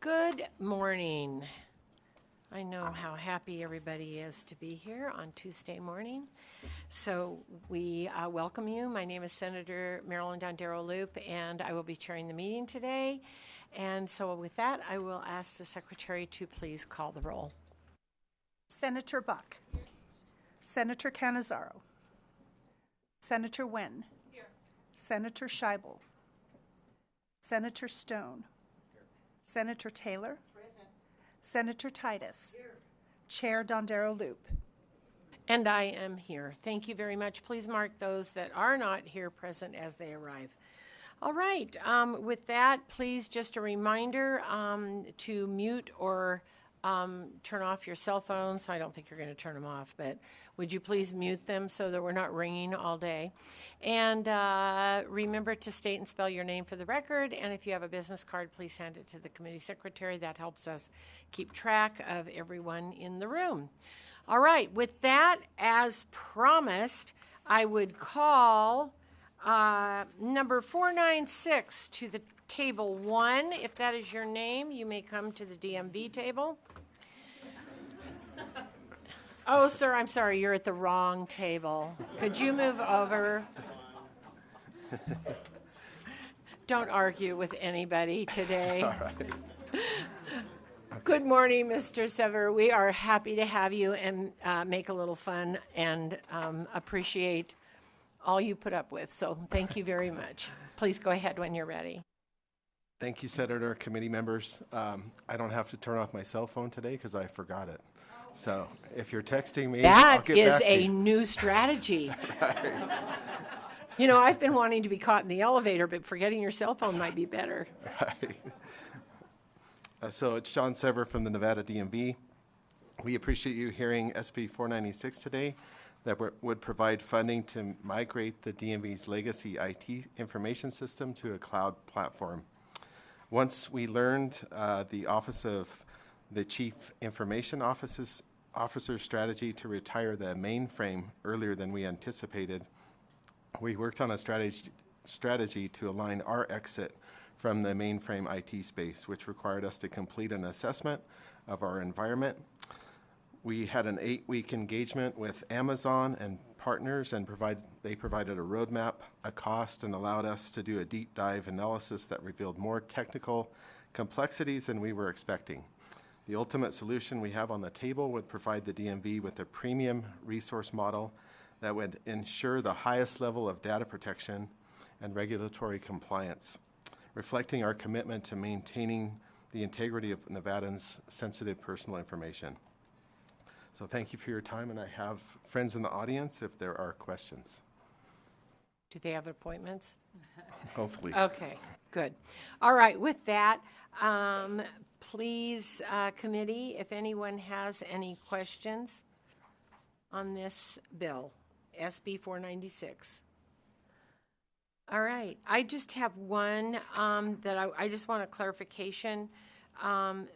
Good morning. I know how happy everybody is to be here on Tuesday morning. So we welcome you. My name is Senator Marilyn Dondero Loop, and I will be chairing the meeting today. And so with that, I will ask the secretary to please call the roll. Senator Buck. Senator Cannizzaro. Senator Nguyen. Here. Senator Scheibel. Senator Stone. Here. Senator Taylor. Present. Senator Titus. Here. Chair Dondero Loop. And I am here. Thank you very much. Please mark those that are not here present as they arrive. All right. With that, please just a reminder to mute or turn off your cell phones. I don't think you're going to turn them off, but would you please mute them so that we're not ringing all day? And remember to state and spell your name for the record. And if you have a business card, please hand it to the committee secretary. That helps us keep track of everyone in the room. All right. With that, as promised, I would call number 496 to the table 1. If that is your name, you may come to the DMV table. Oh, sir, I'm sorry, you're at the wrong table. Could you move over? Don't argue with anybody today. All right. Good morning, Mr. Sever. We are happy to have you and make a little fun and appreciate all you put up with. So thank you very much. Please go ahead when you're ready. Thank you, Senator, committee members. I don't have to turn off my cell phone today because I forgot it. So if you're texting me, I'll get that is back to a you. new strategy. Right. You know, I've been wanting to be caught in the elevator, but forgetting your cell phone might be better. Right. So it's Sean Sever from the Nevada DMV. We appreciate you hearing SB 496 today that would provide funding to migrate the DMV's legacy IT information system to a cloud platform. Once we learned the Office of the Chief Information Officer's strategy to retire the mainframe earlier than we anticipated, we worked on a strategy to align our exit from the mainframe IT space, which required us to complete an assessment of our environment. We had an 8-week engagement with Amazon and partners, and they provided a roadmap, a cost, and allowed us to do a deep dive analysis that revealed more technical complexities than we were expecting. The ultimate solution we have on the table would provide the DMV with a premium resource model that would ensure the highest level of data protection and regulatory compliance, reflecting our commitment to maintaining the integrity of Nevadans' sensitive personal information. So thank you for your time, and I have friends in the audience if there are questions. Do they have appointments? Hopefully. Okay, good. All right, with that, please, committee, if anyone has any questions on this bill, SB 496. All right, I just have one that I just want a clarification.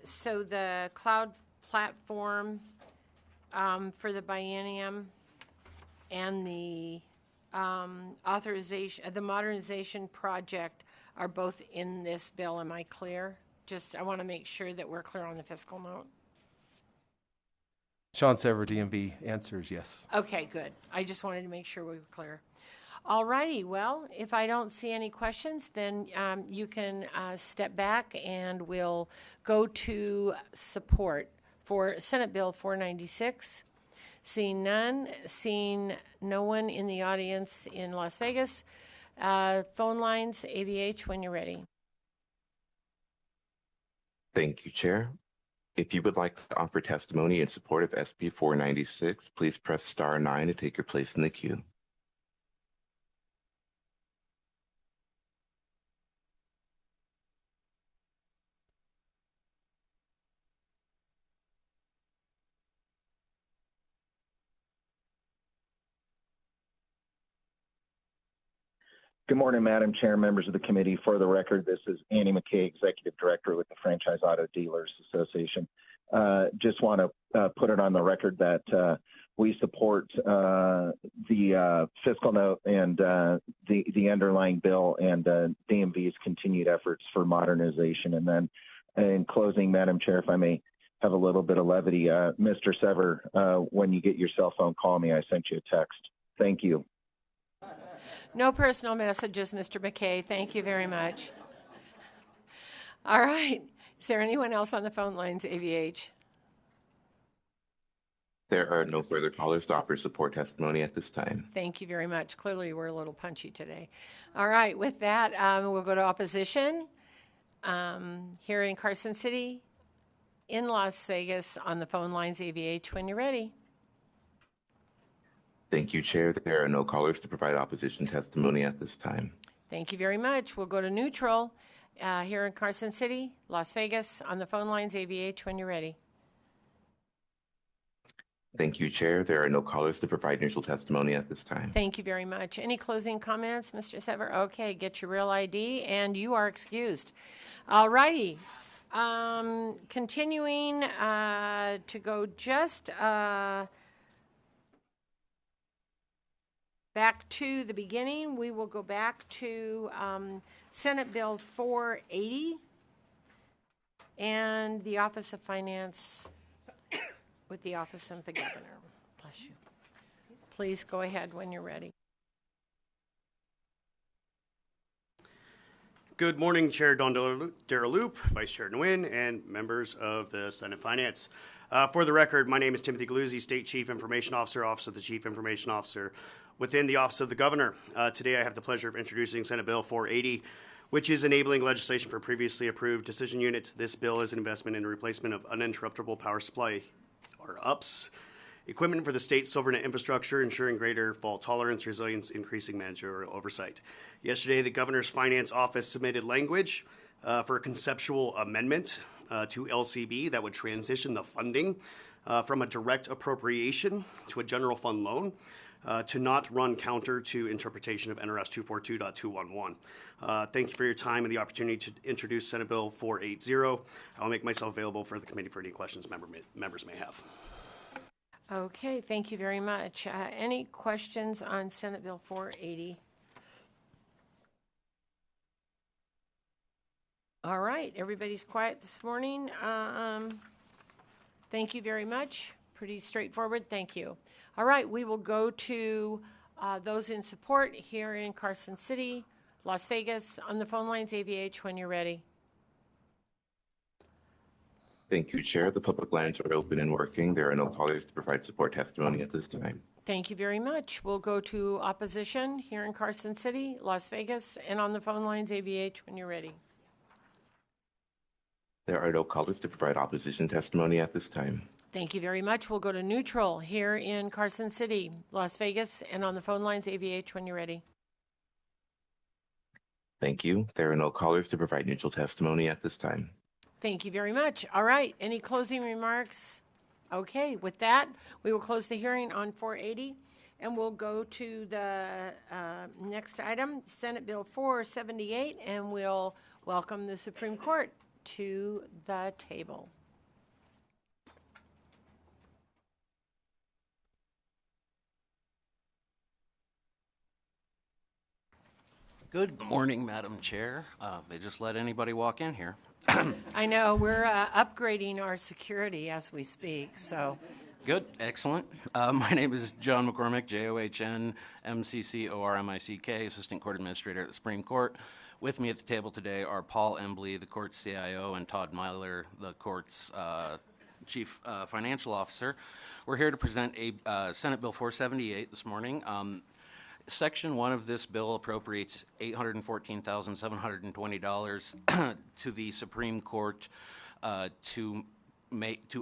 So the cloud platform for the biennium and the authorization, the modernization project are both in this bill. Am I clear? I want to make sure that we're clear on the fiscal note. Sean Sever, DMV, answers yes. Okay, good. I just wanted to make sure we were clear. All righty. Well, if I don't see any questions, then you can step back and we'll go to support for Senate Bill 496. Seeing none, seeing no one in the audience in Las Vegas, phone lines, AVH, when you're ready. Thank you, Chair. If you would like to offer testimony in support of SB 496, please press star 9 to take your place in the queue. Good morning, Madam Chair, members of the committee. For the record, this is Annie McKay, Executive Director with the Franchise Auto Dealers Association. Just want to put it on the record that we support the fiscal note and the underlying bill and DMV's continued efforts for modernization. And then In closing, Madam Chair, if I may have a little bit of levity, Mr. Sever, when you get your cell phone, call me. I sent you a text. Thank you. No personal messages, Mr. McKay. Thank you very much. All right. Is there anyone else on the phone lines, AVH? There are no further callers to offer support testimony at this time. Thank you very much. Clearly, we're a little punchy today. All right. With that, we'll go to opposition here in Carson City, in Las Vegas, on the phone lines, AVH, when you're ready. Thank you, Chair. There are no callers to provide opposition testimony at this time. Thank you very much. We'll go to neutral here in Carson City, Las Vegas, on the phone lines, AVH, when you're ready. Thank you, Chair. There are no callers to provide neutral testimony at this time. Thank you very much. Any closing comments, Mr. Sever? Okay, get your real ID, and you are excused. All righty. Continuing to go just back to the beginning, we will go back to Senate Bill 480 and the Office of Finance with the Office of the Governor. Bless you. Please go ahead when you're ready. Good morning, Chair Don Deraloup, Vice Chair Nguyen, and members of the Senate Finance. For the record, my name is Timothy Galuzzi, State Chief Information Officer, Office of the Chief Information Officer within the Office of the Governor. Today I have the pleasure of introducing Senate Bill 480, which is enabling legislation for previously approved decision units. This bill is an investment in the replacement of uninterruptible power supply, or UPS, equipment for the state's silvernet infrastructure, ensuring greater fault tolerance, resilience, increasing managerial oversight. Yesterday, the Governor's Finance Office submitted language for a conceptual amendment to LCB that would transition the funding from a direct appropriation to a general fund loan to not run counter to interpretation of NRS 242.211. Thank you for your time and the opportunity to introduce Senate Bill 480. I'll make myself available for the committee for any questions members may have. Okay, thank you very much. Any questions on Senate Bill 480? All right, everybody's quiet this morning. Thank you very much. Pretty straightforward. Thank you. All right, we will go to those in support here in Carson City, Las Vegas, on the phone lines, AVH, when you're ready. Thank you, Chair. The public lines are open and working. There are no callers to provide support testimony at this time. Thank you very much. We'll go to opposition here in Carson City, Las Vegas, and on the phone lines, AVH, when you're ready. There are no callers to provide opposition testimony at this time. Thank you very much. We'll go to neutral here in Carson City, Las Vegas, and on the phone lines, AVH, when you're ready. Thank you. There are no callers to provide neutral testimony at this time. Thank you very much. All right. Any closing remarks? Okay. With that, we will close the hearing on 480, and we'll go to the next item, Senate Bill 478, and we'll welcome the Supreme Court to the table. Good morning, Madam Chair. They just let anybody walk in here. I know, we're upgrading our security as we speak, so. Good, excellent. My name is John McCormick, John McCormick, Assistant Court Administrator at the Supreme Court. With me at the table today are Paul Embley, the court's CIO, and Todd Myler, the court's Chief Financial Officer. We're here to present a Senate Bill 478 this morning. Section 1 of this bill appropriates $814,720 to the Supreme Court to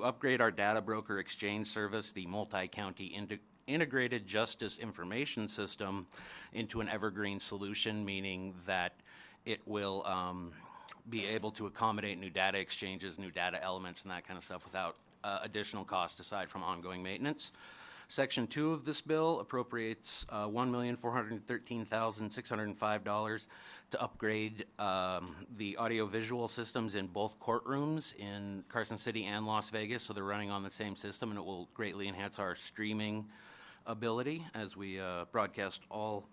upgrade our data broker exchange service, the multi-county integrated justice information system, into an evergreen solution, meaning that it will be able to accommodate new data exchanges, new data elements, and that kind of stuff without additional cost aside from ongoing maintenance. Section 2 of this bill appropriates $1,413,605 to upgrade the audiovisual systems in both courtrooms in Carson City and Las Vegas, so they're running on the same system, and it will greatly enhance our streaming ability as we broadcast all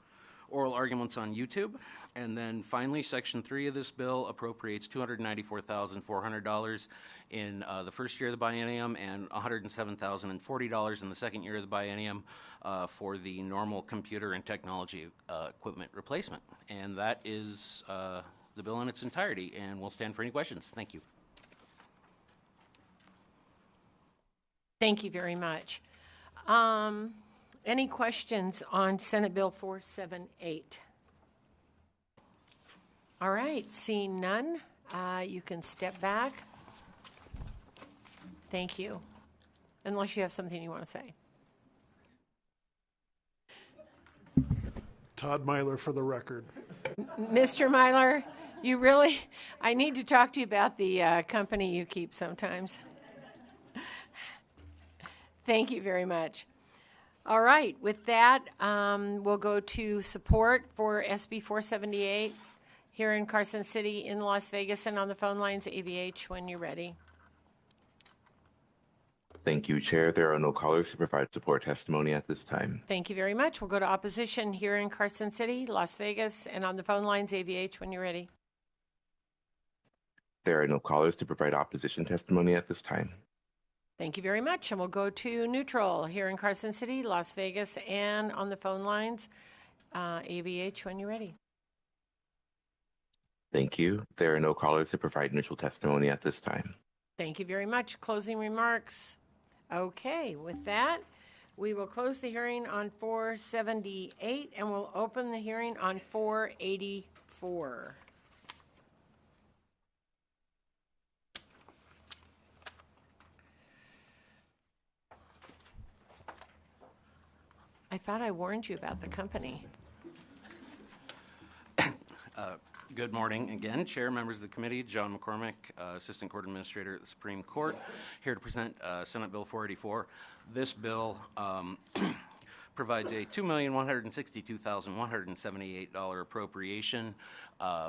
oral arguments on YouTube. And then finally, Section 3 of this bill appropriates $294,400 in the first year of the biennium and $107,040 in the second year of the biennium for the normal computer and technology equipment replacement. And that is the bill in its entirety, and we'll stand for any questions. Thank you. Thank you very much. Any questions on Senate Bill 478? All right, seeing none, you can step back. Thank you. Unless you have something you want to say. Todd Myler for the record. Mr. Myler, you really, I need to talk to you about the company you keep sometimes. Thank you very much. All right, with that, we'll go to support for SB 478 here in Carson City, in Las Vegas, and on the phone lines, AVH, when you're ready. Thank you, Chair. There are no callers to provide support testimony at this time. Thank you very much. We'll go to opposition here in Carson City, Las Vegas, and on the phone lines, AVH, when you're ready. There are no callers to provide opposition testimony at this time. Thank you very much. And we'll go to neutral here in Carson City, Las Vegas, and on the phone lines, AVH, when you're ready. Thank you. There are no callers to provide neutral testimony at this time. Thank you very much. Closing remarks. Okay, with that, we will close the hearing on 478 and we'll open the hearing on 484. I thought I warned you about the company. Good morning again, Chair, members of the committee. John McCormick, Assistant Court Administrator at the Supreme Court, here to present Senate Bill 484. This bill provides a $2,162,178 appropriation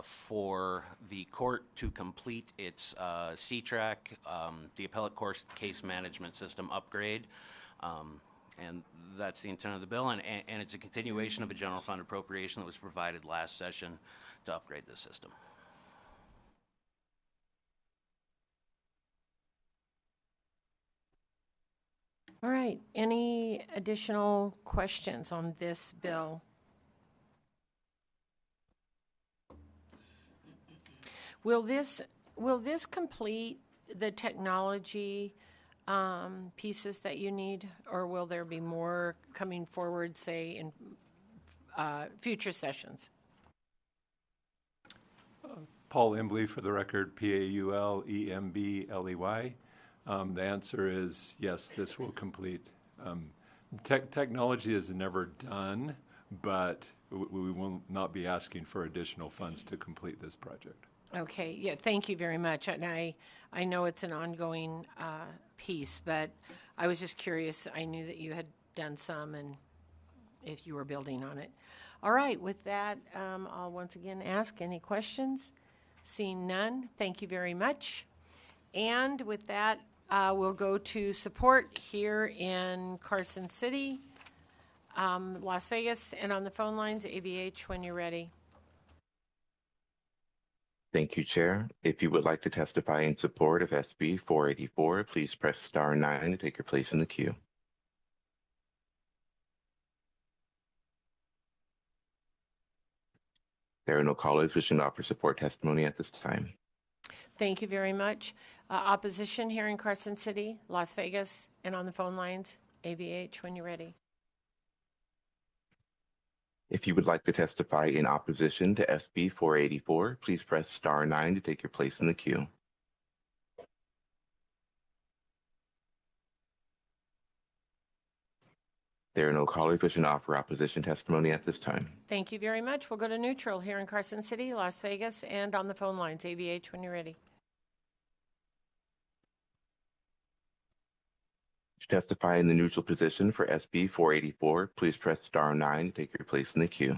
for the court to complete its C-Track, the appellate court case management system upgrade. And that's the intent of the bill, and it's a continuation of a general fund appropriation that was provided last session to upgrade the system. All right, any additional questions on this bill? Will this complete the technology pieces that you need, or will there be more coming forward, say, in future sessions? Paul Embley for the record, Paulembley. The answer is yes, this will complete. Technology is never done, but we will not be asking for additional funds to complete this project. Okay, yeah, thank you very much. And I know it's an ongoing piece, but I was just curious. I knew that you had done some and if you were building on it. All right, with that, I'll once again ask any questions. Seeing none, thank you very much. And with that, we'll go to support here in Carson City, Las Vegas, and on the phone lines, AVH, when you're ready. Thank you, Chair. If you would like to testify in support of SB 484, please press star 9 to take your place in the queue. There are no callers wishing to offer support testimony at this time. Thank you very much. Opposition here in Carson City, Las Vegas, and on the phone lines, AVH, when you're ready. If you would like to testify in opposition to SB 484, please press star 9 to take your place in the queue. There are no callers wishing to offer opposition testimony at this time. Thank you very much. We'll go to neutral here in Carson City, Las Vegas, and on the phone lines, AVH, when you're ready. To testify in the neutral position for SB 484, please press star 9 to take your place in the queue.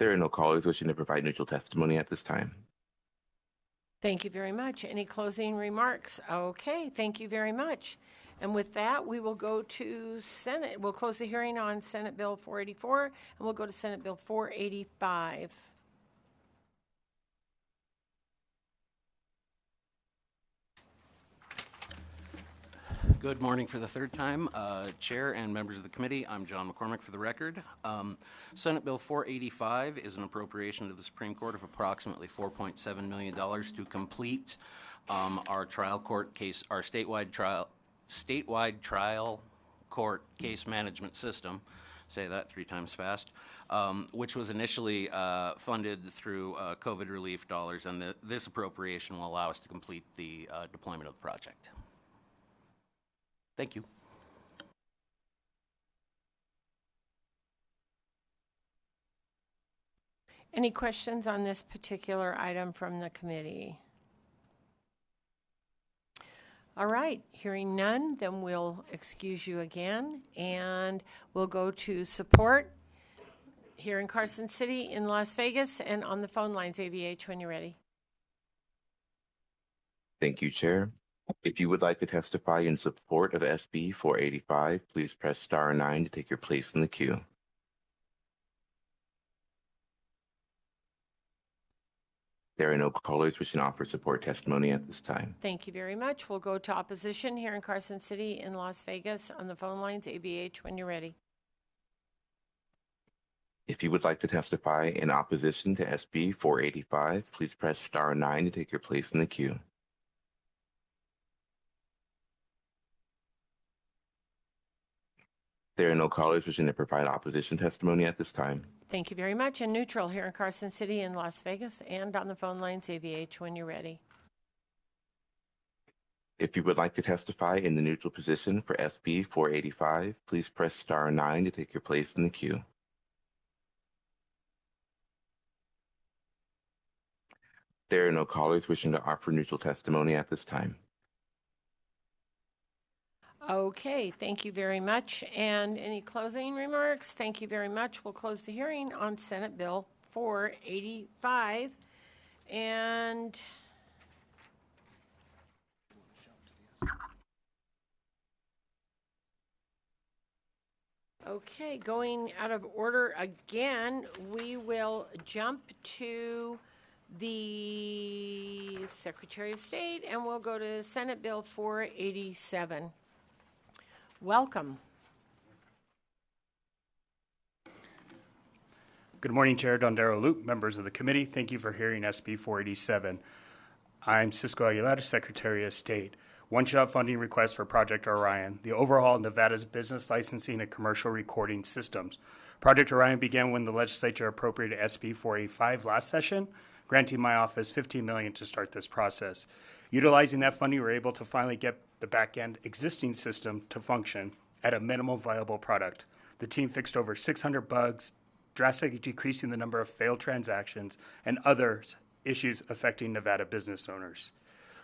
There are no callers wishing to provide neutral testimony at this time. Thank you very much. Any closing remarks? Okay, thank you very much. And with that, we will go to Senate. We'll close the hearing on Senate Bill 484, and we'll go to Senate Bill 485. Good morning for the third time. Chair and members of the committee, I'm John McCormick for the record. Senate Bill 485 is an appropriation to the Supreme Court of approximately $4.7 million to complete our trial court case, our statewide trial court case management system, say that 3 times fast, which was initially funded through COVID relief dollars, and this appropriation will allow us to complete the deployment of the project. Thank you. Any questions on this particular item from the committee? All right, hearing none, then we'll excuse you again, and we'll go to support here in Carson City, in Las Vegas, and on the phone lines, AVH, when you're ready. Thank you, Chair. If you would like to testify in support of SB 485, please press star 9 to take your place in the queue. There are no callers wishing to offer support testimony at this time. Thank you very much. We'll go to opposition here in Carson City, in Las Vegas, on the phone lines, AVH, when you're ready. If you would like to testify in opposition to SB 485, please press star 9 to take your place in the queue. There are no callers wishing to provide opposition testimony at this time. Thank you very much. And neutral here in Carson City, in Las Vegas, and on the phone lines, AVH, when you're ready. If you would like to testify in the neutral position for SB 485, please press star 9 to take your place in the queue. There are no callers wishing to offer neutral testimony at this time. Okay, thank you very much. And any closing remarks? Thank you very much. We'll close the hearing on Senate Bill 485. And okay, going out of order again, we will jump to the Secretary of State, and we'll go to Senate Bill 487. Welcome. Good morning, Chair Dondero Loop, members of the committee. Thank you for hearing SB 487. I'm Cisco Aguilar, Secretary of State. One-shot funding request for Project Orion, the overhaul of Nevada's business licensing and commercial recording systems. Project Orion began when the legislature appropriated SB 485 last session, granting my office $15 million to start this process. Utilizing that funding, we were able to finally get the back-end existing system to function at a minimal viable product. The team fixed over 600 bugs, drastically decreasing the number of failed transactions and other issues affecting Nevada business owners.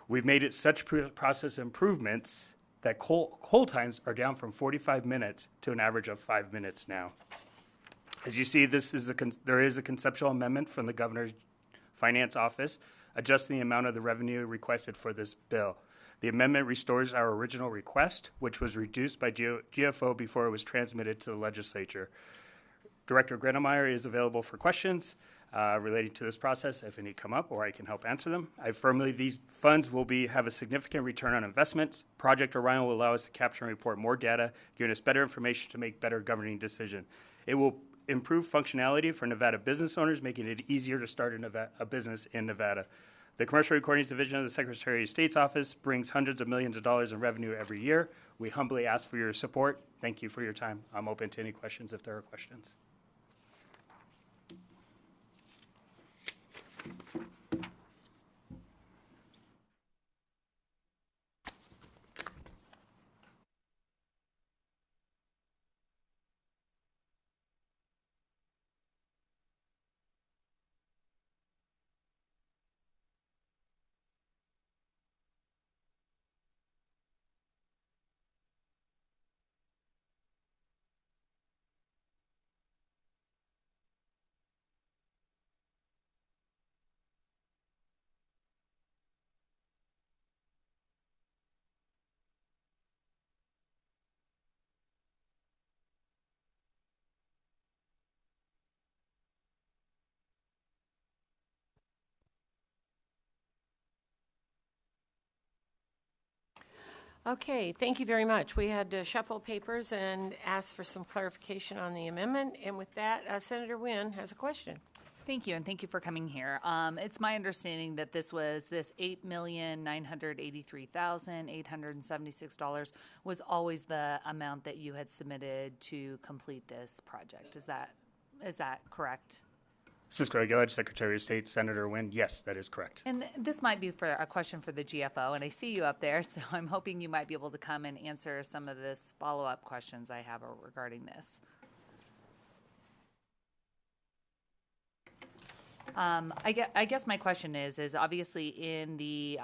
We've made it such process improvements that hold times are down from 45 minutes to an average of 5 minutes now. As you see, there is a conceptual amendment from the Governor's Finance Office adjusting the amount of the revenue requested for this bill. The amendment restores our original request, which was reduced by GFO before it was transmitted to the legislature. Director Grenemeyer is available for questions relating to this process if any come up, or I can help answer them. These funds will have a significant return on investment. Project Orion will allow us to capture and report more data, giving us better information to make better governing decisions. It will improve functionality for Nevada business owners, making it easier to start a business in Nevada. The Commercial Recordings Division of the Secretary of State's office brings hundreds of millions of dollars in revenue every year. We humbly ask for your support. Thank you for your time. I'm open to any questions if there are questions. Okay, thank you very much. We had to shuffle papers and ask for some clarification on the amendment. And with that, Senator Wynn has a question. Thank you, and thank you for coming here. It's my understanding that this $8,983,876 was always the amount that you had submitted to complete this project. Is that correct? Cisco Aguilar, Secretary of State, Senator Wynn, yes, that is correct. And this might be for a question for the GFO, and I see you up there, so I'm hoping you might be able to come and answer some of this follow-up questions I have regarding this. I guess my question is obviously in the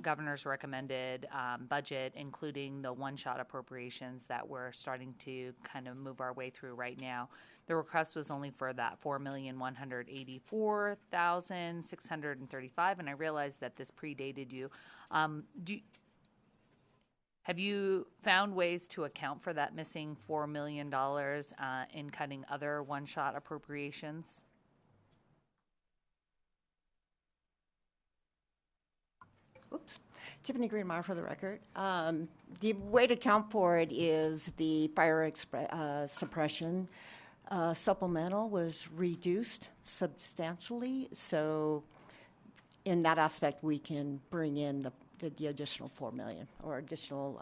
governor's recommended budget, including the one-shot appropriations that we're starting to kind of move our way through right now, the request was only for that $4,184,635, and I realize that this predated you. Have you found ways to account for that missing $4 million in cutting other one-shot appropriations? Oops. Tiffany Greenmeyer for the record. The way to account for it is the fire suppression supplemental was reduced substantially. So in that aspect, we can bring in the additional $4 million or additional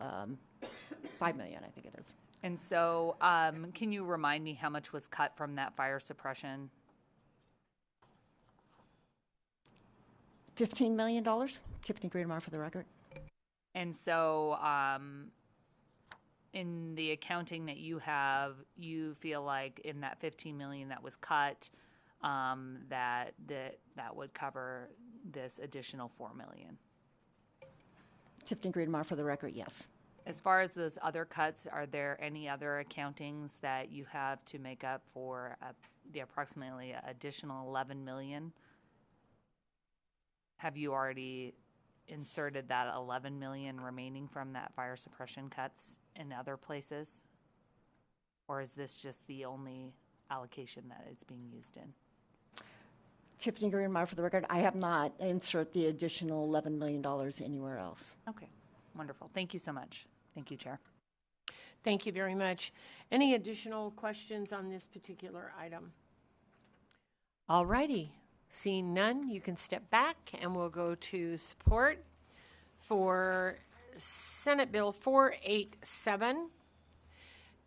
$5 million, I think it is. And so can you remind me how much was cut from that fire suppression? $15 million. Tiffany Greenmeyer for the record. And so in the accounting that you have, you feel like in that $15 million that was cut, that would cover this additional $4 million? Tiffany Greenmeyer for the record, yes. As far as those other cuts, are there any other accountings that you have to make up for the approximately additional $11 million? Have you already inserted that $11 million remaining from that fire suppression cuts in other places? Or is this just the only allocation that it's being used in? Tiffany Greenmeyer for the record, I have not inserted the additional $11 million anywhere else. Okay, wonderful. Thank you so much. Thank you, Chair. Thank you very much. Any additional questions on this particular item? All righty. Seeing none, you can step back and we'll go to support for Senate Bill 487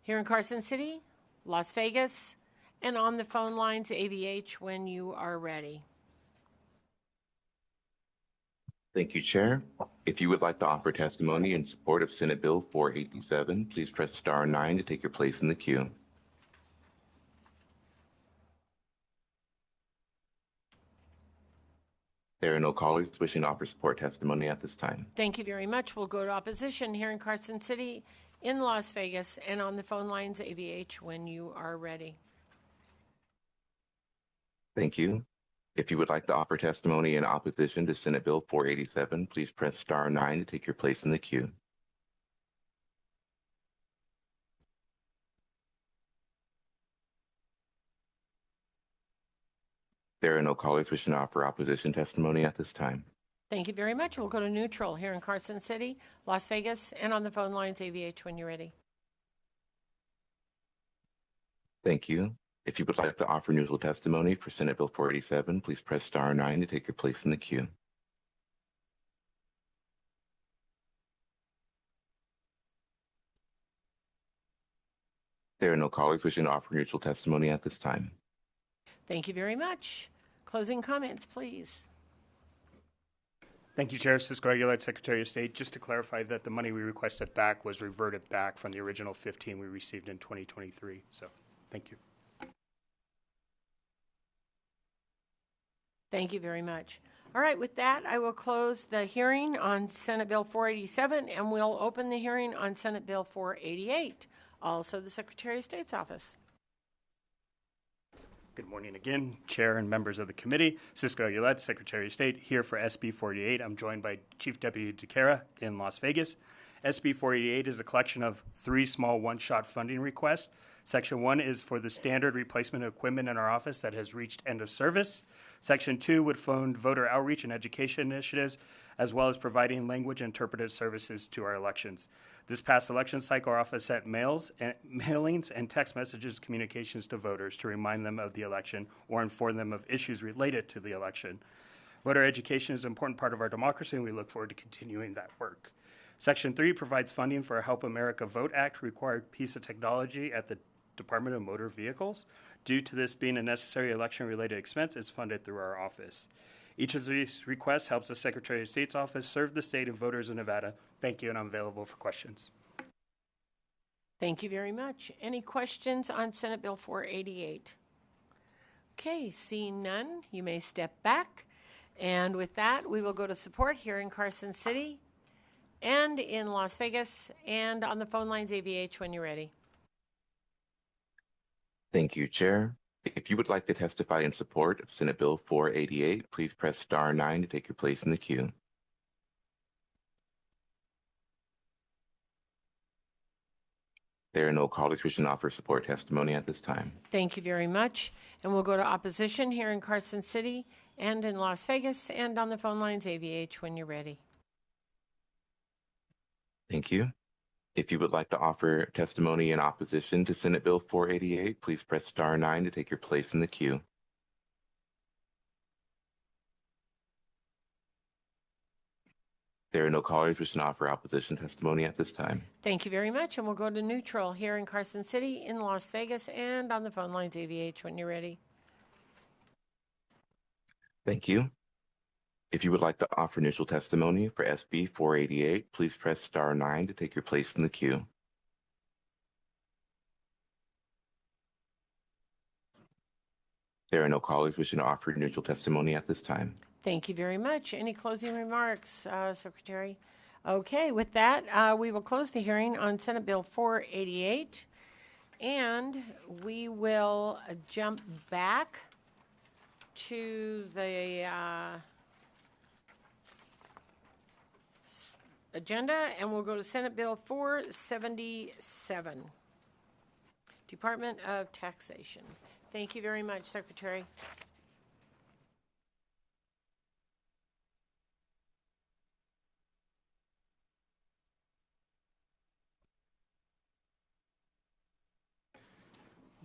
here in Carson City, Las Vegas, and on the phone lines, AVH, when you are ready. Thank you, Chair. If you would like to offer testimony in support of Senate Bill 487, please press star 9 to take your place in the queue. There are no callers wishing to offer support testimony at this time. Thank you very much. We'll go to opposition here in Carson City, in Las Vegas, and on the phone lines, AVH, when you are ready. Thank you. If you would like to offer testimony in opposition to Senate Bill 487, please press star 9 to take your place in the queue. There are no callers wishing to offer opposition testimony at this time. Thank you very much. We'll go to neutral here in Carson City, Las Vegas, and on the phone lines, AVH, when you're ready. Thank you. If you would like to offer neutral testimony for Senate Bill 487, please press star 9 to take your place in the queue. There are no callers wishing to offer neutral testimony at this time. Thank you very much. Closing comments, please. Thank you, Chair. Cisco Aguilar, Secretary of State. Just to clarify that the money we requested back was reverted back from the original 15 we received in 2023. So, thank you. Thank you very much. All right, with that, I will close the hearing on Senate Bill 487, and we'll open the hearing on Senate Bill 488, also the Secretary of State's office. Good morning again, Chair and members of the committee. Cisco Aguilar, Secretary of State, here for SB 48. I'm joined by Chief Deputy DeCara in Las Vegas SB 488 is a collection of 3 small one-shot funding requests. Section 1 is for the standard replacement of equipment in our office that has reached end of service. Section 2 would fund voter outreach and education initiatives, as well as providing language interpretive services to our elections. This past election cycle, our office sent mailings and text messages communications to voters to remind them of the election or inform them of issues related to the election. Voter education is an important part of our democracy, and we look forward to continuing that work. Section 3 provides funding for a Help America Vote Act required piece of technology at the Department of Motor Vehicles. Due to this being a necessary election-related expense, it's funded through our office. Each of these requests helps the Secretary of State's office serve the state and voters in Nevada. Thank you, and I'm available for questions. Thank you very much. Any questions on Senate Bill 488? Okay, seeing none, you may step back. And with that, we will go to support here in Carson City and in Las Vegas and on the phone lines AVH when you're ready. Thank you, Chair. If you would like to testify in support of Senate Bill 488, please press star 9 to take your place in the queue. There are no callers wishing to offer support testimony at this time. Thank you very much. And we'll go to opposition here in Carson City and in Las Vegas and on the phone lines AVH when you're ready. Thank you. If you would like to offer testimony in opposition to Senate Bill 488, please press star 9 to take your place in the queue. There are no callers wishing to offer opposition testimony at this time. Thank you very much. And we'll go to neutral here in Carson City, in Las Vegas, and on the phone lines AVH when you're ready. Thank you. If you would like to offer neutral testimony for SB 488, please press star 9 to take your place in the queue. There are no callers wishing to offer neutral testimony at this time. Thank you very much. Any closing remarks, Secretary? Okay, with that, we will close the hearing on Senate Bill 488, and we will jump back to the agenda, and we'll go to Senate Bill 477, Department of Taxation. Thank you very much, Secretary.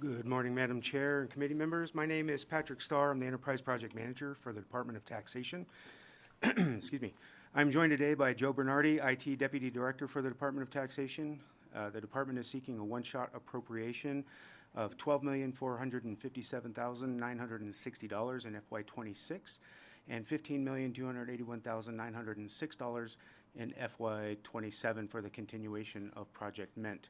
Good morning, Madam Chair and committee members. My name is Patrick Starr. I'm the Enterprise Project Manager for the Department of Taxation. Excuse me. I'm joined today by Joe Bernardi, IT Deputy Director for the Department of Taxation. The department is seeking a one-shot appropriation of $12,457,960 in FY26 and $15,281,906 in FY27 for the continuation of Project MENT.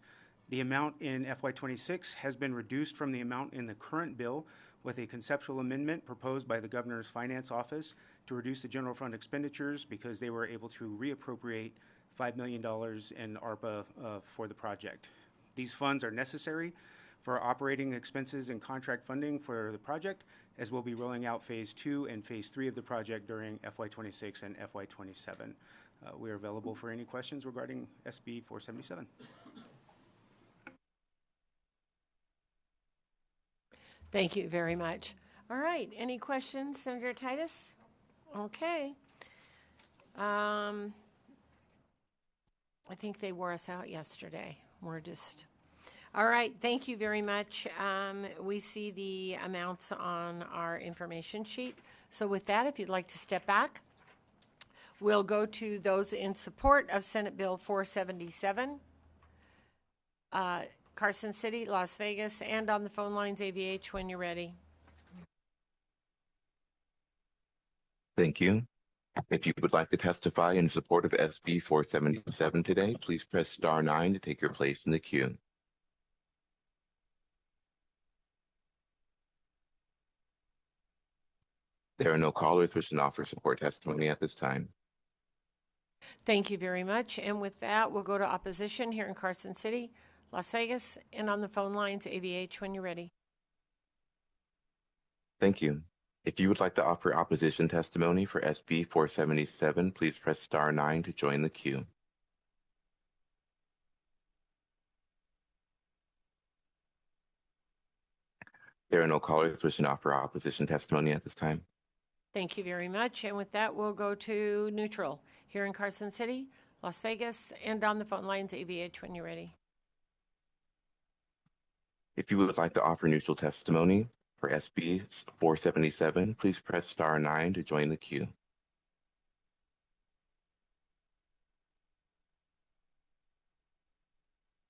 The amount in FY26 has been reduced from the amount in the current bill with a conceptual amendment proposed by the Governor's Finance Office to reduce the general fund expenditures because they were able to reappropriate $5 million in ARPA for the project. These funds are necessary for operating expenses and contract funding for the project, as we'll be rolling out Phase 2 and Phase 3 of the project during FY26 and FY27. We are available for any questions regarding SB 477. Thank you very much. All right, any questions, Senator Titus? Okay. I think they wore us out yesterday. We're just... All right, thank you very much. We see the amounts on our information sheet. So with that, if you'd like to step back, we'll go to those in support of Senate Bill 477. Carson City, Las Vegas, and on the phone lines, AVH, when you're ready. Thank you. If you would like to testify in support of SB 477 today, please press star 9 to take your place in the queue. There are no callers wishing to offer support testimony at this time. Thank you very much. And with that, we'll go to opposition here in Carson City, Las Vegas, and on the phone lines, AVH, when you're ready. Thank you. If you would like to offer opposition testimony for SB 477, please press star 9 to join the queue. There are no callers wishing to offer opposition testimony at this time. Thank you very much. And with that, we'll go to neutral here in Carson City, Las Vegas, and on the phone lines, AVH, when you're ready. If you would like to offer neutral testimony for SB 477, please press star 9 to join the queue.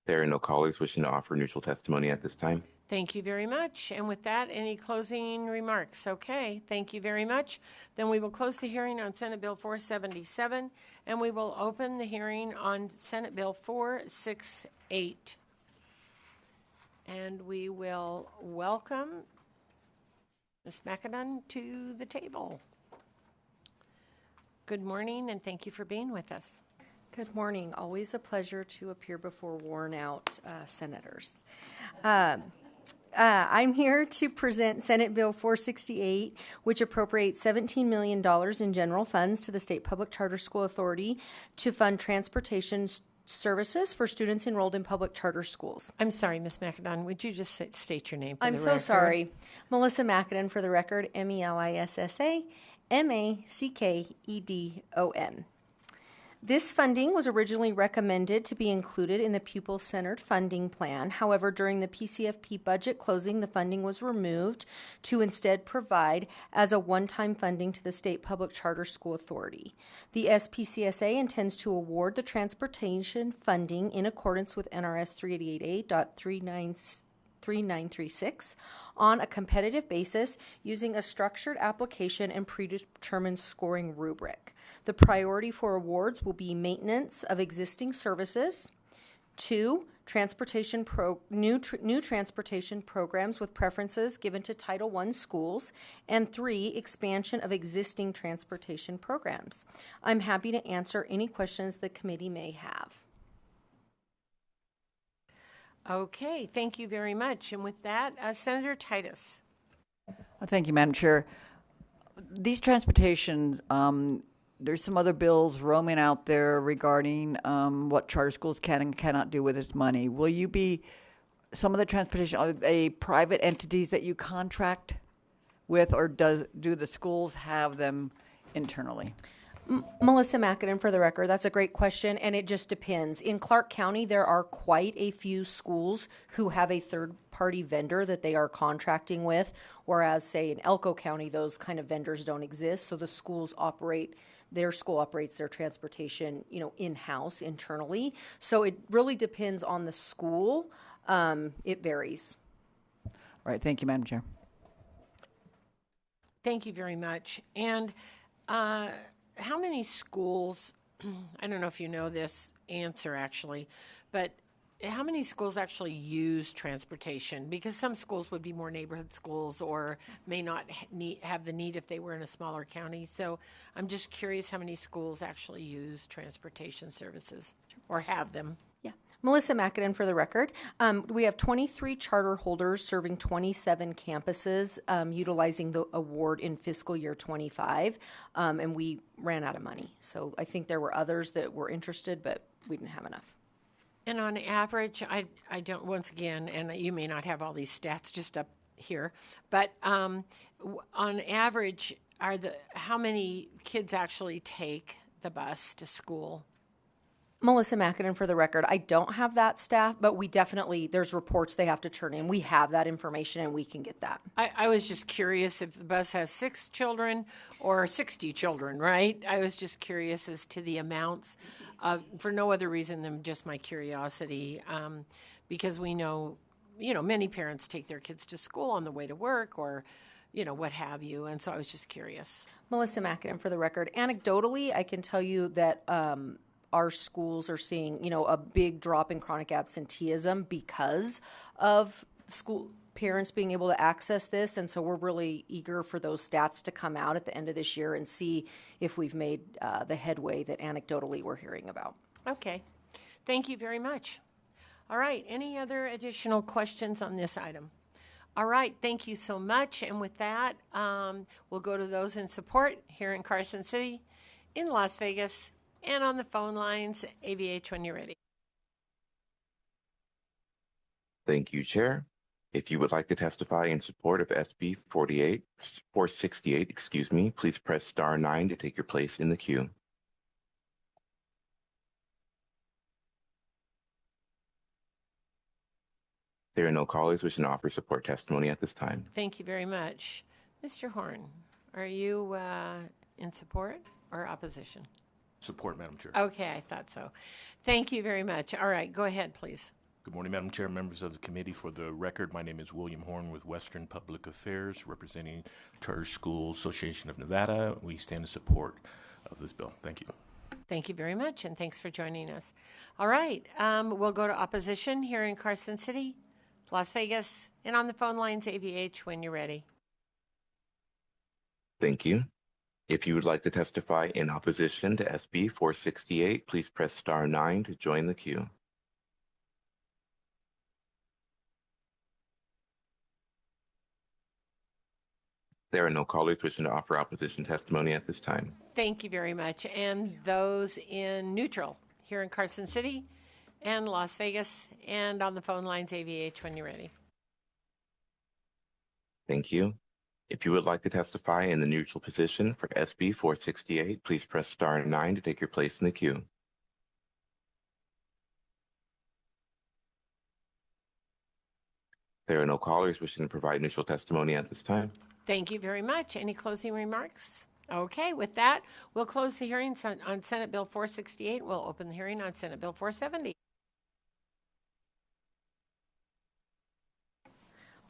There are no callers wishing to offer neutral testimony at this time. Thank you very much. And with that, any closing remarks? Okay, thank you very much. Then we will close the hearing on Senate Bill 477, and we will open the hearing on Senate Bill 468. And we will welcome Ms. McAdoo to the table. Good morning, and thank you for being with us. Good morning. Always a pleasure to appear before worn-out senators. I'm here to present Senate Bill 468, which appropriates $17 million in general funds to the State Public Charter School Authority to fund transportation services for students enrolled in public charter schools. I'm sorry, Ms. McAdoo, would you just state your name for I'm the so record? sorry. Melissa McAdoo for the record, Melissa Mackedon. This funding was originally recommended to be included in the pupil-centered funding plan. However, during the PCFP budget closing, the funding was removed to instead provide as a one-time funding to the State Public Charter School Authority. The SPCSA intends to award the transportation funding in accordance with NRS 388.3936 on a competitive basis using a structured application and predetermined scoring rubric. The priority for awards will be maintenance of existing services, 2, new transportation programs with preferences given to Title I schools, and 3, expansion of existing transportation programs. I'm happy to answer any questions the committee may have. Okay, thank you very much. And with that, Senator Titus. Thank you, Madam Chair. These transportation, there's some other bills roaming out there regarding what charter schools can and cannot do with its money. Will you be, some of the transportation, are they private entities that you contract with, or do the schools have them internally? Melissa McAdoo for the record. That's a great question, and it just depends. In Clark County, there are quite a few schools who have a third-party vendor that they are contracting with, whereas, say, in Elko County, those kind of vendors don't exist, so the schools operate, their school operates their transportation, in-house, internally. So it really depends on the school. It varies. All right. Thank you, Madam Chair. Thank you very much. And how many schools, I don't know if you know this answer actually, but how many schools actually use transportation? Because some schools would be more neighborhood schools or may not have the need if they were in a smaller county. So I'm just curious how many schools actually use transportation services or have them. Yeah. Melissa McAdoo for the record. We have 23 charter holders serving 27 campuses utilizing the award in fiscal year 25, and we ran out of money. So I think there were others that were interested, but we didn't have enough. And on average, I don't, once again, and you may not have all these stats just up here, but on average, how many kids actually take the bus to school? Melissa McAdoo for the record. I don't have that staff, but we definitely, there's reports they have to turn in. We have that information and we can get that. I was just curious if the bus has 6 children or 60 children, right? I was just curious as to the amounts, for no other reason than just my curiosity, because we know, many parents take their kids to school on the way to work or, what have you. And so I was just curious. Melissa McAdoo for the record. Anecdotally, I can tell you that our schools are seeing, a big drop in chronic absenteeism because of school parents being able to access this. And so we're really eager for those stats to come out at the end of this year and see if we've made the headway that anecdotally we're hearing about. Okay. Thank you very much. All right. Any other additional questions on this item? All right. Thank you so much. And with that, we'll go to those in support here in Carson City, in Las Vegas, and on the phone lines, AVH, when you're ready. Thank you, Chair. If you would like to testify in support of SB 468, please press star 9 to take your place in the queue. There are no callers wishing to offer support testimony at this time. Thank you very much. Mr. Horn, are you in support or opposition? Support, Madam Chair. Okay, I thought so. Thank you very much. All right, go ahead, please. Good morning, Madam Chair, members of the committee. For the record, my name is William Horn with Western Public Affairs, representing Charter School Association of Nevada. We stand in support of this bill. Thank you. Thank you very much, and thanks for joining us. All right, we'll go to opposition here in Carson City, Las Vegas, and on the phone lines, AVH, when you're ready. Thank you. If you would like to testify in opposition to SB 468, please press star 9 to join the queue. There are no callers wishing to offer opposition testimony at this time. Thank you very much. And those in neutral here in Carson City and Las Vegas, and on the phone lines, AVH, when you're ready. Thank you. If you would like to testify in the neutral position for SB 468, please press star 9 to take your place in the queue. There are no callers wishing to provide neutral testimony at this time. Thank you very much. Any closing remarks? Okay, with that, we'll close the hearing on Senate Bill 468. We'll open the hearing on Senate Bill 470.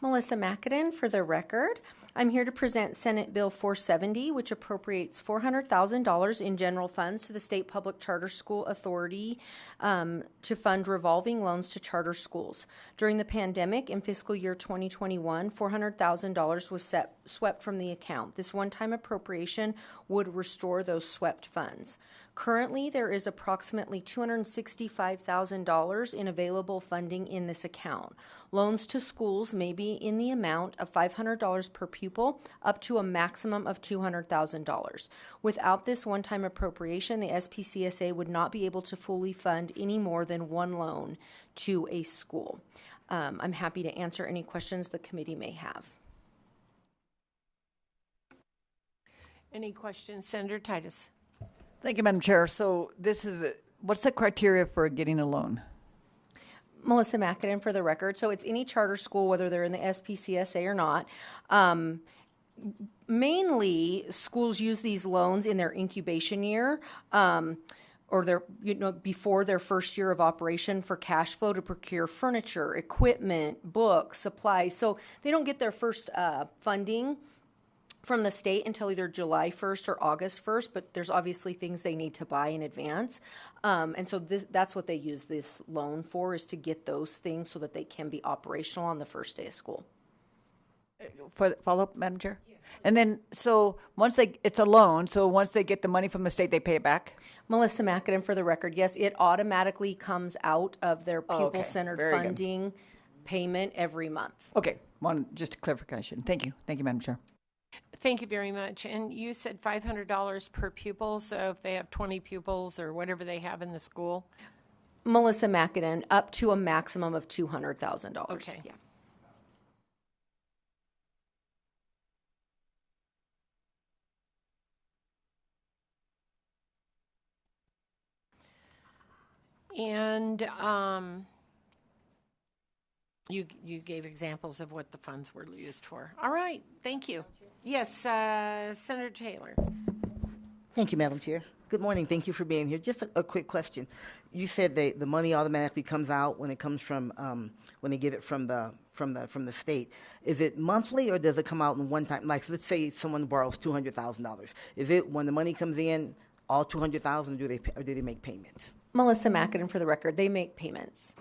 Melissa McAdin for the record. I'm here to present Senate Bill 470, which appropriates $400,000 in general funds to the State Public Charter School Authority to fund revolving loans to charter schools. During the pandemic in fiscal year 2021, $400,000 was swept from the account. This one-time appropriation would restore those swept funds. Currently, there is approximately $265,000 in available funding in this account. Loans to schools may be in the amount of $500 per pupil, up to a maximum of $200,000. Without this one-time appropriation, the SPCSA would not be able to fully fund any more than one loan to a school. I'm happy to answer any questions the committee may have. Any questions, Senator Titus? Thank you, Madam Chair. So what's the criteria for getting a loan? Melissa McAdin for the record. So it's any charter school, whether they're in the SPCSA or not. Mainly, schools use these loans in their incubation year, or before their first year of operation for cash flow to procure furniture, equipment, books, supplies. So they don't get their first funding from the state until either July 1st or August 1st, but there's obviously things they need to buy in advance. And so that's what they use this loan for, is to get those things so that they can be operational on the first day of school. For the follow-up, Madam Chair? Yes. And then, so it's a loan, so once they get the money from the state, they pay it back? Melissa McAdin for the record. Yes, it automatically comes out of their pupil-centered funding payment every month. Okay, just a clarification. Thank you. Thank you, Madam Chair. Thank you very much. And you said $500 per pupil, so if they have 20 pupils or whatever they have in the school? Melissa McAdin, up to a maximum of $200,000. Okay. Yeah. And you gave examples of what the funds were used for. All right, thank you. Yes, Senator Taylor. Thank you, Madam Chair. Good morning. Thank you for being here. Just a quick question. You said the money automatically comes out when it comes from when they get it from the state. Is it monthly or does it come out in one time? Like, let's say someone borrows $200,000. Is it when the money comes in, all $200,000, or do they make payments? Melissa McAdin for the record. They make payments.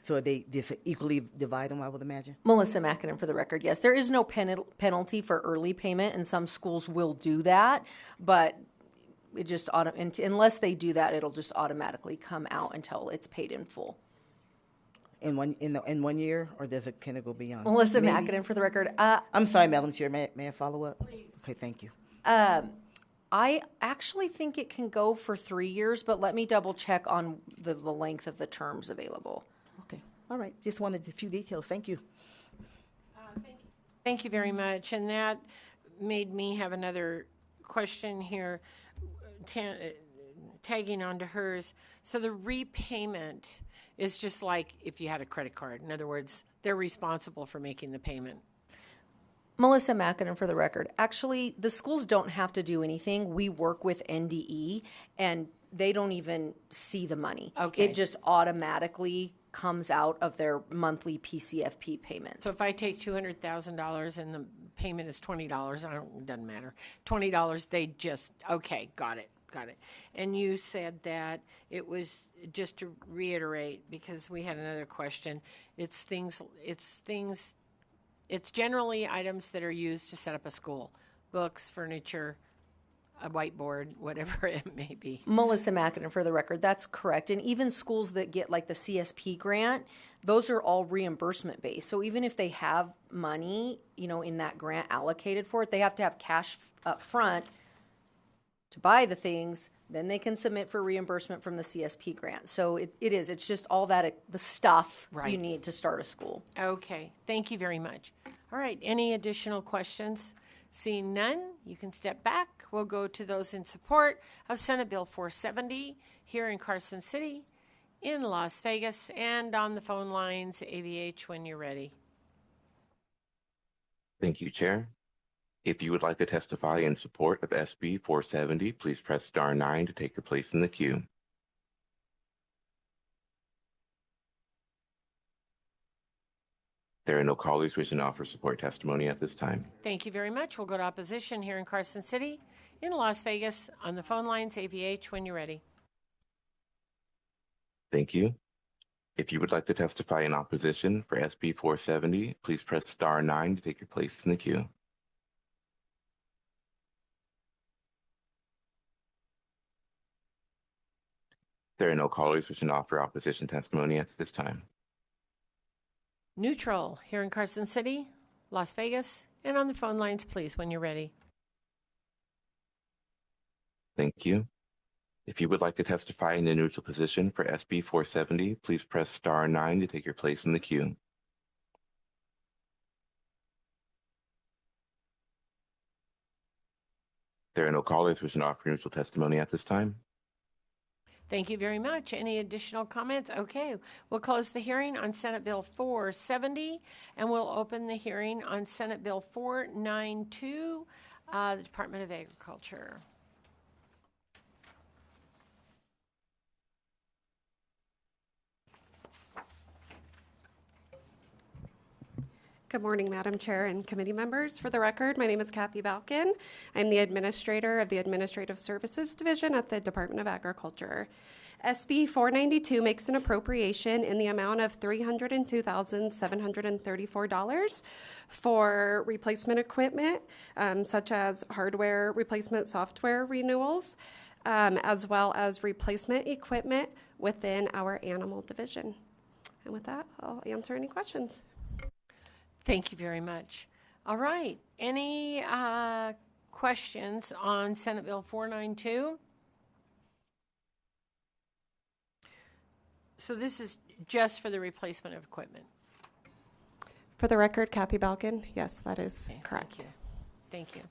So they just equally divide them, I would imagine? Melissa McAdin for the record, yes. There is no penalty for early payment, and some schools will do that, but it just unless they do that, it'll just automatically come out until it's paid in full. In 1 year, or can it go beyond? Melissa McAdin for the record. I'm sorry, Madam Chair. May I follow up? Please. Okay, thank you. I actually think it can go for 3 years, but let me double check on the length of the terms available. Okay. All right, just wanted a few details. Thank you. Thank you very much. And that made me have another question here, tagging onto hers. So the repayment is just like if you had a credit card. In other words, they're responsible for making the payment. Melissa Mackinnon for the record. Actually, the schools don't have to do anything. We work with NDE, and they don't even see the money. Okay. It just automatically comes out of their monthly PCFP payments. So if I take $200,000 and the payment is $20, it doesn't matter. $20, they just, okay, got it. And you said that it was, just to reiterate, because we had another question, it's generally items that are used to set up a school. Books, furniture, a whiteboard, whatever it may be. Melissa Mackinnon for the record, that's correct. And even schools that get like the CSP grant, those are all reimbursement based. So even if they have money, in that grant allocated for it, they have to have cash up front to buy the things, then they can submit for reimbursement from the CSP grant. So it's just all that, the stuff you need to start a school. Okay, thank you very much. All right, any additional questions? Seeing none, you can step back. We'll go to those in support of Senate Bill 470 here in Carson City, in Las Vegas, and on the phone lines, AVH, when you're ready. Thank you, Chair. If you would like to testify in support of SB 470, please press star 9 to take your place in the queue. There are no callers wishing to offer support testimony at this time. Thank you very much. We'll go to opposition here in Carson City, in Las Vegas, on the phone lines, AVH, when you're ready. Thank you. If you would like to testify in opposition for SB 470, please press star 9 to take your place in the queue. There are no callers wishing to offer opposition testimony at this time. Neutral here in Carson City, Las Vegas, and on the phone lines, please, when you're ready. Thank you. If you would like to testify in the neutral position for SB 470, please press star 9 to take your place in the queue. There are no callers wishing to offer neutral testimony at this time. Thank you very much. Any additional comments? Okay, we'll close the hearing on Senate Bill 470, and we'll open the hearing on Senate Bill 492, the Department of Agriculture. Good morning, Madam Chair and committee members. For the record, my name is Kathy Balkin. I'm the administrator of the Administrative Services Division at the Department of Agriculture. SB 492 makes an appropriation in the amount of $302,734 for replacement equipment, such as hardware replacement, software renewals, as well as replacement equipment within our animal division. And with that, I'll answer any questions. Thank you very much. All right. Any questions on Senate Bill 492? So this is just for the replacement of equipment. For the record, Kathy Balkin, yes, that is correct. Thank you.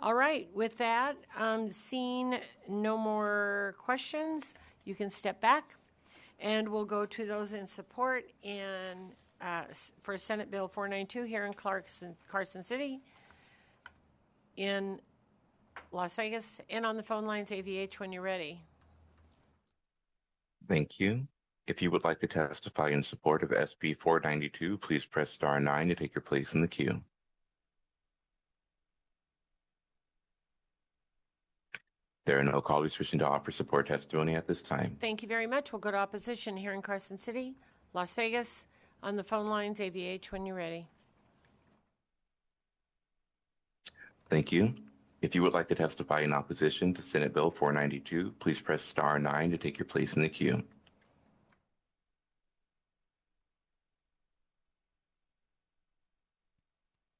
All right. With that, seeing no more questions, you can step back, and we'll go to those in support for Senate Bill 492 here in Carson City, in Las Vegas, and on the phone lines, AVH, when you're ready. Thank you. If you would like to testify in support of SB 492, please press star 9 to take your place in the queue. There are no callers wishing to offer support testimony at this time. Thank you very much. We'll go to opposition here in Carson City, Las Vegas, on the phone lines, AVH, when you're ready. Thank you. If you would like to testify in opposition to Senate Bill 492, please press star 9 to take your place in the queue.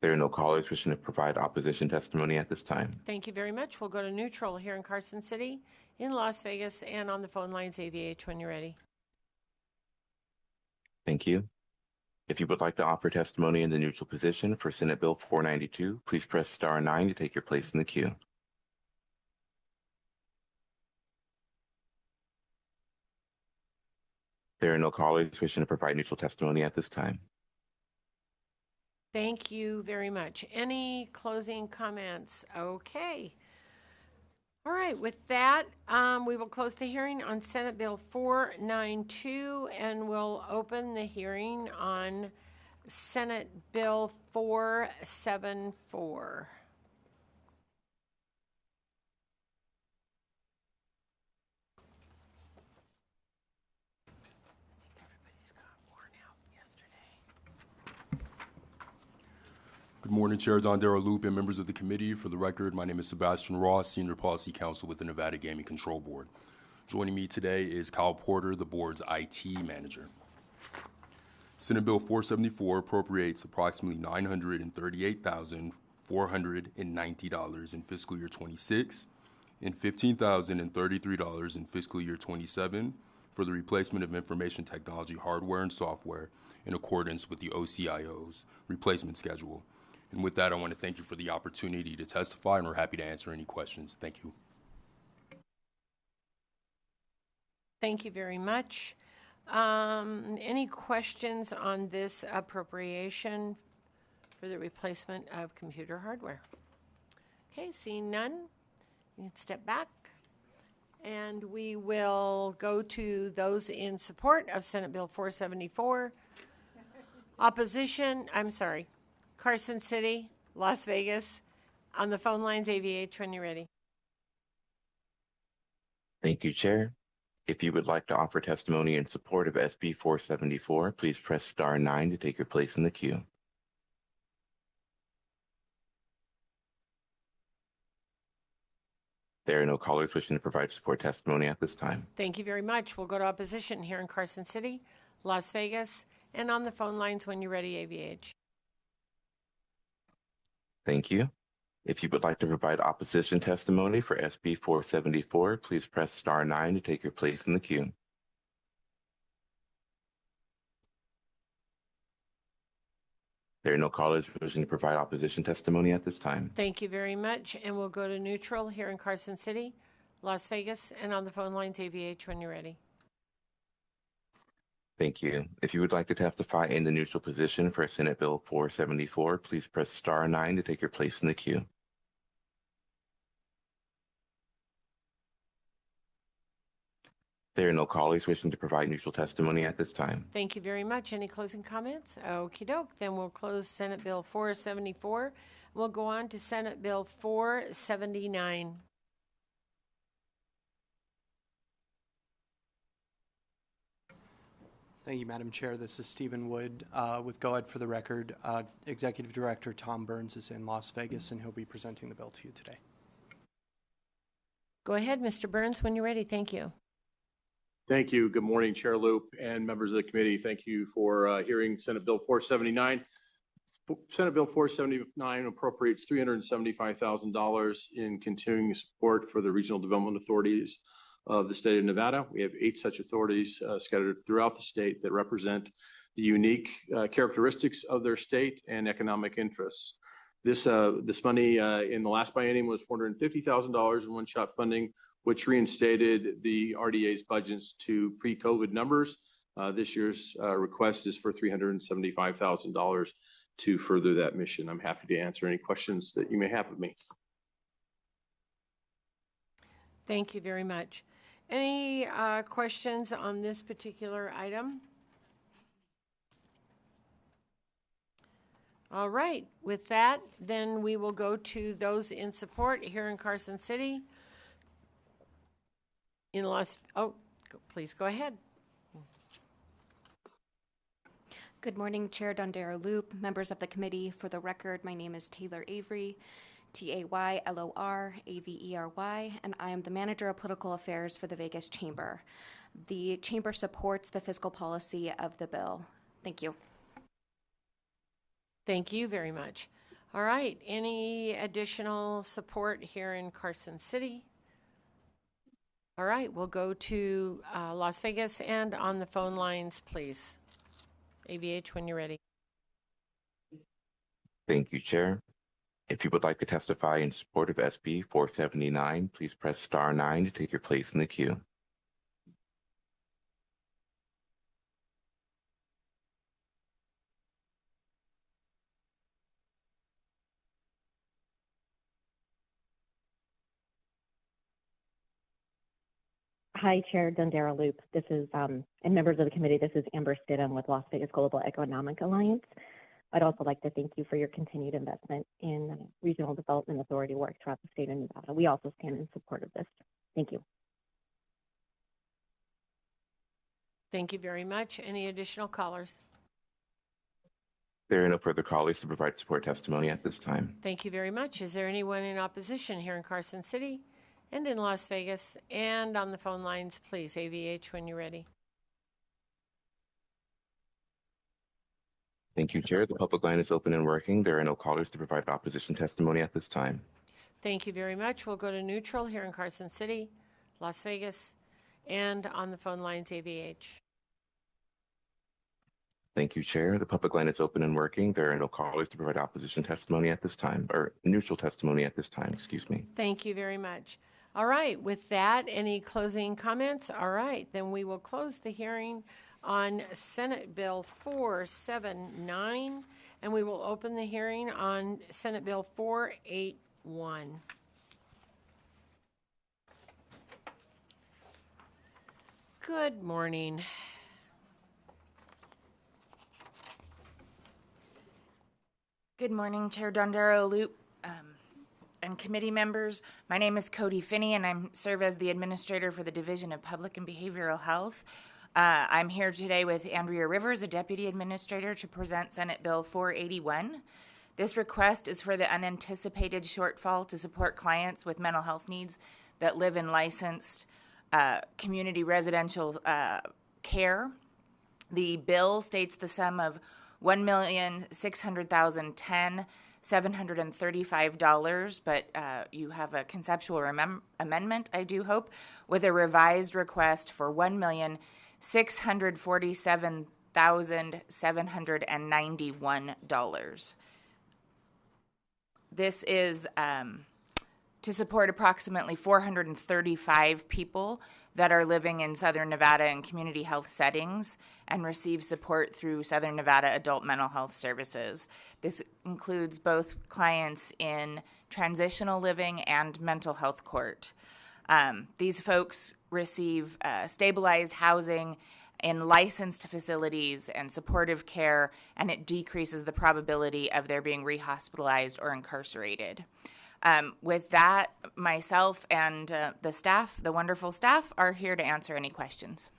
There are no callers wishing to provide opposition testimony at this time. Thank you very much. We'll go to neutral here in Carson City, in Las Vegas, and on the phone lines, AVH, when you're ready. Thank you. If you would like to offer testimony in the neutral position for Senate Bill 492, please press star 9 to take your place in the queue. There are no callers wishing to provide neutral testimony at this time. Thank you very much. Any closing comments? Okay. All right, with that, we will close the hearing on Senate Bill 492, and we'll open the hearing on Senate Bill 474. Good morning, Chair Don Darrell Loop and members of the committee. For the record, my name is Sebastian Ross, Senior Policy Counsel with the Nevada Gaming Control Board. Joining me today is Kyle Porter, the board's IT manager. Senate Bill 474 appropriates approximately $938,490 in fiscal year 26 and $15,033 in fiscal year 27 for the replacement of information technology hardware and software in accordance with the OCIO's replacement schedule. And with that, I want to thank you for the opportunity to testify, and we're happy to answer any questions. Thank you. Thank you very much. Any questions on this appropriation for the replacement of computer hardware? Okay, seeing none, you can step back. And we will go to those in support of Senate Bill 474. Opposition, Carson City, Las Vegas. On the phone lines, AVH, when you're ready. Thank you, Chair. If you would like to offer testimony in support of SB 474, please press star 9 to take your place in the queue. There are no callers wishing to provide support testimony at this time. Thank you very much. We'll go to opposition here in Carson City, Las Vegas, and on the phone lines when you're ready, AVH. Thank you. If you would like to provide opposition testimony for SB 474, please press star 9 to take your place in the queue. There are no callers wishing to provide opposition testimony at this time. Thank you very much. And we'll go to neutral here in Carson City, Las Vegas, and on the phone lines, AVH, when you're ready. Thank you. If you would like to testify in the neutral position for Senate Bill 474, please press star 9 to take your place in the queue. There are no callers wishing to provide neutral testimony at this time. Thank you very much. Any closing comments? Okie doke. Then we'll close Senate Bill 474. We'll go on to Senate Bill 479. Thank you, Madam Chair. This is Stephen Wood with Go Ahead for the Record. Executive Director Tom Burns is in Las Vegas, and he'll be presenting the bill to you today. Go ahead, Mr. Burns, when you're ready. Thank you. Thank you. Good morning, Chair Loop and members of the committee. Thank you for hearing Senate Bill 479. Senate Bill 479 appropriates $375,000 in continuing support for the regional development authorities of the state of Nevada. We have 8 such authorities scattered throughout the state that represent the unique characteristics of their state and economic interests. This money in the last biennium was $450,000 in one-shot funding, which reinstated the RDA's budgets to pre-COVID numbers. This year's request is for $375,000 to further that mission. I'm happy to answer any questions that you may have of me. Thank you very much. Any questions on this particular item? All right. With that, then we will go to those in support here in Carson City. Please go ahead. Good morning, Chair Dondero Loop, members of the committee. For the record, my name is Taylor Avery, Taylor and I am the Manager of Political Affairs for the Vegas Chamber. The Chamber supports the fiscal policy of the bill. Thank you. Thank you very much. All right. Any additional support here in Carson City? All right. We'll go to Las Vegas and on the phone lines, please. AVH, when you're ready. Thank you, Chair. If you would like to testify in support of SB 479, please press star 9 to take your place in the queue. Hi, Chair Dundera Loop. This is, and members of the committee, this is Amber Stidham with Las Vegas Global Economic Alliance. I'd also like to thank you for your continued investment in Regional Development Authority work throughout the state of Nevada. We also stand in support of this. Thank you. Thank you very much. Any additional callers? There are no further callers to provide support testimony at this time. Thank you very much. Is there anyone in opposition here in Carson City and in Las Vegas and on the phone lines, please? AVH, when you're ready. Thank you, Chair. The public line is open and working. There are no callers to provide opposition testimony at this time. Thank you very much. We'll go to neutral here in Carson City, Las Vegas, and on the phone lines, AVH. Thank you, Chair. The public line is open and working. There are no callers to provide opposition testimony at this time, or neutral testimony at this time, excuse me. Thank you very much. All right, with that, any closing comments? All right, then we will close the hearing on Senate Bill 479, and we will open the hearing on Senate Bill 481. Good morning. Good morning, Chair Dondero Loop and committee members. My name is Cody Finney, and I serve as the administrator for the Division of Public and Behavioral Health. I'm here today with Andrea Rivers, a deputy administrator, to present Senate Bill 481. This request is for the unanticipated shortfall to support clients with mental health needs that live in licensed community residential care. The bill states the sum of $1,600,010,735, but you have a conceptual amendment, I do hope, with a revised request for $1,647,791. This is to support approximately 435 people that are living in Southern Nevada in community health settings and receive support through Southern Nevada Adult Mental Health Services. This includes both clients in transitional living and mental health court. These folks receive stabilized housing in licensed facilities and supportive care, and it decreases the probability of their being rehospitalized or incarcerated. With that, myself and the staff, the wonderful staff, are here to answer any questions.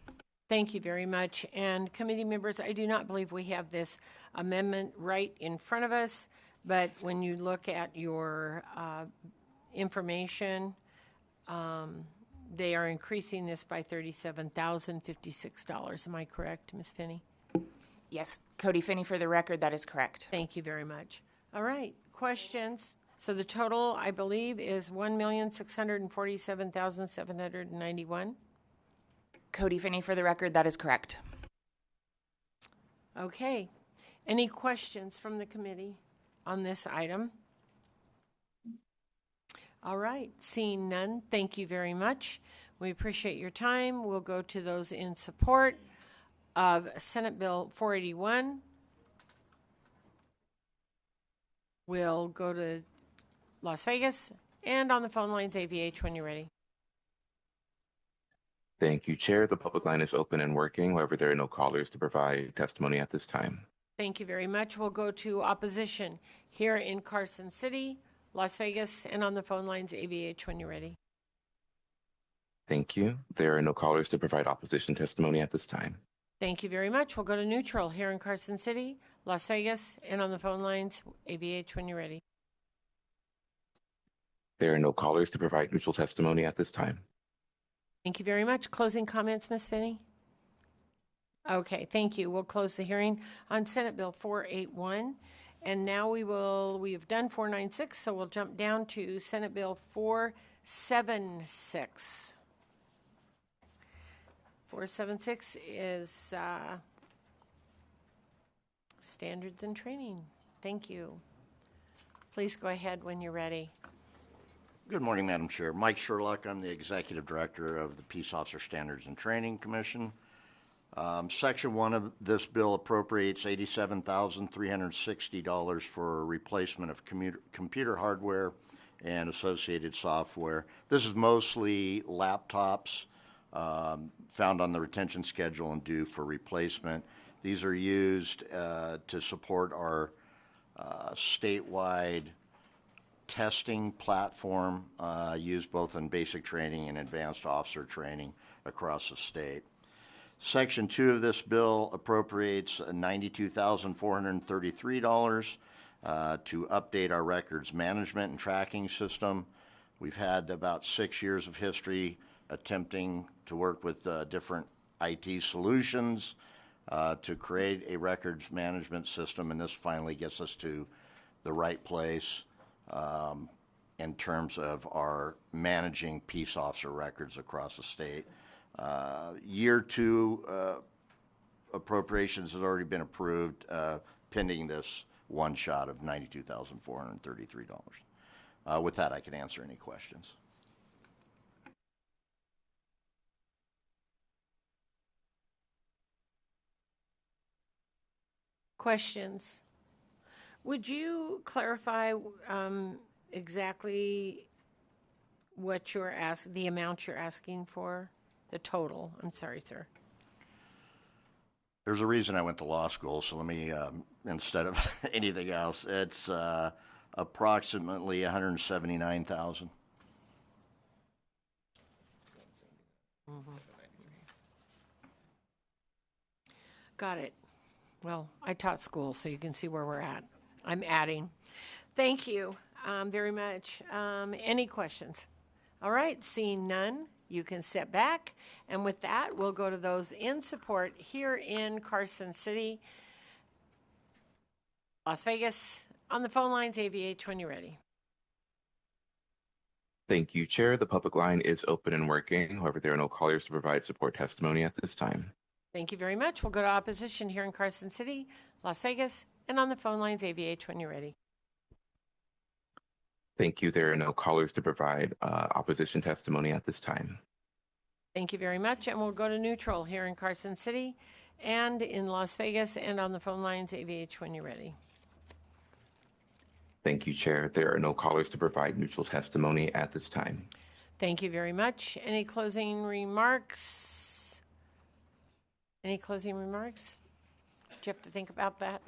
Thank you very much. And committee members, I do not believe we have this amendment right in front of us, but when you look at your information, they are increasing this by $37,056. Am I correct, Ms. Finney? Yes, Cody Finney, for the record, that is correct. Thank you very much. All right, questions? So the total, I believe, is $1,647,791. Cody Finney, for the record, that is correct. Okay. Any questions from the committee on this item? All right. Seeing none, thank you very much. We appreciate your time. We'll go to those in support of Senate Bill 481. We'll go to Las Vegas, and on the phone lines, AVH, when you're ready. Thank you, Chair. The public line is open and working. However, there are no callers to provide testimony at this time. Thank you very much. We'll go to opposition here in Carson City, Las Vegas, and on the phone lines, AVH, when you're ready. Thank you. There are no callers to provide opposition testimony at this time. Thank you very much. We'll go to neutral here in Carson City, Las Vegas, and on the phone lines, AVH, when you're ready. There are no callers to provide neutral testimony at this time. Thank you very much. Closing comments, Ms. Finney? Okay, thank you. We'll close the hearing on Senate Bill 481. And now we have done 496, so we'll jump down to Senate Bill 476. 476 is Standards and Training. Thank you. Please go ahead when you're ready. Good morning, Madam Chair. Mike Sherlock. I'm the Executive Director of the Peace Officer Standards and Training Commission. Section 1 of this bill appropriates $87,360 for replacement of computer hardware and associated software. This is mostly laptops found on the retention schedule and due for replacement. These are used to support our statewide testing platform used both in basic training and advanced officer training across the state. Section 2 of this bill appropriates $92,433 to update our records management and tracking system. We've had about 6 years of history attempting to work with different IT solutions to create a records management system, and this finally gets us to the right place in terms of our managing peace officer records across the state. Year 2 appropriations has already been approved, pending this one shot of $92,433. With that, I can answer any questions. Questions? Would you clarify exactly what you're the amount you're asking for? The total. I'm sorry, sir. There's a reason I went to law school, so let me, instead of anything else, it's approximately $179,000. Got it. Well, I taught school, so you can see where we're at. I'm adding. Thank you very much. Any questions? All right, seeing none, you can step back. And with that, we'll go to those in support here in Carson City, Las Vegas. On the phone lines, AVH, when you're ready. Thank you, Chair. The public line is open and working. However, there are no callers to provide support testimony at this time. Thank you very much. We'll go to opposition here in Carson City, Las Vegas, and on the phone lines, AVH, when you're ready. Thank you. There are no callers to provide opposition testimony at this time. Thank you very much. And we'll go to neutral here in Carson City and in Las Vegas, and on the phone lines, AVH, when you're ready. Thank you, Chair. There are no callers to provide neutral testimony at this time. Thank you very much. Any closing remarks? Any closing remarks? Do you have to think about that?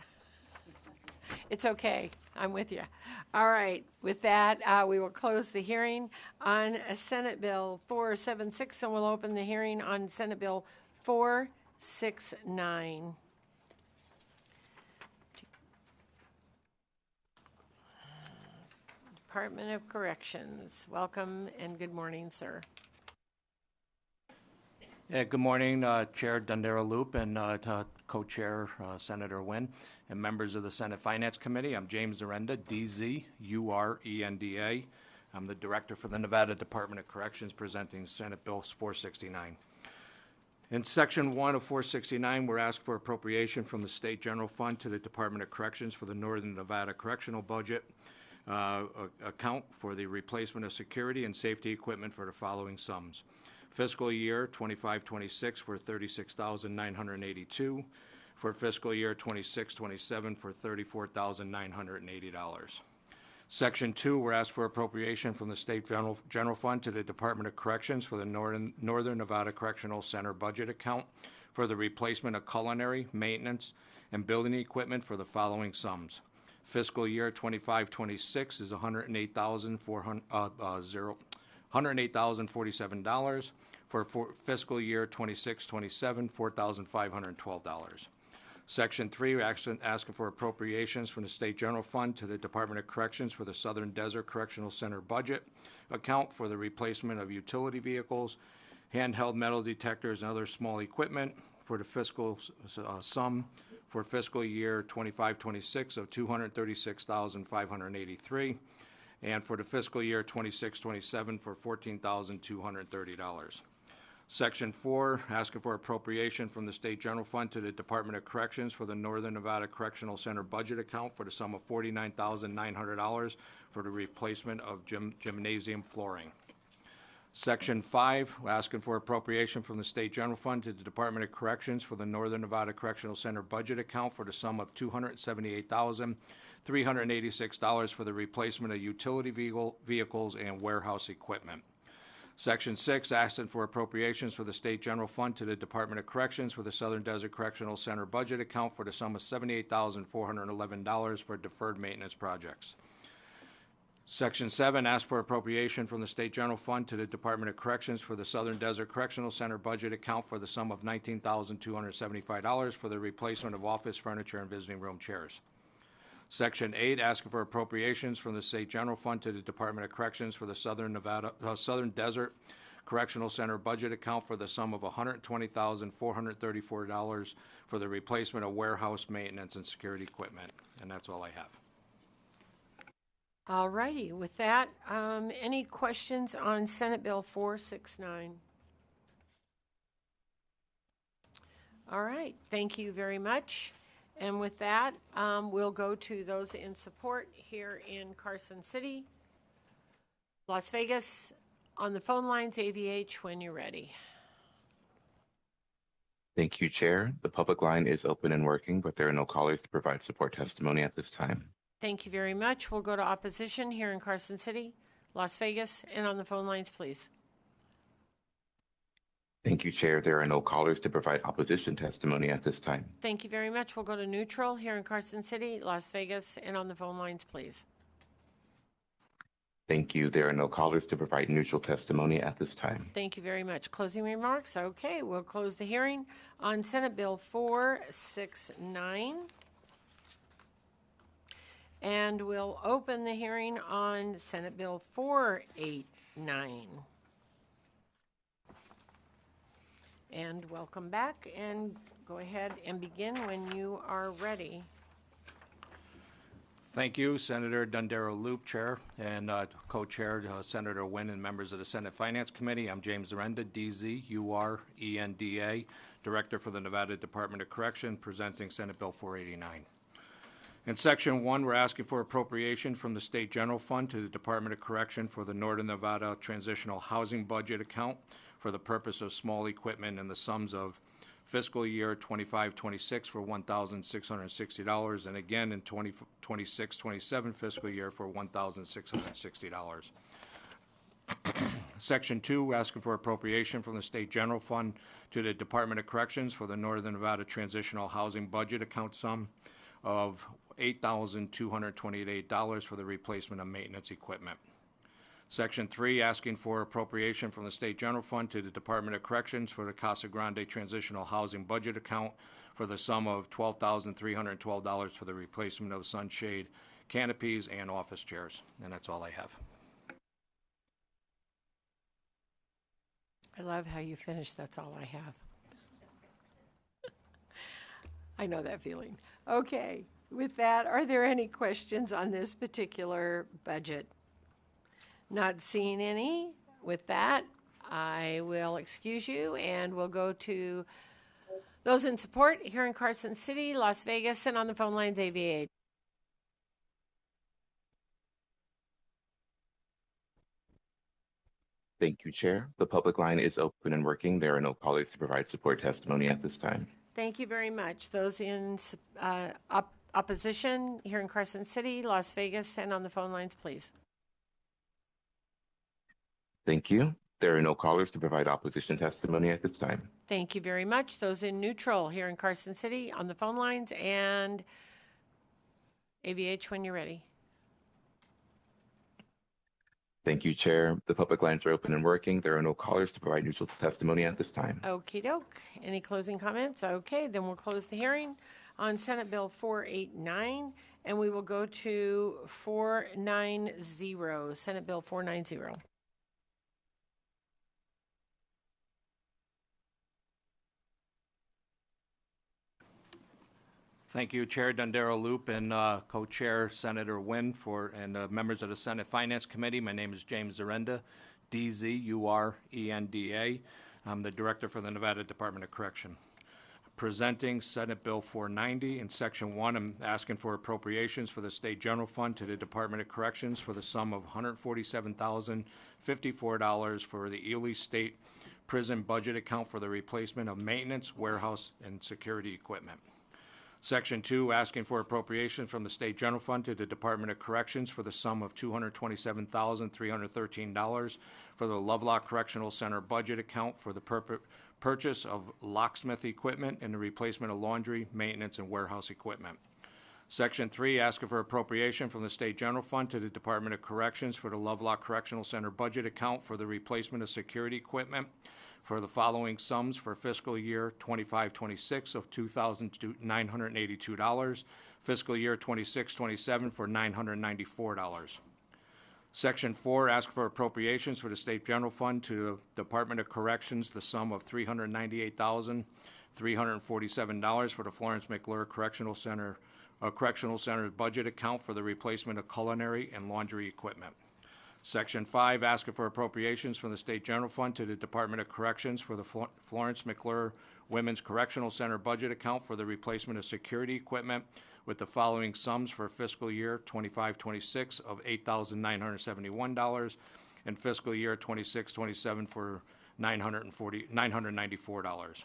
It's okay. I'm with you. All right. With that, we will close the hearing on Senate Bill 476, and we'll open the hearing on Senate Bill 469. Department of Corrections. Welcome and good morning, sir. Yeah, good morning, Chair Dundera Loop and Co-Chair Senator Wynn and members of the Senate Finance Committee. I'm James Zarenda, DZ, URENDA. I'm the Director for the Nevada Department of Corrections, presenting Senate Bill 469. In Section 1 of 469, we're asked for appropriation from the State General Fund to the Department of Corrections for the Northern Nevada Correctional Budget account for the replacement of security and safety equipment for the following sums. Fiscal year 25-26 for $36,982. For fiscal year 26-27 for $34,980. Section 2, we're asked for appropriation from the State General Fund to the Department of Corrections for the Northern Nevada Correctional Center budget account for the replacement of culinary, maintenance, and building equipment for the following sums. Fiscal year 25-26 is $108,047. For fiscal year 26-27, $4,512. Section 3, we're asking for appropriations from the State General Fund to the Department of Corrections for the Southern Desert Correctional Center budget account for the replacement of utility vehicles, handheld metal detectors, and other small equipment for the fiscal sum for fiscal year 25-26 of $236,583. And for the fiscal year 26-27 for $14,230. Section 4, asking for appropriation from the State General Fund to the Department of Corrections for the Northern Nevada Correctional Center budget account for the sum of $49,900 for the replacement of gymnasium flooring. Section 5, asking for appropriation from the State General Fund to the Department of Corrections for the Northern Nevada Correctional Center budget account for the sum of $278,386 for the replacement of utility vehicles and warehouse equipment. Section 6, asking for appropriations for the State General Fund to the Department of Corrections for the Southern Desert Correctional Center budget account for the sum of $78,411 for deferred maintenance projects. Section 7, asks for appropriation from the State General Fund to the Department of Corrections for the Southern Desert Correctional Center budget account for the sum of $19,275 for the replacement of office furniture and visiting room chairs. Section 8, asking for appropriations from the State General Fund to the Department of Corrections for the Southern Desert Correctional Center budget account for the sum of $120,434 for the replacement of warehouse maintenance and security equipment. And that's all I have. All righty. With that, any questions on Senate Bill 469? All right. Thank you very much. And with that, we'll go to those in support here in Carson City. Las Vegas, on the phone lines, AVH, when you're ready. Thank you, Chair. The public line is open and working, but there are no callers to provide support testimony at this time. Thank you very much. We'll go to opposition here in Carson City, Las Vegas, and on the phone lines, please. Thank you, Chair. There are no callers to provide opposition testimony at this time. Thank you very much. We'll go to neutral here in Carson City, Las Vegas, and on the phone lines, please. Thank you. There are no callers to provide neutral testimony at this time. Thank you very much. Closing remarks? Okay, we'll close the hearing on Senate Bill 469. And we'll open the hearing on Senate Bill 489. And welcome back, and go ahead and begin when you are ready. Thank you, Senator Dondero Loop, Chair, and Co-Chair Senator Wynn, and members of the Senate Finance Committee. I'm James Zarenda, DZ, URENDA, Director for the Nevada Department of Correction, presenting Senate Bill 489. In Section 1, we're asking for appropriation from the State General Fund to the Department of Correction for the Northern Nevada Transitional Housing Budget account for the purpose of small equipment in the sums of fiscal year 25-26 for $1,660, and again in 26-27 fiscal year for $1,660. Section 2, asking for appropriation from the State General Fund to the Department of Corrections for the Northern Nevada Transitional Housing Budget account sum of $8,228 for the replacement of maintenance equipment. Section 3, asking for appropriation from the State General Fund to the Department of Corrections for the Casa Grande Transitional Housing Budget account for the sum of $12,312 for the replacement of sunshade canopies and office chairs. And that's all I have. I love how you finish, that's all I have. I know that feeling. Okay, with that, are there any questions on this particular budget? Not seeing any. With that, I will excuse you, and we'll go to those in support here in Carson City, Las Vegas, and on the phone lines, AVA. Thank you, Chair. The public line is open and working. There are no callers to provide support testimony at this time. Thank you very much. Those in opposition here in Carson City, Las Vegas, and on the phone lines, please. Thank you. There are no callers to provide opposition testimony at this time. Thank you very much. Those in neutral here in Carson City on the phone lines, and AVH when you're ready. Thank you, Chair. The public lines are open and working. There are no callers to provide neutral testimony at this time. Okie doke. Any closing comments? Okay, then we'll close the hearing on Senate Bill 489, and we will go to 490, Senate Bill 490. Thank you, Chair Dondero Loop, and Co-Chair Senator Wynn, and members of the Senate Finance Committee. My name is James Zarenda, DZ, URENDA, I'm the Director for the Nevada Department of Correction. Presenting Senate Bill 490. In Section 1, I'm asking for appropriations for the State General Fund to the Department of Corrections for the sum of $147,054 for the Ely State Prison Budget Account for the replacement of maintenance, warehouse, and security equipment. Section 2, asking for appropriation from the State General Fund to the Department of Corrections for the sum of $227,313 for the Lovelock Correctional Center budget account for the purchase of locksmith equipment and the replacement of laundry, maintenance, and warehouse equipment. Section 3, asking for appropriation from the State General Fund to the Department of Corrections for the Lovelock Correctional Center budget account for the replacement of security equipment for the following sums for fiscal year 25-26 of $2,982, fiscal year 26-27 for $994. Section 4, ask for appropriations for the State General Fund to the Department of Corrections, the sum of $398,347 for the Florence McClure Correctional Center budget account for the replacement of culinary and laundry equipment. Section 5, asking for appropriations from the State General Fund to the Department of Corrections for the Florence McClure Women's Correctional Center budget account for the replacement of security equipment with the following sums for fiscal year 25-26 of $8,971 and fiscal year 26-27 for $994.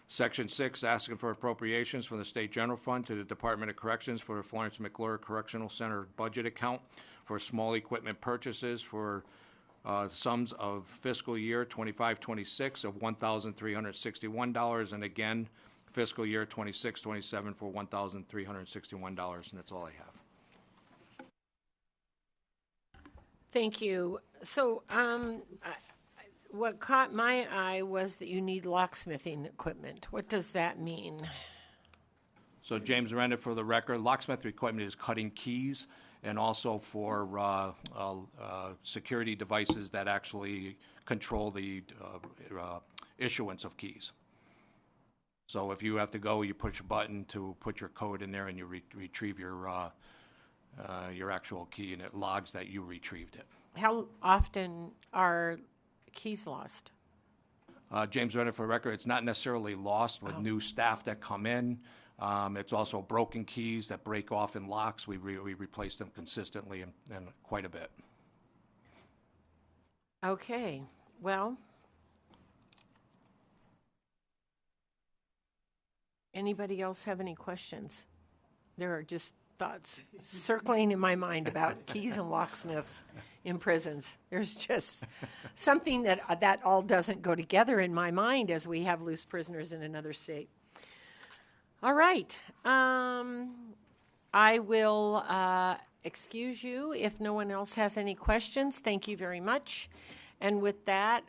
Section 6, asking for appropriations from the State General Fund to the Department of Corrections for the Florence McClure Correctional Center budget account for small equipment purchases for sums of fiscal year 25-26 of $1,361, and again, fiscal year 26-27 for $1,361, and that's all I have. Thank you. So, what caught my eye was that you need locksmithing equipment. What does that mean? So James Renda, for the record, locksmith equipment is cutting keys and also for security devices that actually control the issuance of keys. So if you have to go, you push a button to put your code in there and you retrieve your actual key, and it logs that you retrieved it. How often are keys lost? James Renner, for the record, it's not necessarily lost with new staff that come in. It's also broken keys that break off in locks. We replace them consistently and quite a bit. Okay, well, anybody else have any questions? There are just thoughts circling in my mind about keys and locksmiths in prisons. There's just something that all doesn't go together in my mind as we have loose prisoners in another state. All right. I will excuse you if no one else has any questions. Thank you very much. And with that,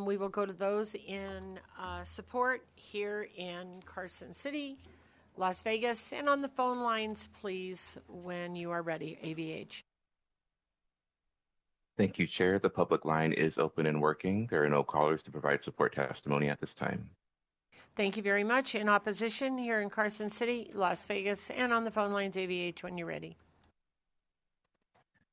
we will go to those in support here in Carson City, Las Vegas, and on the phone lines, please, when you are ready, AVH. Thank you, Chair. The public line is open and working. There are no callers to provide support testimony at this time. Thank you very much. In opposition here in Carson City, Las Vegas, and on the phone lines, AVH, when you're ready.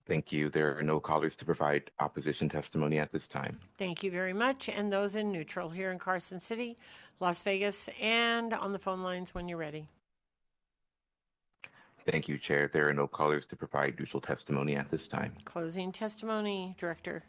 Thank you. There are no callers to provide opposition testimony at this time. Thank you very much. And those in neutral here in Carson City, Las Vegas, and on the phone lines when you're ready. Thank you, Chair. There are no callers to provide neutral testimony at this time. Closing testimony, Director.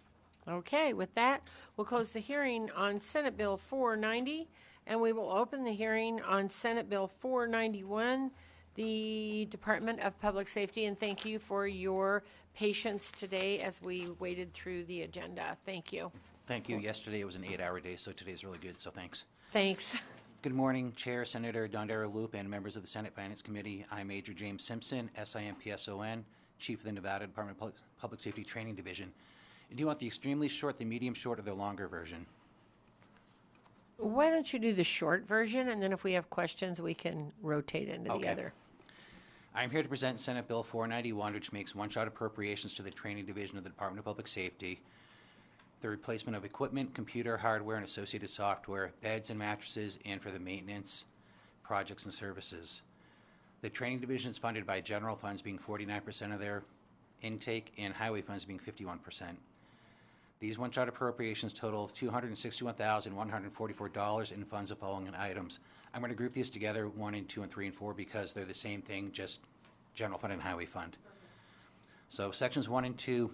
Okay, with that, we'll close the hearing on Senate Bill 490, and we will open the hearing on Senate Bill 491, the Department of Public Safety, and thank you for your patience today as we waded through the agenda. Thank you. Thank you. Yesterday was an 8-hour day, so today's really good, so thanks. Thanks. Good morning, Chair, Senator Dondera Loop, and members of the Senate Finance Committee. I'm Major James Simpson, SIMPSON, Chief of the Nevada Department of Public Safety Training Division. Do you want the extremely short, the medium short, or the longer version? Why don't you do the short version, and then if we have questions, we can rotate into the other. I'm here to present Senate Bill 491, which makes one-shot appropriations to the Training Division of the Department of Public Safety, the replacement of equipment, computer, hardware, and associated software, beds and mattresses, and for the maintenance, projects, and services. The Training Division is funded by general funds being 49% of their intake and highway funds being 51%. These one-shot appropriations total $261,144 and funds the following items. I'm going to group these together, 1 and 2 and 3 and 4, because they're the same thing, just general fund and highway fund. So sections 1 and 2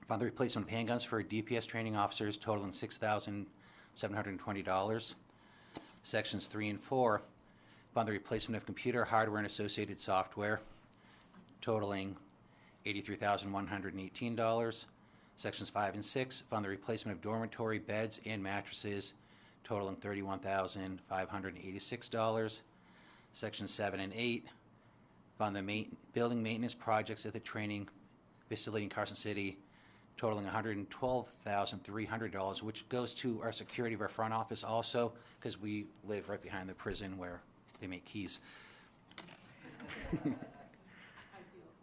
fund the replacement of handguns for DPS training officers totaling $6,720. Sections 3 and 4 fund the replacement of computer hardware and associated software totaling $83,118. Sections 5 and 6 fund the replacement of dormitory beds and mattresses totaling $31,586. Sections 7 and 8 fund the building maintenance projects at the training facility in Carson City totaling $112,300, which goes to our security of our front office also, because we live right behind the prison where they make keys.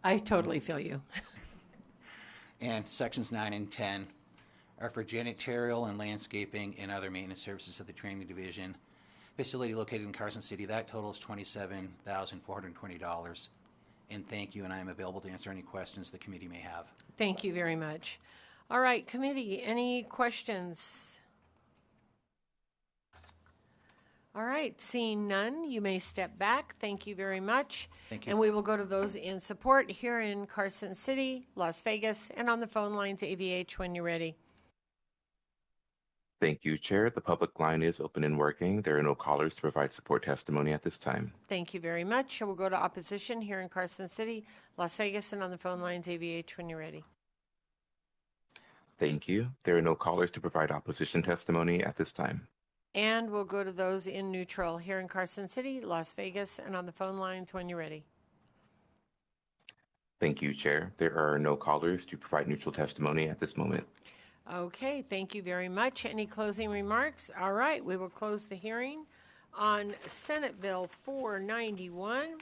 I totally feel you. And sections 9 and 10 are for janitorial and landscaping and other maintenance services at the training division facility located in Carson City. That totals $27,420. And thank you, and I am available to answer any questions the committee may have. Thank you very much. All right, committee, any questions? All right, seeing none, you may step back. Thank you very much. Thank you. And we will go to those in support here in Carson City, Las Vegas, and on the phone lines, AVH, when you're ready. Thank you, Chair. The public line is open and working. There are no callers to provide support testimony at this time. Thank you very much. We'll go to opposition here in Carson City, Las Vegas, and on the phone lines, AVH, when you're ready. Thank you. There are no callers to provide opposition testimony at this time. And we'll go to those in neutral here in Carson City, Las Vegas, and on the phone lines when you're ready. Thank you, Chair. There are no callers to provide neutral testimony at this moment. Okay, thank you very much. Any closing remarks? All right, we will close the hearing on Senate Bill 491,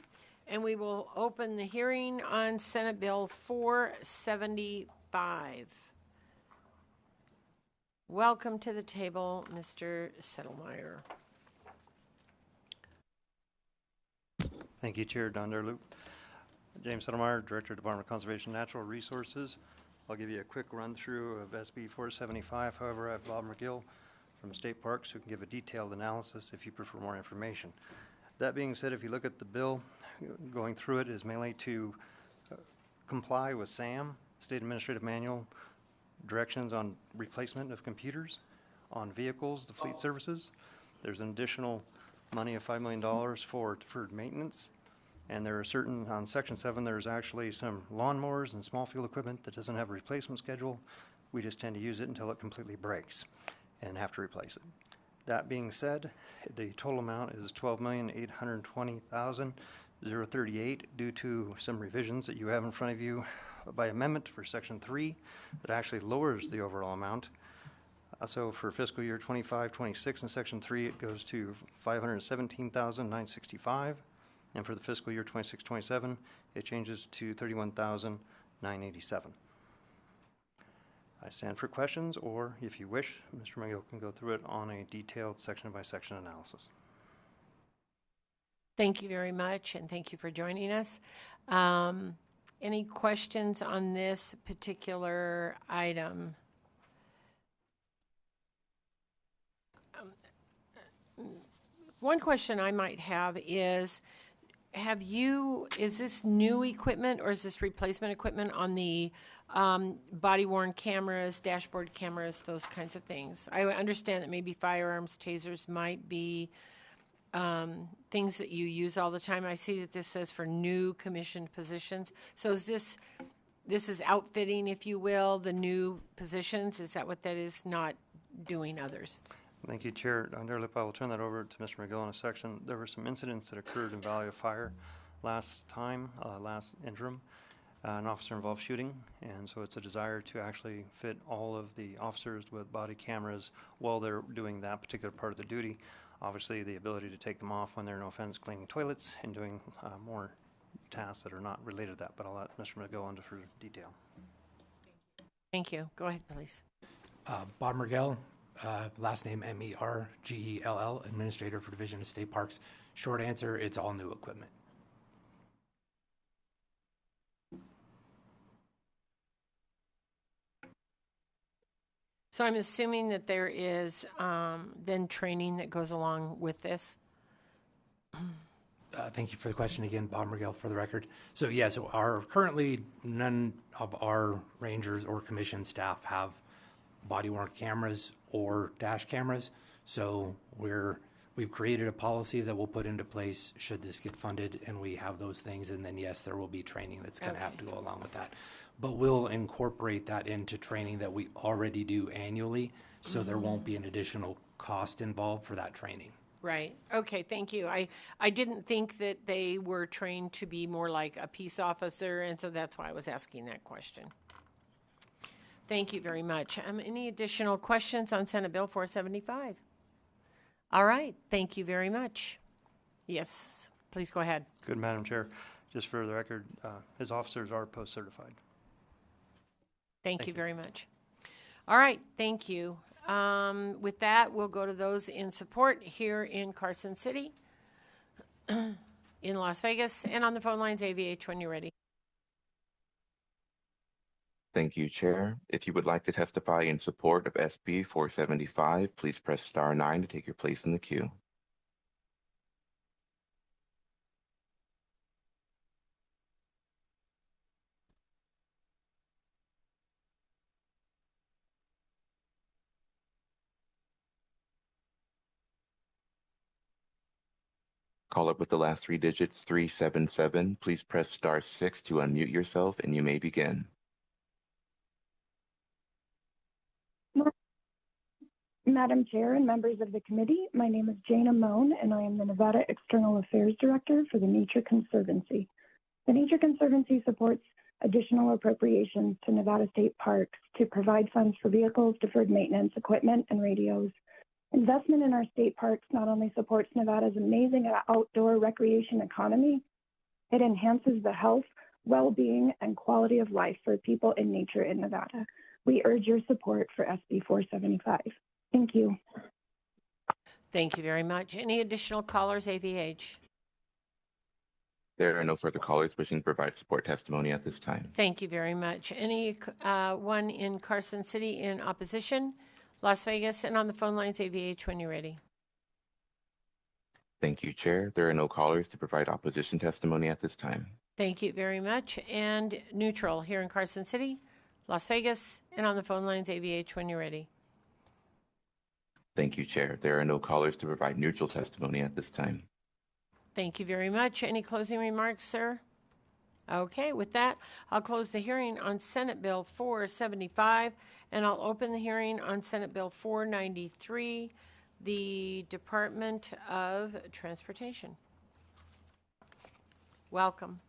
and we will open the hearing on Senate Bill 475. Welcome to the table, Mr. Settlemyer. Thank you, Chair Don Derloop. James Settlemyer, Director, Department of Conservation and Natural Resources. I'll give you a quick run through of SB 475. However, I have Bob McGill from State Parks who can give a detailed analysis if you prefer more information. That being said, if you look at the bill, going through it is mainly to comply with SAM, State Administrative Manual, directions on replacement of computers on vehicles, the fleet services. There's an additional money of $5 million for deferred maintenance. And there are certain, on Section 7, there's actually some lawnmowers and small field equipment that doesn't have a replacement schedule. We just tend to use it until it completely breaks and have to replace it. That being said, the total amount is $12,820,038 due to some revisions that you have in front of you by amendment for Section 3 that actually lowers the overall amount. So for fiscal year 25-26 in Section 3, it goes to $517,965. And for the fiscal year 26-27, it changes to $31,987. I stand for questions, or if you wish, Mr. McGill can go through it on a detailed section-by-section analysis. Thank you very much, and thank you for joining us. Any questions on this particular item? One question I might have is, is this new equipment or is this replacement equipment on the body-worn cameras, dashboard cameras, those kinds of things? I understand that maybe firearms, tasers might be things that you use all the time. I see that this says for new commissioned positions. So is this is outfitting, if you will, the new positions? Is that what that is, not doing others? Thank you, Chair. Under Lip, I will turn that over to Mr. McGill in a section. There were some incidents that occurred in Valley of Fire last interim. An officer involved shooting, and so it's a desire to actually fit all of the officers with body cameras while they're doing that particular part of the duty. Obviously, the ability to take them off when they're, no offense, cleaning toilets and doing more tasks that are not related to that, but I'll let Mr. McGill into further detail. Thank you. Go ahead, please. Bob Mergell, last name Mergell, Administrator for Division of State Parks. Short answer, it's all new equipment. So I'm assuming that there is then training that goes along with this? Thank you for the question again, Bob Miguel, for the record. So yes, currently none of our rangers or commission staff have body-worn cameras or dash cameras. So we've created a policy that we'll put into place should this get funded, and we have those things. And then yes, there will be training that's going to have to go along with that. But we'll incorporate that into training that we already do annually, so there won't be an additional cost involved for that training. Right. Okay, thank you. I didn't think that they were trained to be more like a peace officer, and so that's why I was asking that question. Thank you very much. Any additional questions on Senate Bill 475? All right, thank you very much. Yes, please go ahead. Good, Madam Chair. Just for the record, his officers are post-certified. Thank you very much. All right, thank you. With that, we'll go to those in support here in Carson City, in Las Vegas, and on the phone lines, AVH, when you're ready. Thank you, Chair. If you would like to testify in support of SB 475, please press star 9 to take your place in the queue. Caller with the last 3 digits, 377. Please press star 6 to unmute yourself, and you may begin. Madam Chair and members of the committee, my name is Jana Moan, and I am the Nevada External Affairs Director for the Nature Conservancy. The Nature Conservancy supports additional appropriations to Nevada State Parks to provide funds for vehicles, deferred maintenance, equipment, and radios. Investment in our state parks not only supports Nevada's amazing outdoor recreation economy, it enhances the health, well-being, and quality of life for people and nature in Nevada. We urge your support for SB 475. Thank you. Thank you very much. Any additional callers, AVH? There are no further callers wishing to provide support testimony at this time. Thank you very much. Any one in Carson City in opposition? Las Vegas, and on the phone lines, AVH, when you're ready. Thank you, Chair. There are no callers to provide opposition testimony at this time. Thank you very much. And neutral here in Carson City, Las Vegas, and on the phone lines, AVH, when you're ready. Thank you, Chair. There are no callers to provide neutral testimony at this time. Thank you very much. Any closing remarks, sir? Okay, with that, I'll close the hearing on Senate Bill 475, and I'll open the hearing on Senate Bill 493, the Department of Transportation. Welcome.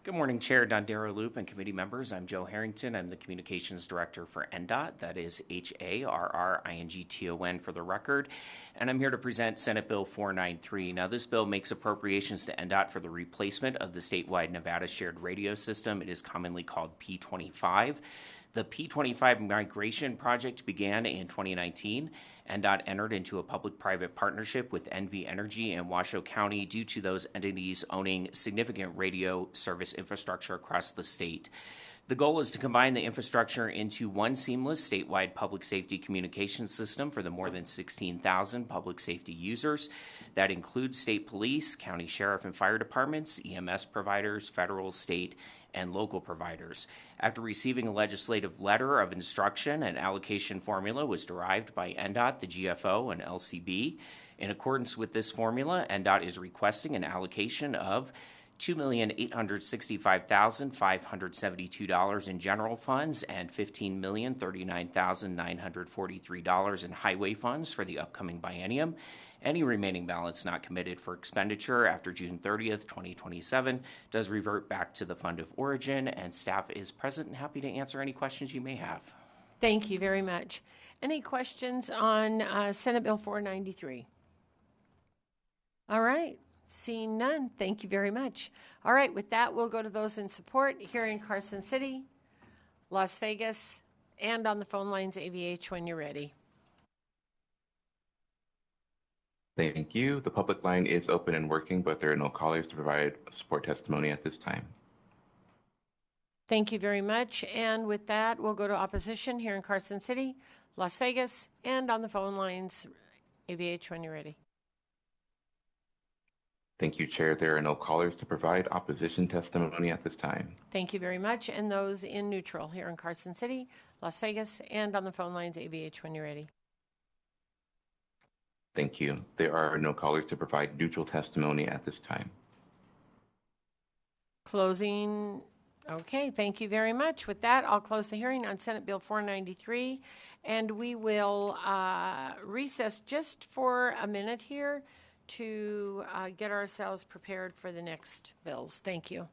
Good morning, Chair Dondero Loop and committee members. I'm Joe Harrington. I'm the Communications Director for NDOT. That is HARRINGTON for the record. And I'm here to present Senate Bill 493. Now, this bill makes appropriations to NDOT for the replacement of the statewide Nevada shared radio system. It is commonly called P25. The P25 migration project began in 2019. NDOT entered into a public-private partnership with NV Energy and Washoe County due to those entities owning significant radio service infrastructure across the state. The goal is to combine the infrastructure into one seamless statewide public safety communication system for the more than 16,000 public safety users. That includes state police, county sheriff and fire departments, EMS providers, federal, state, and local providers. After receiving a legislative letter of instruction, an allocation formula was derived by NDOT, the GFO, and LCB. In accordance with this formula, NDOT is requesting an allocation of $2,865,572 in general funds and $15,039,943 in highway funds for the upcoming biennium. Any remaining balance not committed for expenditure after June 30th, 2027 does revert back to the fund of origin, and staff is present and happy to answer any questions you may have. Thank you very much. Any questions on Senate Bill 493? All right. Seeing none, thank you very much. All right, with that, we'll go to those in support here in Carson City, Las Vegas, and on the phone lines, AVH, when you're ready. Thank you. The public line is open and working, but there are no callers to provide support testimony at this time. Thank you very much. And with that, we'll go to opposition here in Carson City, Las Vegas, and on the phone lines, AVH, when you're ready. Thank you, Chair. There are no callers to provide opposition testimony at this time. Thank you very much. And those in neutral here in Carson City, Las Vegas, and on the phone lines, AVH, when you're ready. Thank you. There are no callers to provide neutral testimony at this time. Closing. Okay, thank you very much. With that, I'll close the hearing on Senate Bill 493, and we will recess just for a minute here to get ourselves prepared for the next bills. Thank you.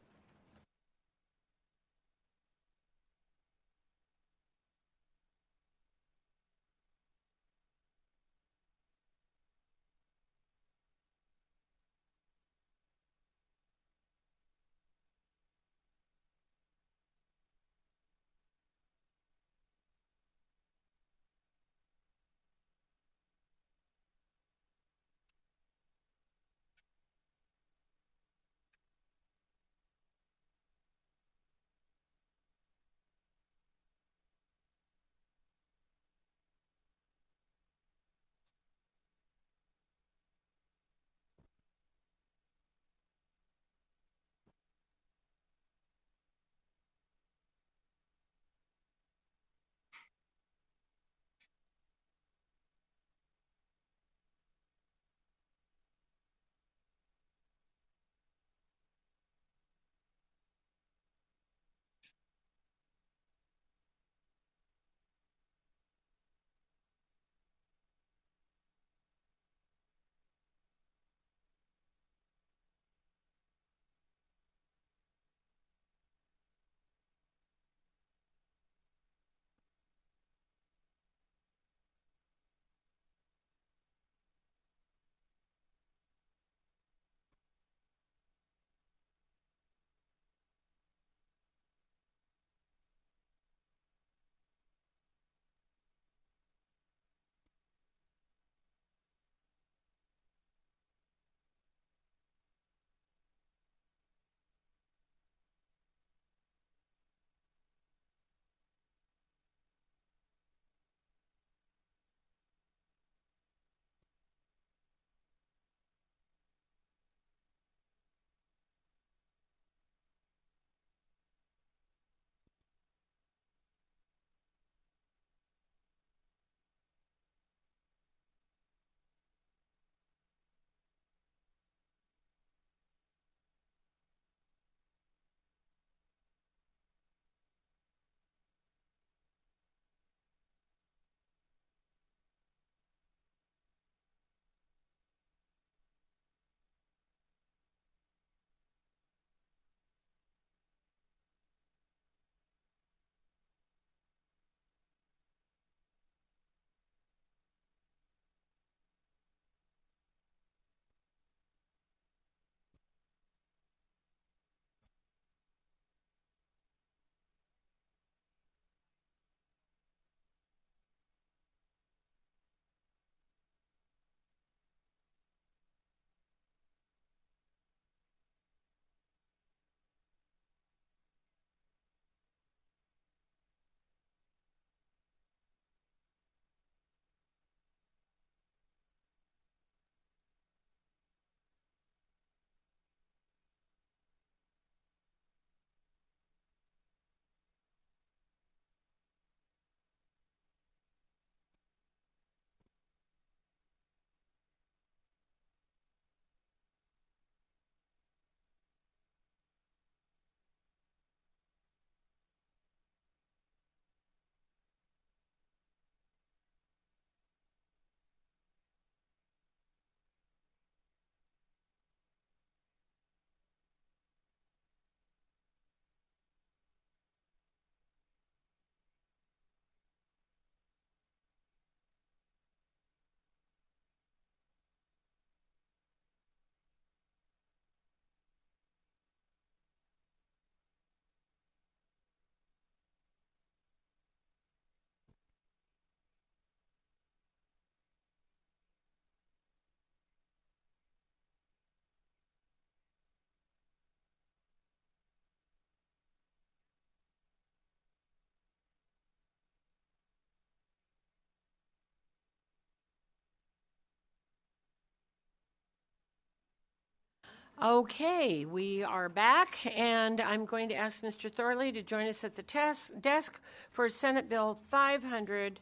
Okay, we are back, and I'm going to ask Mr. Thorley to join us at the desk for Senate Bill 500,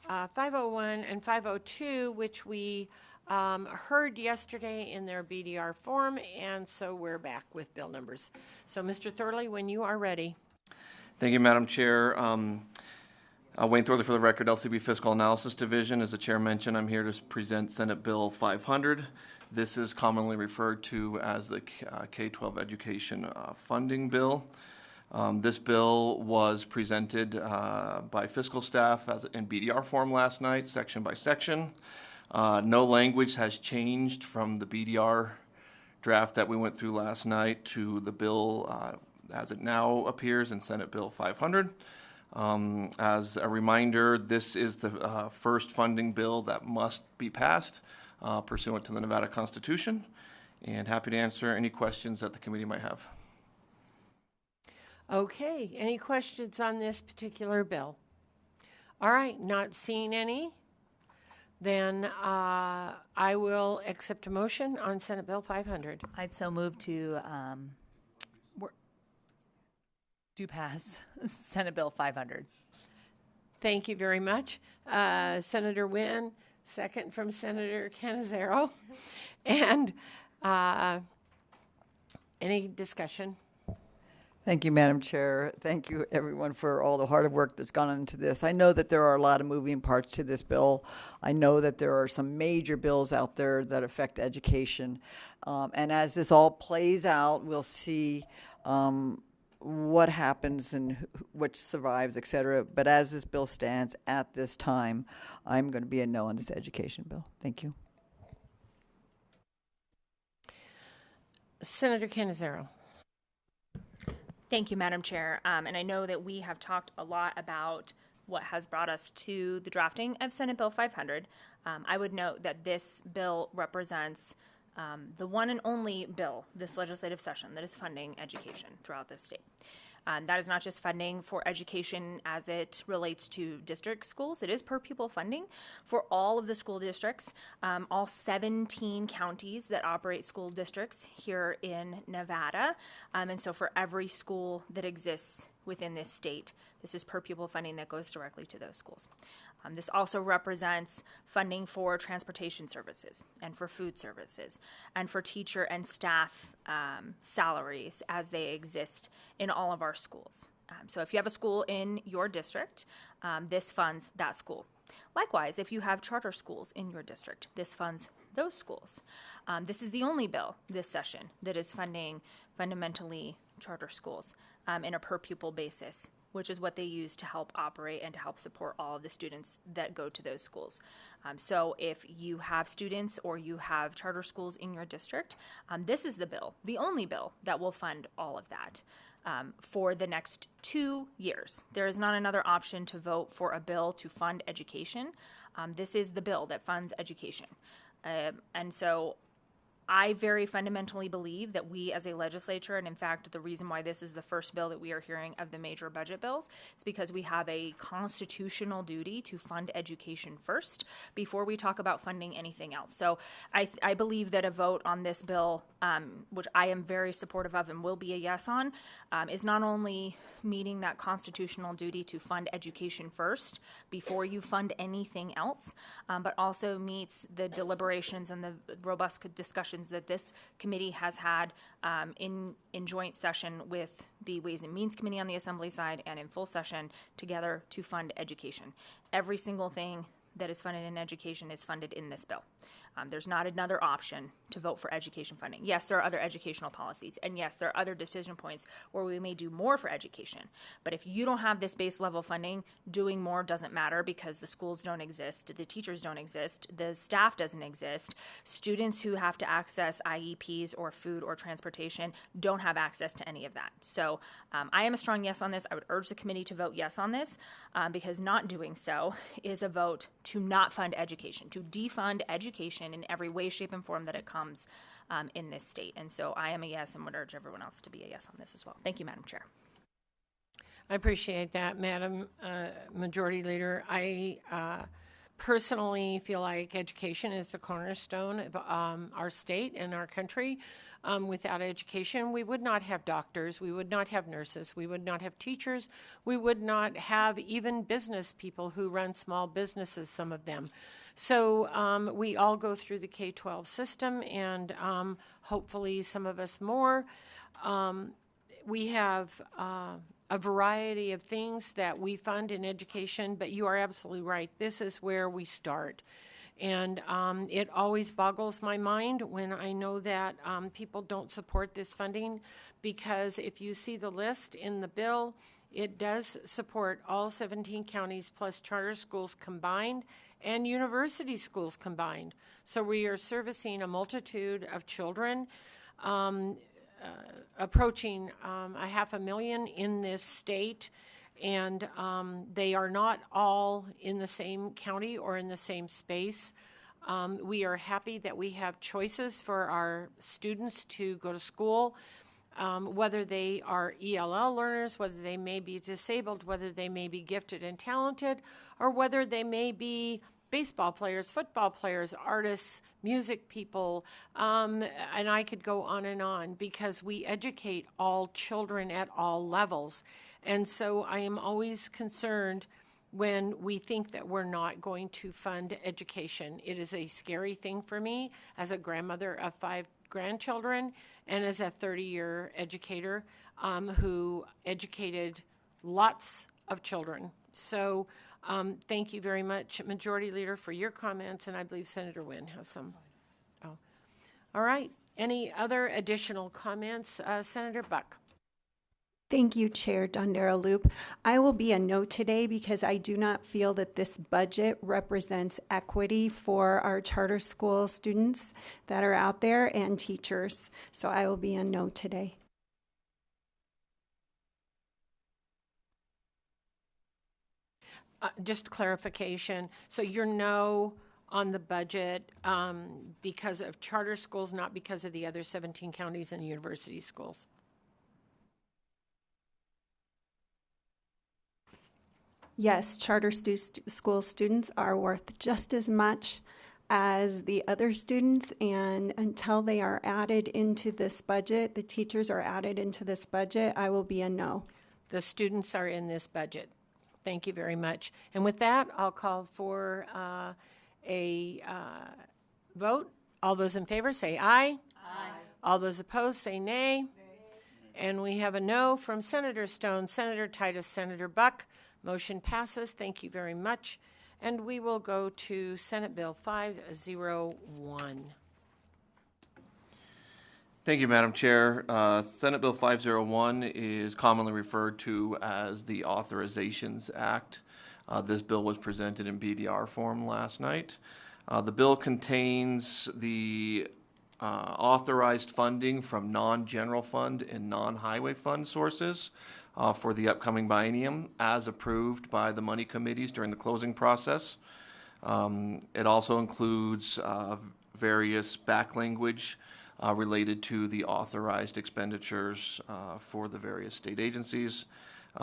501, and 502, which we heard yesterday in their BDR form, and so we're back with bill numbers. So, Mr. Thorley, when you are ready. Thank you, Madam Chair. Wayne Thorley for the record, LCB Fiscal Analysis Division. As the Chair mentioned, I'm here to present Senate Bill 500. This is commonly referred to as the K-12 Education Funding Bill. This bill was presented by fiscal staff in BDR form last night, section by section. No language has changed from the BDR draft that we went through last night to the bill as it now appears in Senate Bill 500. As a reminder, this is the first funding bill that must be passed pursuant to the Nevada Constitution, and happy to answer any questions that the committee might have. Okay, any questions on this particular bill? All right, not seeing any. Then I will accept a motion on Senate Bill 500. I'd so move to do pass Senate Bill 500. Thank you very much. Senator Wynn, second from Senator Canizero. And any discussion? Thank you, Madam Chair. Thank you, everyone, for all the hard work that's gone into this. I know that there are a lot of moving parts to this bill. I know that there are some major bills out there that affect education. And as this all plays out, we'll see what happens and which survives, et cetera. But as this bill stands at this time, I'm going to be a no on this education bill. Thank you. Senator Canizero. Thank you, Madam Chair. And I know that we have talked a lot about what has brought us to the drafting of Senate Bill 500. I would note that this bill represents the one and only bill this legislative session that is funding education throughout this state. That is not just funding for education as it relates to district schools. It is per pupil funding for all of the school districts, all 17 counties that operate school districts here in Nevada. And so for every school that exists within this state, this is per pupil funding that goes directly to those schools. This also represents funding for transportation services and for food services and for teacher and staff salaries as they exist in all of our schools. So if you have a school in your district, this funds that school. Likewise, if you have charter schools in your district, this funds those schools. This is the only bill this session that is funding fundamentally charter schools in a per pupil basis, which is what they use to help operate and to help support all of the students that go to those schools. So if you have students or you have charter schools in your district, this is the bill, the only bill that will fund all of that for the next 2 years. There is not another option to vote for a bill to fund education. This is the bill that funds education. And so I very fundamentally believe that we as a legislature, and in fact, the reason why this is the first bill that we are hearing of the major budget bills is because we have a constitutional duty to fund education first before we talk about funding anything else. So I believe that a vote on this bill, which I am very supportive of and will be a yes on, is not only meeting that constitutional duty to fund education first before you fund anything else, but also meets the deliberations and the robust discussions that this committee has had in joint session with the Ways and Means Committee on the Assembly side and in full session together to fund education. Every single thing that is funded in education is funded in this bill. There's not another option to vote for education funding. Yes, there are other educational policies, and yes, there are other decision points where we may do more for education. But if you don't have this base level funding, doing more doesn't matter because the schools don't exist, the teachers don't exist, the staff doesn't exist. Students who have to access IEPs or food or transportation don't have access to any of that. So I am a strong yes on this. I would urge the committee to vote yes on this because not doing so is a vote to not fund education, to defund education in every way, shape, and form that it comes in this state. And so I am a yes and would urge everyone else to be a yes on this as well. Thank you, Madam Chair. I appreciate that, Madam Majority Leader. I personally feel like education is the cornerstone of our state and our country. Without education, we would not have doctors, we would not have nurses, we would not have teachers, we would not have even business people who run small businesses, some of them. So we all go through the K-12 system, and hopefully some of us more. We have a variety of things that we fund in education, but you are absolutely right. This is where we start. And it always boggles my mind when I know that people don't support this funding, because if you see the list in the bill, it does support all 17 counties plus charter schools combined and university schools combined. So we are servicing a multitude of children, approaching 500,000 in this state. And they are not all in the same county or in the same space. We are happy that we have choices for our students to go to school, whether they are ELL learners, whether they may be disabled, whether they may be gifted and talented, or whether they may be baseball players, football players, artists, music people, and I could go on, because we educate all children at all levels. And so I am always concerned when we think that we're not going to fund education. It is a scary thing for me as a grandmother of 5 grandchildren and as a 30-year educator who educated lots of children. So thank you very much, Majority Leader, for your comments, and I believe Senator Wynn has some. Oh, all right. Any other additional comments? Senator Buck. Thank you, Chair Dondera Loop. I will be a no today because I do not feel that this budget represents equity for our charter school students that are out there and teachers. So I will be a no today. Just clarification. So you're no on the budget because of charter schools, not because of the other 17 counties and university schools? Yes, charter school students are worth just as much as the other students, and until they are added into this budget, the teachers are added into this budget, I will be a no. The students are in this budget. Thank you very much. And with that, I'll call for a vote. All those in favor say aye. Aye. All those opposed say nay. And we have a no from Senator Stone, Senator Titus, Senator Buck. Motion passes. Thank you very much. And we will go to Senate Bill 501. Thank you, Madam Chair. Senate Bill 501 is commonly referred to as the Authorizations Act. This bill was presented in BDR form last night. The bill contains the authorized funding from non-general fund and non-highway fund sources for the upcoming biennium as approved by the money committees during the closing process. It also includes various back language related to the authorized expenditures for the various state agencies.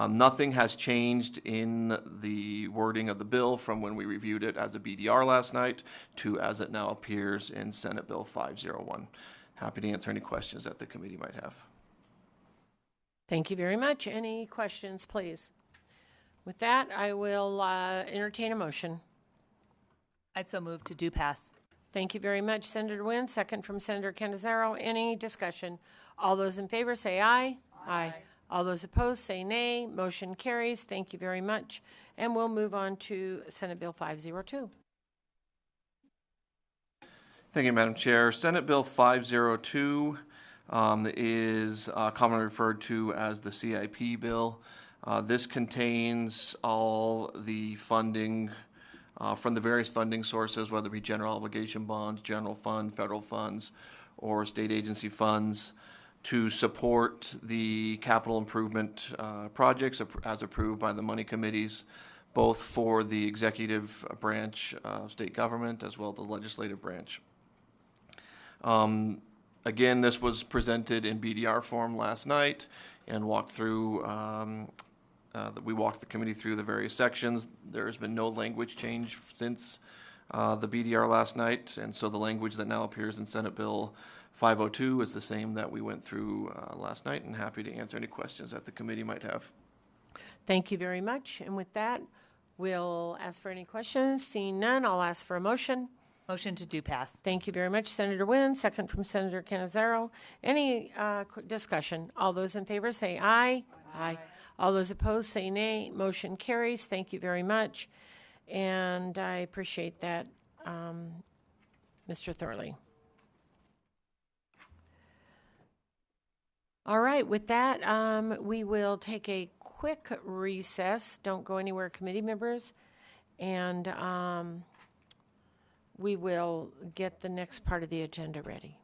Nothing has changed in the wording of the bill from when we reviewed it as a BDR last night to as it now appears in Senate Bill 501. Happy to answer any questions that the committee might have. Thank you very much. Any questions, please? With that, I will entertain a motion. I'd so move to do pass. Thank you very much, Senator Wynn. Second from Senator Canizaro. Any discussion? All those in favor say aye. Aye. All those opposed say nay. Motion carries. Thank you very much. And we'll move on to Senate Bill 502. Thank you, Madam Chair. Senate Bill 502 is commonly referred to as the CIP bill. This contains all the funding from the various funding sources, whether it be general obligation bonds, general fund, federal funds, or state agency funds, to support the capital improvement projects as approved by the money committees, both for the executive branch of state government as well as the legislative branch. Again, this was presented in BDR form last night and walked through that we walked the committee through the various sections. There has been no language change since the BDR last night, and so the language that now appears in Senate Bill 502 is the same that we went through last night, and happy to answer any questions that the committee might have. Thank you very much. And with that, we'll ask for any questions. Seeing none, I'll ask for a motion. Motion to do pass. Thank you very much, Senator Wynn. Second from Senator Canizaro. Any discussion? All those in favor say aye. Aye. All those opposed say nay. Motion carries. Thank you very much. And I appreciate that, Mr. Thorley. All right, with that, we will take a quick recess. Don't go anywhere, committee members. And we will get the next part of the agenda ready.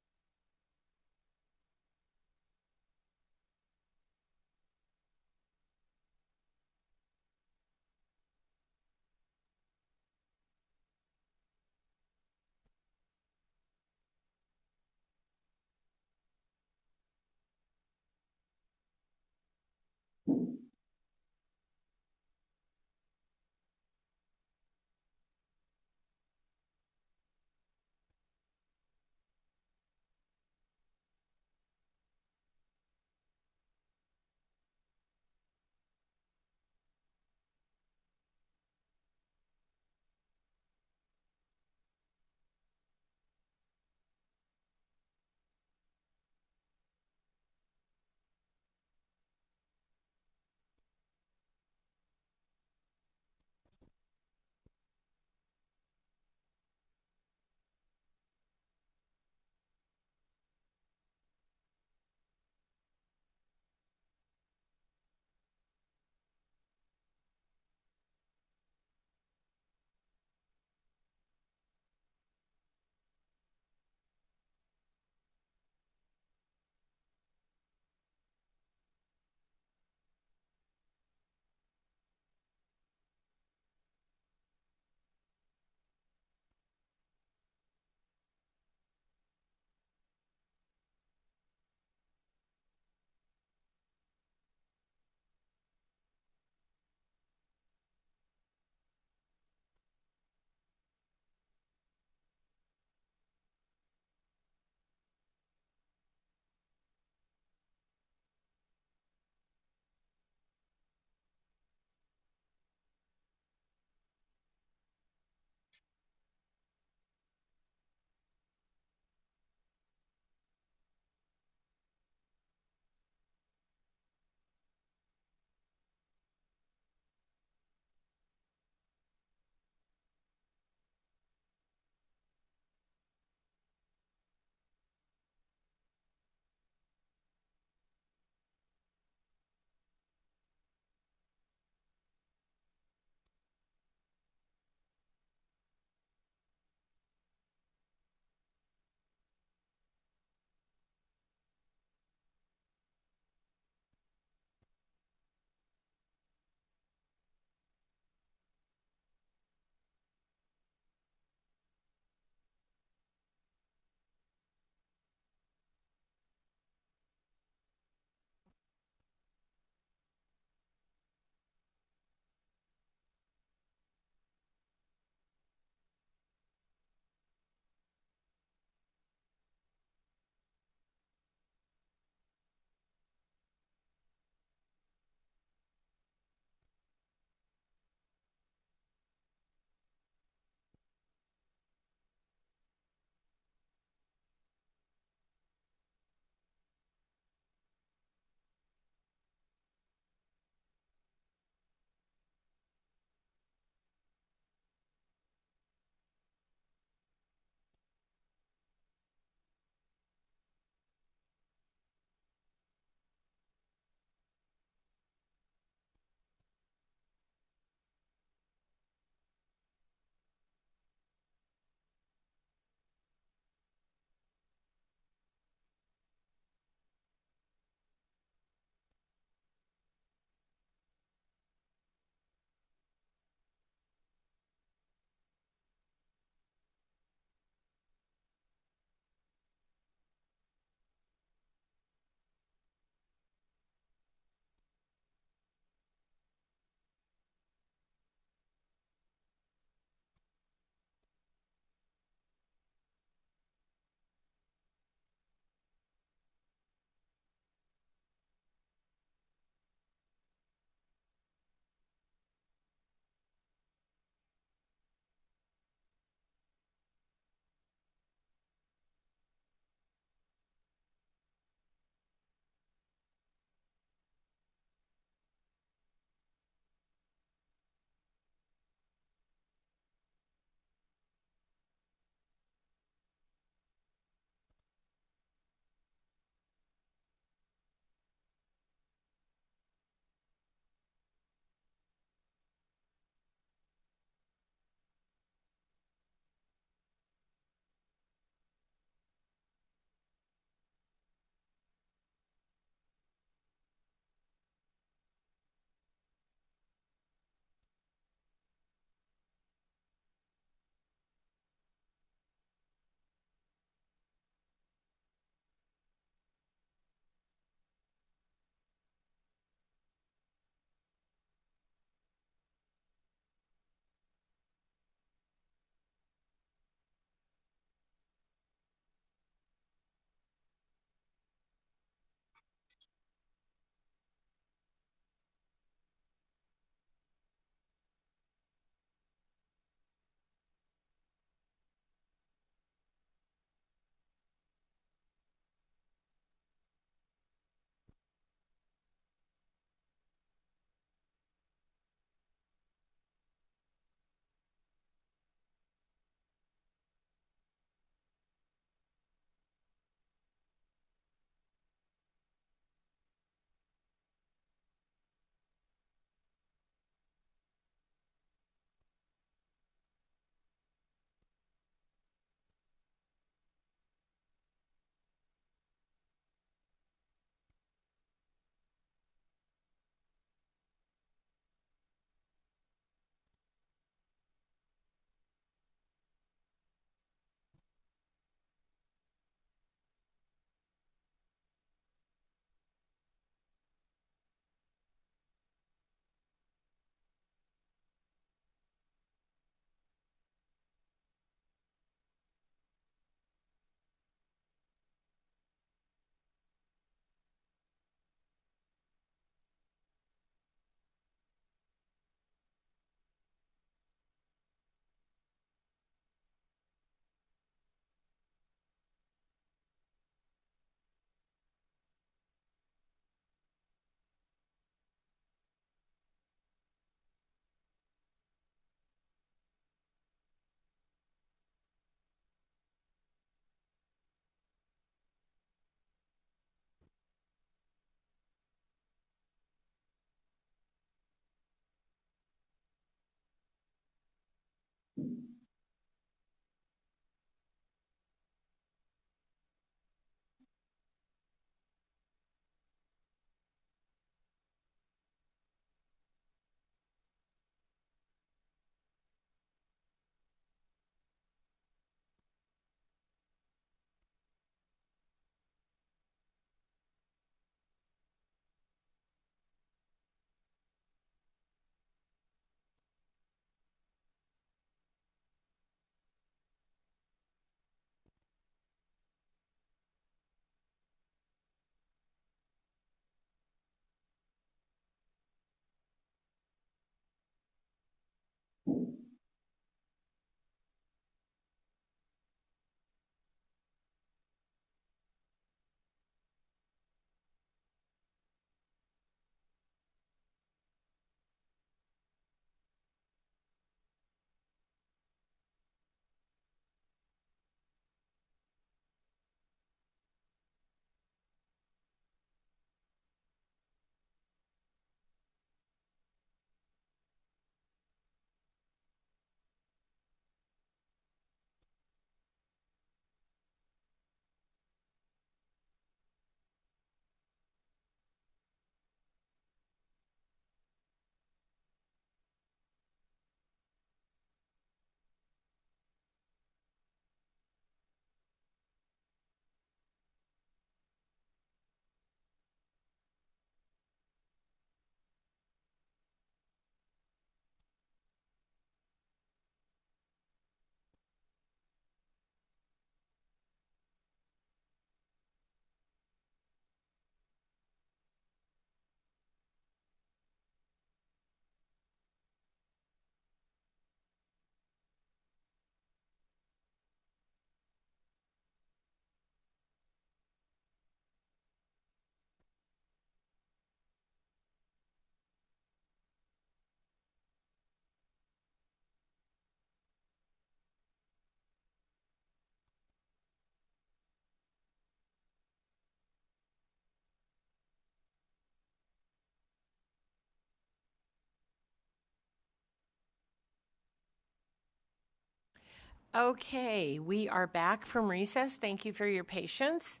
Okay, we are back from recess. Thank you for your patience.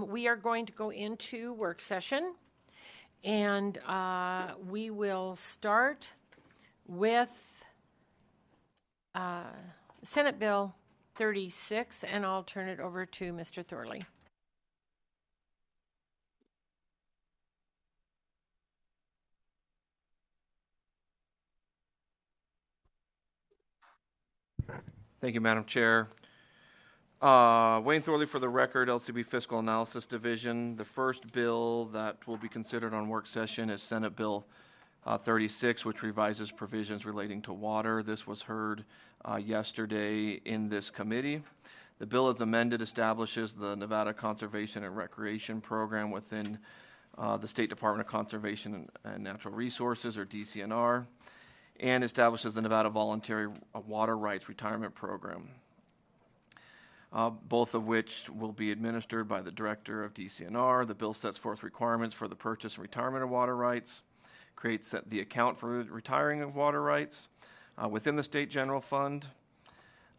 We are going to go into work session, and we will start with Senate Bill 36, and I'll turn it over to Mr. Thorley. Thank you, Madam Chair. Wayne Thorley for the record, LCB Fiscal Analysis Division. The first bill that will be considered on work session is Senate Bill 36, which revises provisions relating to water. This was heard yesterday in this committee. The bill as amended establishes the Nevada Conservation and Recreation Program within the State Department of Conservation and Natural Resources, or DCNR, and establishes the Nevada Voluntary Water Rights Retirement Program, both of which will be administered by the Director of DCNR. The bill sets forth requirements for the purchase and retirement of water rights, creates the account for retiring of water rights within the State General Fund,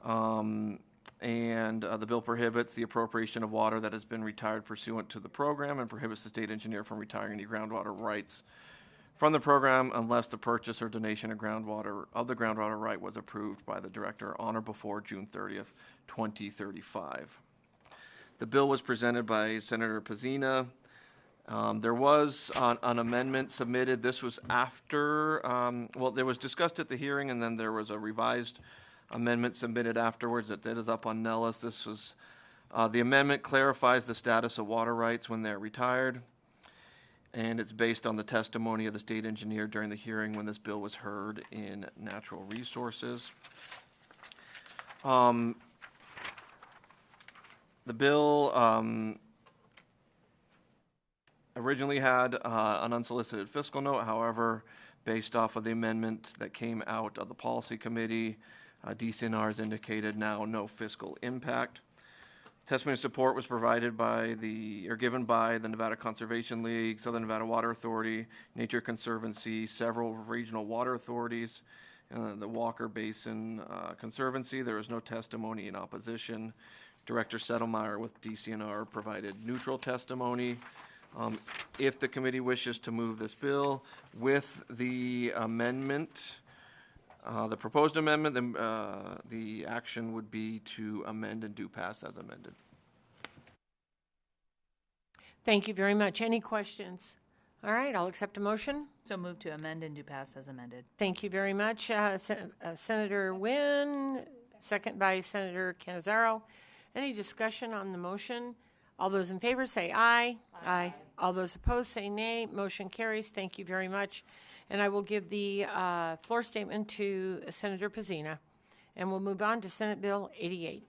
and the bill prohibits the appropriation of water that has been retired pursuant to the program and prohibits the state engineer from retiring any groundwater rights from the program unless the purchase or donation of the groundwater right was approved by the director on or before June 30th, 2035. The bill was presented by Senator Pazina. There was an amendment submitted. This was after, there was discussed at the hearing, and then there was a revised amendment submitted afterwards that is up on Nellis. This was, the amendment clarifies the status of water rights when they're retired, and it's based on the testimony of the state engineer during the hearing when this bill was heard in Natural Resources. The bill originally had an unsolicited fiscal note. However, based off of the amendment that came out of the policy committee, DCNR has indicated now no fiscal impact. Testimony support was provided by given by the Nevada Conservation League, Southern Nevada Water Authority, Nature Conservancy, several regional water authorities, the Walker Basin Conservancy. There was no testimony in opposition. Director Settlemeyer with DCNR provided neutral testimony. If the committee wishes to move this bill with the amendment, the proposed amendment, the action would be to amend and do pass as amended. Thank you very much. Any questions? All right, I'll accept a motion. So move to amend and do pass as amended. Thank you very much. Senator Wynn, second by Senator Canizaro. Any discussion on the motion? All those in favor say aye. Aye. All those opposed say nay. Motion carries. Thank you very much. And I will give the floor statement to Senator Pazina. And we'll move on to Senate Bill 88.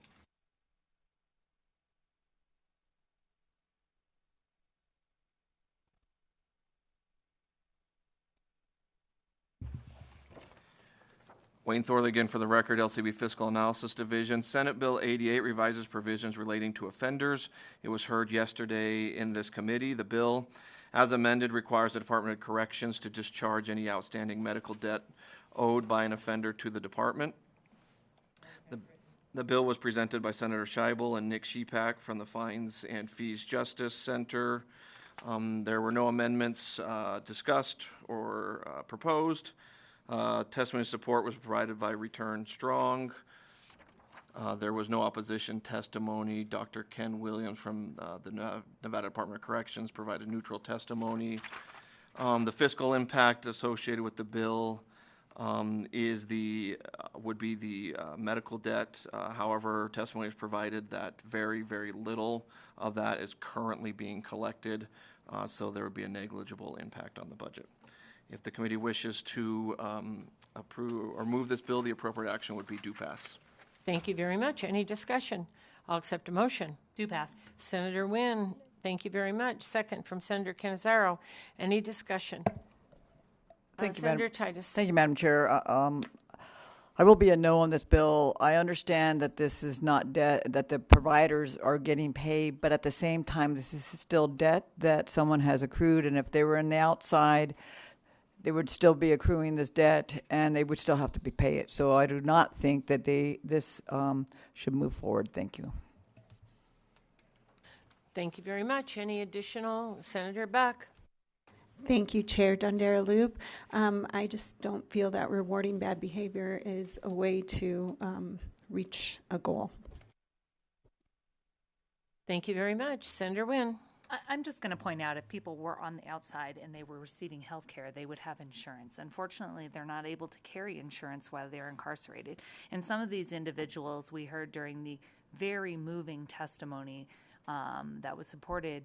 Wayne Thorley again for the record, LCB Fiscal Analysis Division. Senate Bill 88 revises provisions relating to offenders. It was heard yesterday in this committee. The bill, as amended, requires the Department of Corrections to discharge any outstanding medical debt owed by an offender to the department. The bill was presented by Senator Scheibel and Nick Shepak from the Fines and Fees Justice Center. There were no amendments discussed or proposed. Testimony support was provided by Return Strong. There was no opposition testimony. Dr. Ken Williams from the Nevada Department of Corrections provided neutral testimony. The fiscal impact associated with the bill would be the medical debt. However, testimony is provided that very, very little of that is currently being collected, so there would be a negligible impact on the budget. If the committee wishes to approve or move this bill, the appropriate action would be do pass. Thank you very much. Any discussion? I'll accept a motion. Do pass. Senator Wynn, thank you very much. Second from Senator Canizaro. Any discussion? Thank you, Senator Titus. Thank you, Madam Chair. I will be a no on this bill. I understand that this is not debt, that the providers are getting paid, but at the same time, this is still debt that someone has accrued, and if they were in the outside they would still be accruing this debt, and they would still have to pay it. So I do not think that this should move forward. Thank you. Thank you very much. Any additional? Senator Buck? Thank you, Chair Dundera Loop. I just don't feel that rewarding bad behavior is a way to reach a goal. Thank you very much. Senator Wynn? I'm just going to point out, if people were on the outside and they were receiving health care, they would have insurance. Unfortunately, they're not able to carry insurance while they're incarcerated. And some of these individuals we heard during the very moving testimony that was supported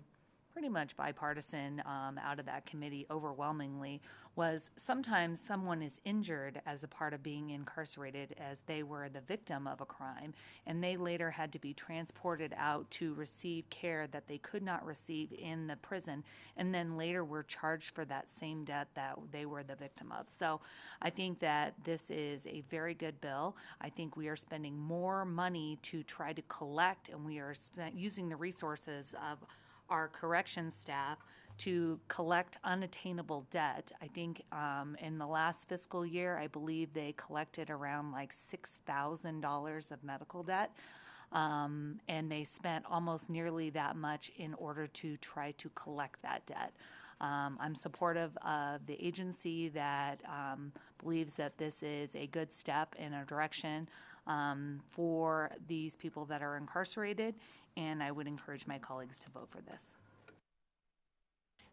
pretty much bipartisan out of that committee overwhelmingly, was sometimes someone is injured as a part of being incarcerated as they were the victim of a crime, and they later had to be transported out to receive care that they could not receive in the prison, and then later were charged for that same debt that they were the victim of. So I think that this is a very good bill. I think we are spending more money to try to collect, and we are using the resources of our corrections staff to collect unattainable debt. I think in the last fiscal year, I believe they collected around like $6,000 of medical debt. And they spent almost nearly that much in order to try to collect that debt. I'm supportive of the agency that believes that this is a good step in a direction for these people that are incarcerated, and I would encourage my colleagues to vote for this.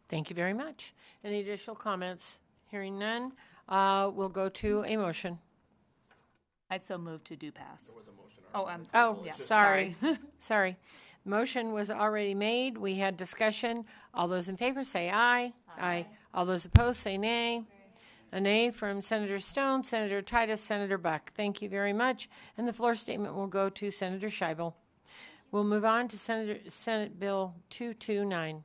Thank you very much. Any additional comments? Hearing none, we'll go to a motion. I'd so move to do pass. There was a motion yeah. Sorry. Sorry. Motion was already made. We had discussion. All those in favor say aye. Aye. All those opposed say nay. A nay from Senator Stone, Senator Titus, Senator Buck. Thank you very much. And the floor statement will go to Senator Scheibel. We'll move on to Senate Bill 229.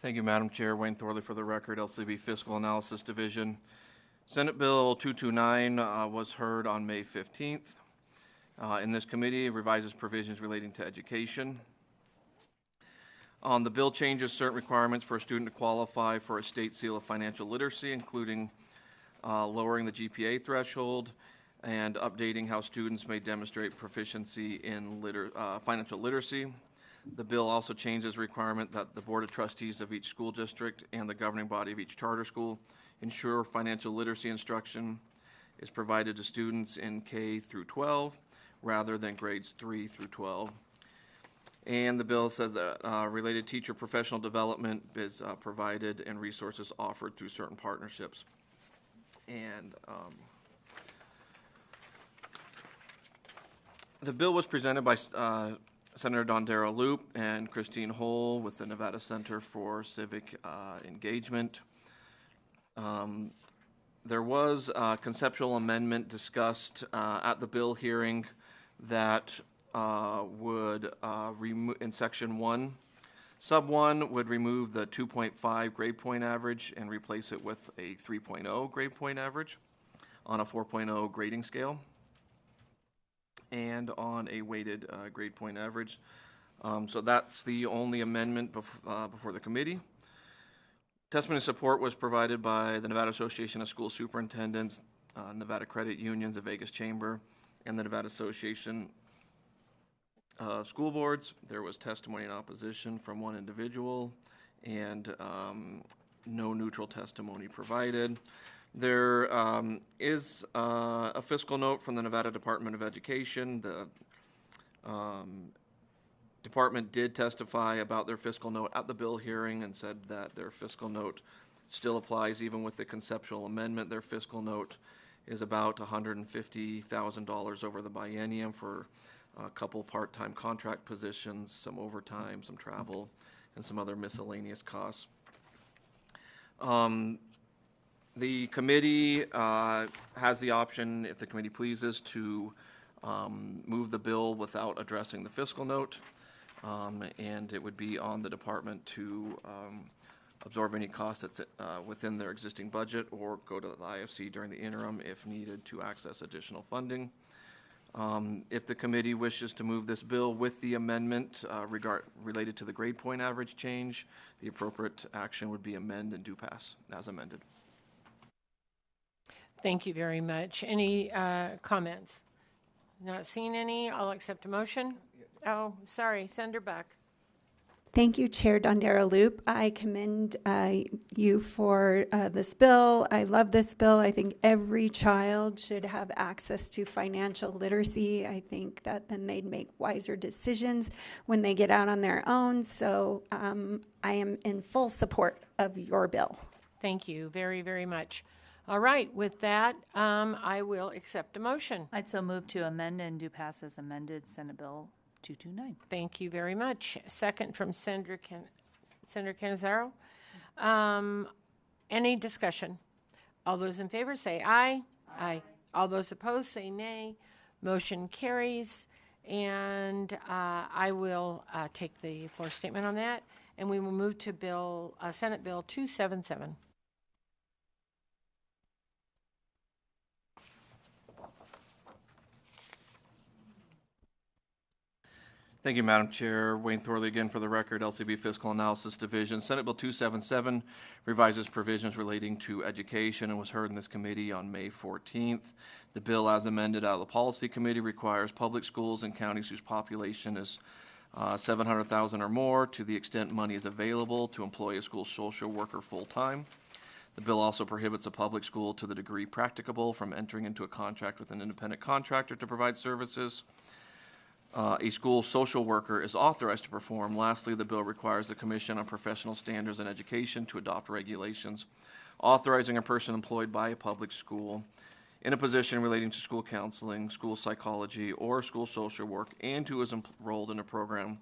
Thank you, Madam Chair. Wayne Thorley for the record, LCB Fiscal Analysis Division. Senate Bill 229 was heard on May 15th. In this committee, it revises provisions relating to education. The bill changes certain requirements for a student to qualify for a state seal of financial literacy, including lowering the GPA threshold and updating how students may demonstrate proficiency in financial literacy. The bill also changes the requirement that the Board of Trustees of each school district and the governing body of each charter school ensure financial literacy instruction is provided to students in K through 12 rather than grades 3 through 12. And the bill says that related teacher professional development is provided and resources offered through certain partnerships. And the bill was presented by Senator Dondera Loop and Christine Hull with the Nevada Center for Civic Engagement. There was a conceptual amendment discussed at the bill hearing that would remove, in Section 1, Sub 1 would remove the 2.5 grade point average and replace it with a 3.0 grade point average on a 4.0 grading scale and on a weighted grade point average. So that's the only amendment before the committee. Testimony support was provided by the Nevada Association of School Superintendents, Nevada Credit Unions, the Vegas Chamber, and the Nevada Association of School Boards. There was testimony in opposition from one individual and no neutral testimony provided. There is a fiscal note from the Nevada Department of Education. The department did testify about their fiscal note at the bill hearing and said that their fiscal note still applies even with the conceptual amendment. Their fiscal note is about $150,000 over the biennium for a couple part-time contract positions, some overtime, some travel, and some other miscellaneous costs. The committee has the option, if the committee pleases, to move the bill without addressing the fiscal note, and it would be on the department to absorb any costs that's within their existing budget or go to the IFC during the interim if needed to access additional funding. If the committee wishes to move this bill with the amendment related to the grade point average change, the appropriate action would be amend and do pass as amended. Thank you very much. Any comments? Not seeing any. I'll accept a motion. Oh, sorry, Senator Buck. Thank you, Chair Dondera-Loop. I commend you for this bill. I love this bill. I think every child should have access to financial literacy. I think that then they'd make wiser decisions when they get out on their own. So I am in full support of your bill. Thank you very, very much. All right, with that, I will accept a motion. I'd so move to amend and do pass as amended Senate Bill 229. Thank you very much. Second from Senator Canizaro. Any discussion? All those in favor say aye. Aye. All those opposed say nay. Motion carries. And I will take the floor statement on that. And we will move to Senate Bill 277. Thank you, Madam Chair. Wayne Thorley again for the record, LCB Fiscal Analysis Division. Senate Bill 277 revises provisions relating to education and was heard in this committee on May 14th. The bill as amended out of the Policy Committee requires public schools in counties whose population is 700,000 or more, to the extent money is available, to employ a school social worker full-time. The bill also prohibits a public school, to the degree practicable, from entering into a contract with an independent contractor to provide services a school social worker is authorized to perform. Lastly, the bill requires the Commission on Professional Standards in Education to adopt regulations authorizing a person employed by a public school in a position relating to school counseling, school psychology, or school social work, and who is enrolled in a program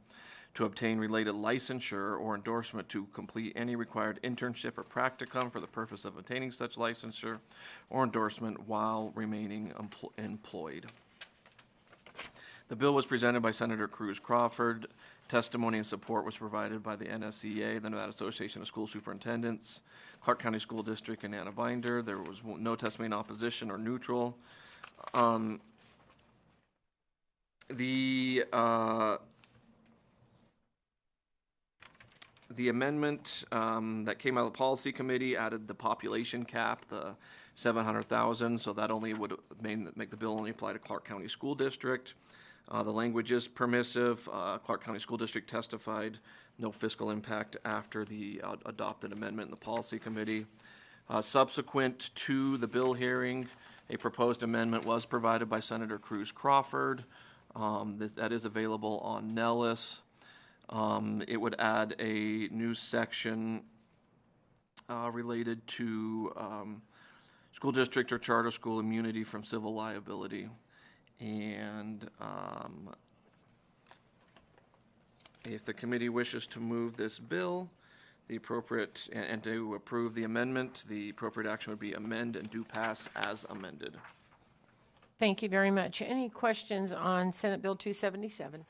to obtain related licensure or endorsement to complete any required internship or practicum for the purpose of obtaining such licensure or endorsement while remaining employed. The bill was presented by Senator Cruz Crawford. Testimony and support was provided by the NSEA, the Nevada Association of School Superintendents, Clark County School District, and Anna Binder. There was no testimony in opposition or neutral. The amendment that came out of the Policy Committee added the population cap, the 700,000, so that only would make the bill only apply to Clark County School District. The language is permissive. Clark County School District testified no fiscal impact after the adopted amendment in the Policy Committee. Subsequent to the bill hearing, a proposed amendment was provided by Senator Cruz Crawford. That is available on Nellis. It would add a new section related to school district or charter school immunity from civil liability. And if the committee wishes to move this bill, the appropriate, and to approve the amendment, the appropriate action would be amend and do pass as amended. Thank you very much. Any questions on Senate Bill 277?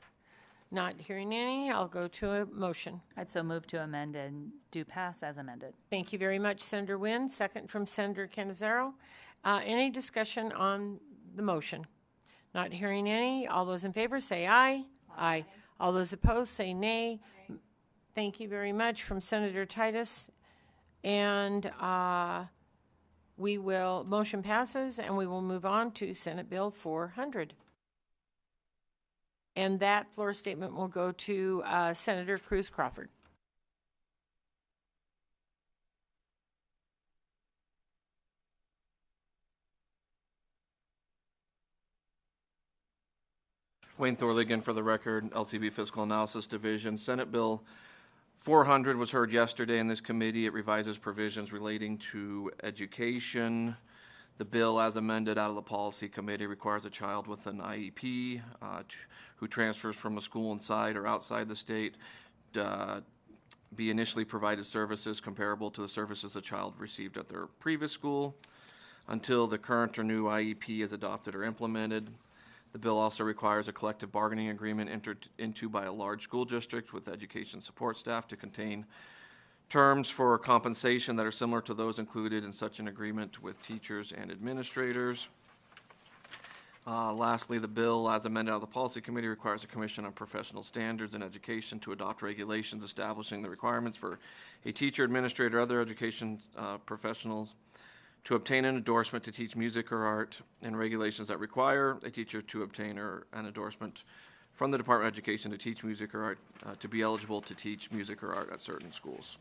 Not hearing any, I'll go to a motion. I'd so move to amend and do pass as amended. Thank you very much, Senator Wynn. Second from Senator Canizaro. Any discussion on the motion? Not hearing any. All those in favor say aye. Aye. All those opposed say nay. Thank you very much from Senator Titus. And motion passes, and we will move on to Senate Bill 400. And that floor statement will go to Senator Cruz Crawford. Wayne Thorley again for the record, LCB Fiscal Analysis Division. Senate Bill 400 was heard yesterday in this committee. It revises provisions relating to education. The bill, as amended out of the Policy Committee, requires a child with an IEP who transfers from a school inside or outside the state be initially provided services comparable to the services the child received at their previous school until the current or new IEP is adopted or implemented. The bill also requires a collective bargaining agreement entered into by a large school district with education support staff to contain terms for compensation that are similar to those included in such an agreement with teachers and administrators. Lastly, the bill, as amended out of the Policy Committee, requires the Commission on Professional Standards in Education to adopt regulations establishing the requirements for a teacher, administrator, or other education professionals to obtain an endorsement to teach music or art, and regulations that require a teacher to obtain an endorsement from the Department of Education to teach music or art, to be eligible to teach music or art at certain schools.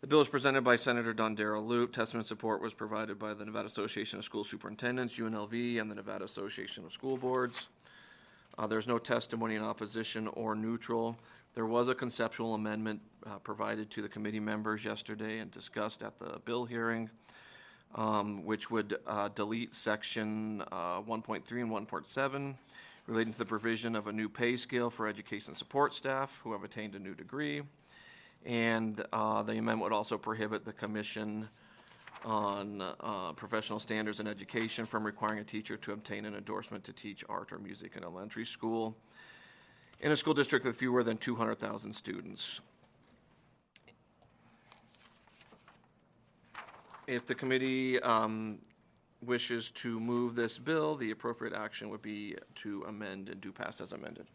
The bill is presented by Senator Dondero Loop. Testament support was provided by the Nevada Association of School Superintendents, UNLV, and the Nevada Association of School Boards. There's no testimony in opposition or neutral. There was a conceptual amendment provided to the committee members yesterday and discussed at the bill hearing, which would delete section 1.3 and 1.7 relating to the provision of a new pay scale for education support staff who have attained a new degree. And the amendment would also prohibit the Commission on Professional Standards in Education from requiring a teacher to obtain an endorsement to teach art or music in elementary school in a school district with fewer than 200,000 students. If the committee wishes to move this bill, the appropriate action would be to amend and do pass as amended.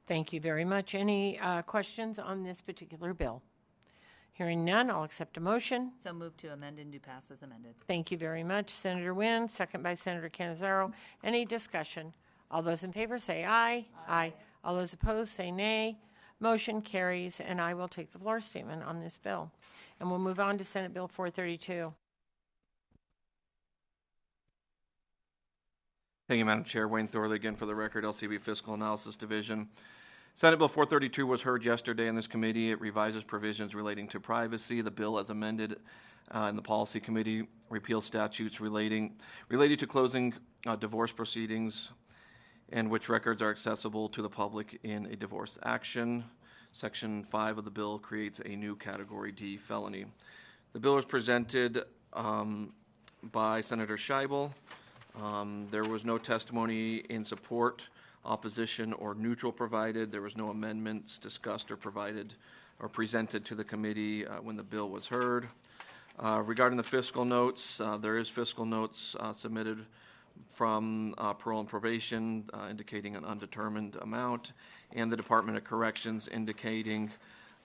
Thank you very much. Any questions on this particular bill? Hearing none, I'll accept a motion. So move to amend and do pass as amended. Thank you very much, Senator Wynn, second by Senator Canizaro. Any discussion? All those in favor say aye. Aye. All those opposed say nay. Motion carries, and I will take the floor statement on this bill. And we'll move on to Senate Bill 432. Thank you, Madam Chair. Wayne Thorley again for the record, LCB Fiscal Analysis Division. Senate Bill 432 was heard yesterday in this committee. It revises provisions relating to privacy. The bill, as amended in the Policy Committee, repeals statutes related to closing divorce proceedings and which records are accessible to the public in a divorce action. Section 5 of the bill creates a new Category D felony. The bill was presented by Senator Scheibel. There was no testimony in support, opposition, or neutral provided. There was no amendments discussed or provided or presented to the committee when the bill was heard. Regarding the fiscal notes, there is fiscal notes submitted from parole and probation indicating an undetermined amount, and the Department of Corrections indicating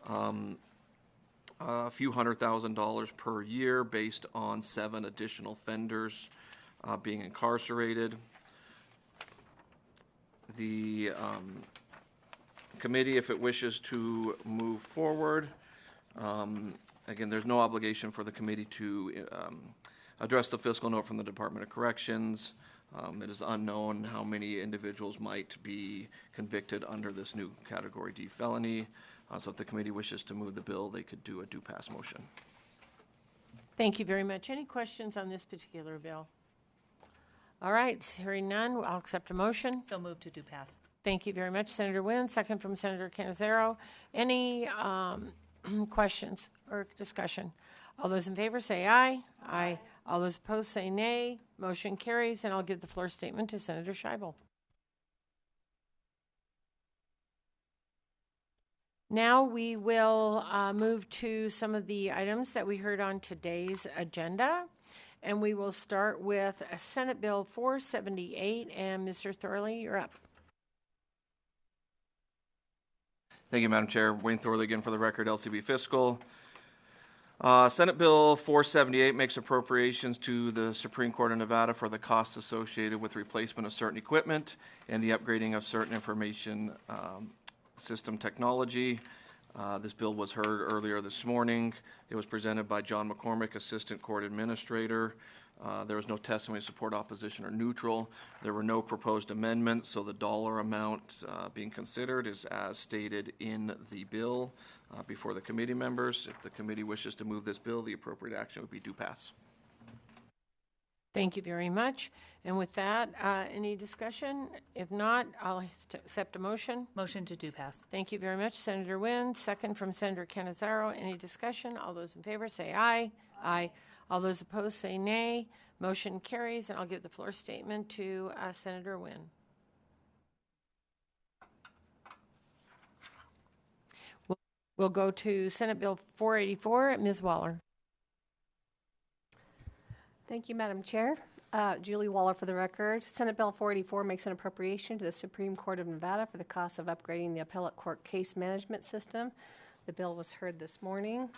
a few $100,000 per year based on 7 additional offenders being incarcerated. The committee, if it wishes to move forward, again, there's no obligation for the committee to address the fiscal note from the Department of Corrections. It is unknown how many individuals might be convicted under this new Category D felony. So if the committee wishes to move the bill, they could do a do pass motion. Thank you very much. Any questions on this particular bill? All right, hearing none, I'll accept a motion. So move to do pass. Thank you very much, Senator Wynn. Second from Senator Canizaro. Any questions or discussion? All those in favor say aye. Aye. All those opposed say nay. Motion carries, and I'll give the floor statement to Senator Scheibel. Now we will move to some of the items that we heard on today's agenda. And we will start with Senate Bill 478. And Mr. Thorley, you're up. Thank you, Madam Chair. Wayne Thorley again for the record, LCB Fiscal. Senate Bill 478 makes appropriations to the Supreme Court of Nevada for the costs associated with replacement of certain equipment and the upgrading of certain information system technology. This bill was heard earlier this morning. It was presented by John McCormick, Assistant Court Administrator. There was no testimony to support, opposition, or neutral. There were no proposed amendments, so the dollar amount being considered is as stated in the bill before the committee members. If the committee wishes to move this bill, the appropriate action would be do pass. Thank you very much. And with that, any discussion? If not, I'll accept a motion. Motion to do pass. Thank you very much, Senator Wynn. Second from Senator Canizaro. Any discussion? All those in favor say aye. Aye. All those opposed say nay. Motion carries, and I'll give the floor statement to Senator Wynn. We'll go to Senate Bill 484. Ms. Waller. Thank you, Madam Chair. Julie Waller for the record. Senate Bill 484 makes an appropriation to the Supreme Court of Nevada for the cost of upgrading the appellate court case management system. The bill was heard this morning.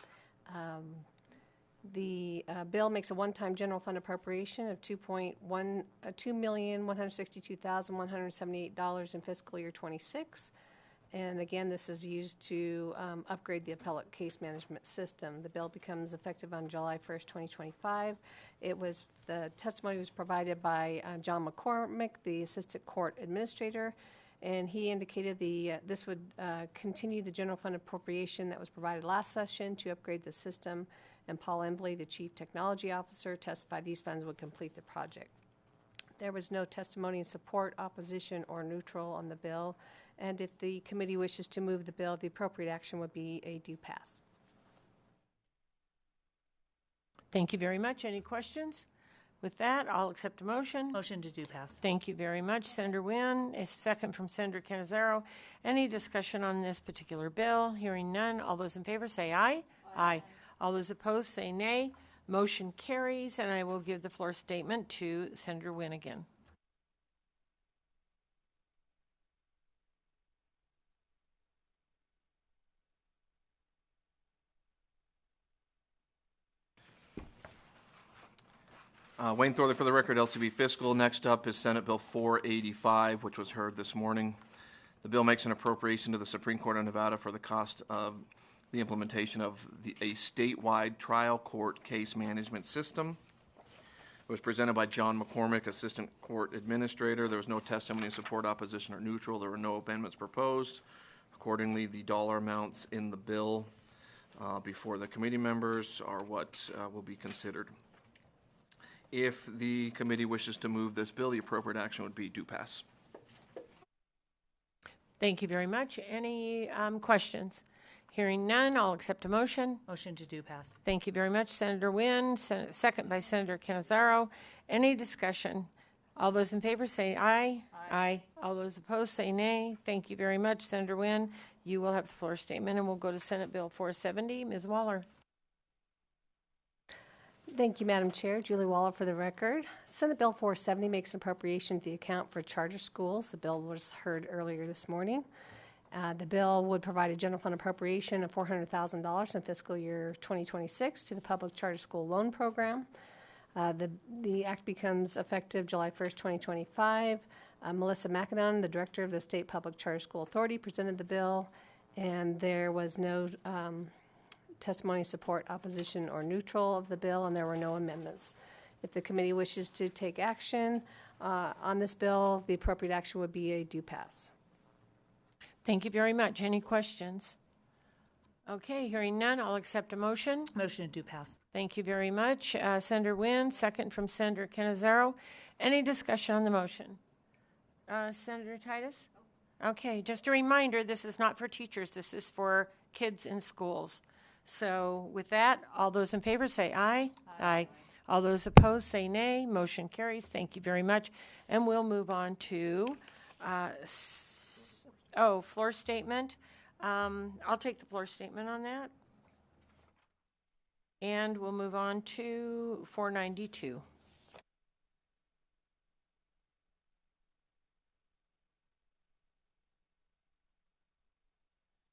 The bill makes a one-time general fund appropriation of $2,162,178 in fiscal year 26. And again, this is used to upgrade the appellate case management system. The bill becomes effective on July 1st, 2025. The testimony was provided by John McCormick, the Assistant Court Administrator, and he indicated this would continue the general fund appropriation that was provided last session to upgrade the system. And Paul Embley, the Chief Technology Officer, testified these funds would complete the project. There was no testimony in support, opposition, or neutral on the bill. And if the committee wishes to move the bill, the appropriate action would be a do pass. Thank you very much. Any questions? With that, I'll accept a motion. Motion to do pass. Thank you very much, Senator Wynn. A second from Senator Canizaro. Any discussion on this particular bill? Hearing none. All those in favor say aye. Aye. All those opposed say nay. Motion carries, and I will give the floor statement to Senator Wynn again. Wayne Thorley for the record, LCB Fiscal. Next up is Senate Bill 485, which was heard this morning. The bill makes an appropriation to the Supreme Court of Nevada for the cost of the implementation of a statewide trial court case management system. It was presented by John McCormick, Assistant Court Administrator. There was no testimony in support, opposition, or neutral. There were no amendments proposed. Accordingly, the dollar amounts in the bill before the committee members are what will be considered. If the committee wishes to move this bill, the appropriate action would be do pass. Thank you very much. Any questions? Hearing none, I'll accept a motion. Motion to do pass. Thank you very much, Senator Wynn. Second by Senator Canizaro. Any discussion? All those in favor say aye. Aye. All those opposed say nay. Thank you very much, Senator Wynn. You will have the floor statement, and we'll go to Senate Bill 470. Ms. Waller. Thank you, Madam Chair. Julie Waller for the record. Senate Bill 470 makes an appropriation to the account for charter schools. The bill was heard earlier this morning. The bill would provide a general fund appropriation of $400,000 in fiscal year 2026 to the Public Charter School Loan Program. The act becomes effective July 1st, 2025. Melissa McAdon, the director of the State Public Charter School Authority, presented the bill, and there was no testimony, support, opposition, or neutral of the bill, and there were no amendments. If the committee wishes to take action on this bill, the appropriate action would be a do pass. Thank you very much. Any questions? Okay, hearing none, I'll accept a motion. Motion to do pass. Thank you very much. Senator Wynn, second from Senator Canizaro. Any discussion on the motion? Senator Titus? Okay, just a reminder, this is not for teachers. This is for kids in schools. So with that, all those in favor say aye. Aye. All those opposed say nay. Motion carries. Thank you very much. And we'll move on to, floor statement. I'll take the floor statement on that. And we'll move on to 492.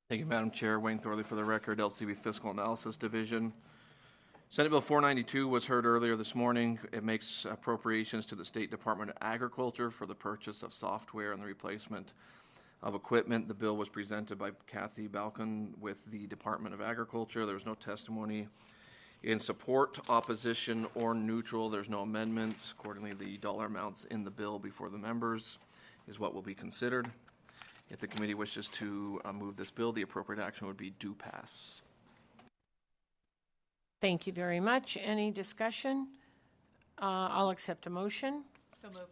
Thank you, Madam Chair. Wayne Thorley for the record, LCB Fiscal Analysis Division. Senate Bill 492 was heard earlier this morning. It makes appropriations to the State Department of Agriculture for the purchase of software and the replacement of equipment. The bill was presented by Kathy Balkin with the Department of Agriculture. There was no testimony in support, opposition, or neutral. There's no amendments. Accordingly, the dollar amounts in the bill before the members is what will be considered. If the committee wishes to move this bill, the appropriate action would be do pass. Thank you very much. Any discussion? I'll accept a motion. So moved.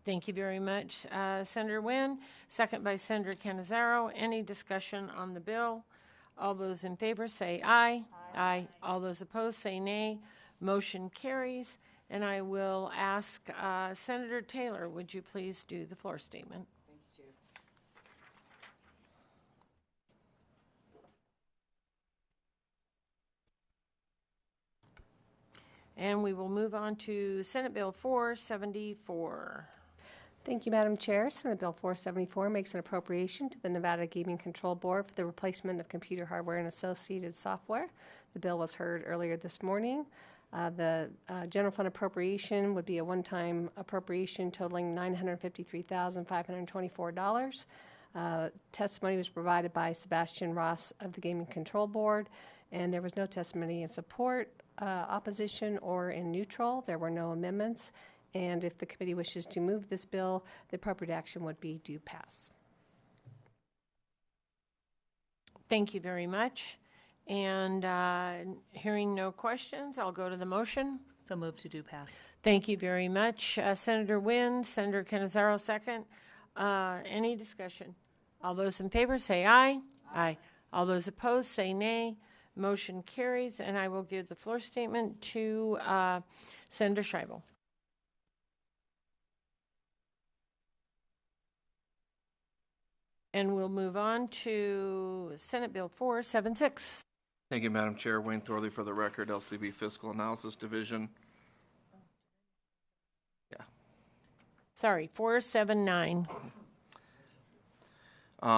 Thank you very much, Senator Wynn. Second by Senator Canizaro. Any discussion on the bill? All those in favor say aye. Aye. All those opposed say nay. Motion carries. And I will ask Senator Taylor, would you please do the floor statement? And we will move on to Senate Bill 474. Thank you, Madam Chair. Senate Bill 474 makes an appropriation to the Nevada Gaming Control Board for the replacement of computer hardware and associated software. The bill was heard earlier this morning. The general fund appropriation would be a one-time appropriation totaling $953,524. Testimony was provided by Sebastian Ross of the Gaming Control Board, and there was no testimony in support, opposition, or in neutral. There were no amendments, and if the committee wishes to move this bill, the appropriate action would be do pass. Thank you very much. And hearing no questions, I'll go to the motion. So move to do pass. Thank you very much. Senator Wynn, Senator Canizaro, second. Any discussion? All those in favor say aye. Aye. All those opposed say nay. Motion carries, and I will give the floor statement to Senator Scheibel. And we'll move on to Senate Bill 476. Thank you, Madam Chair. Wayne Thorley for the record, LCB Fiscal Analysis Division. Yeah. Sorry, 479.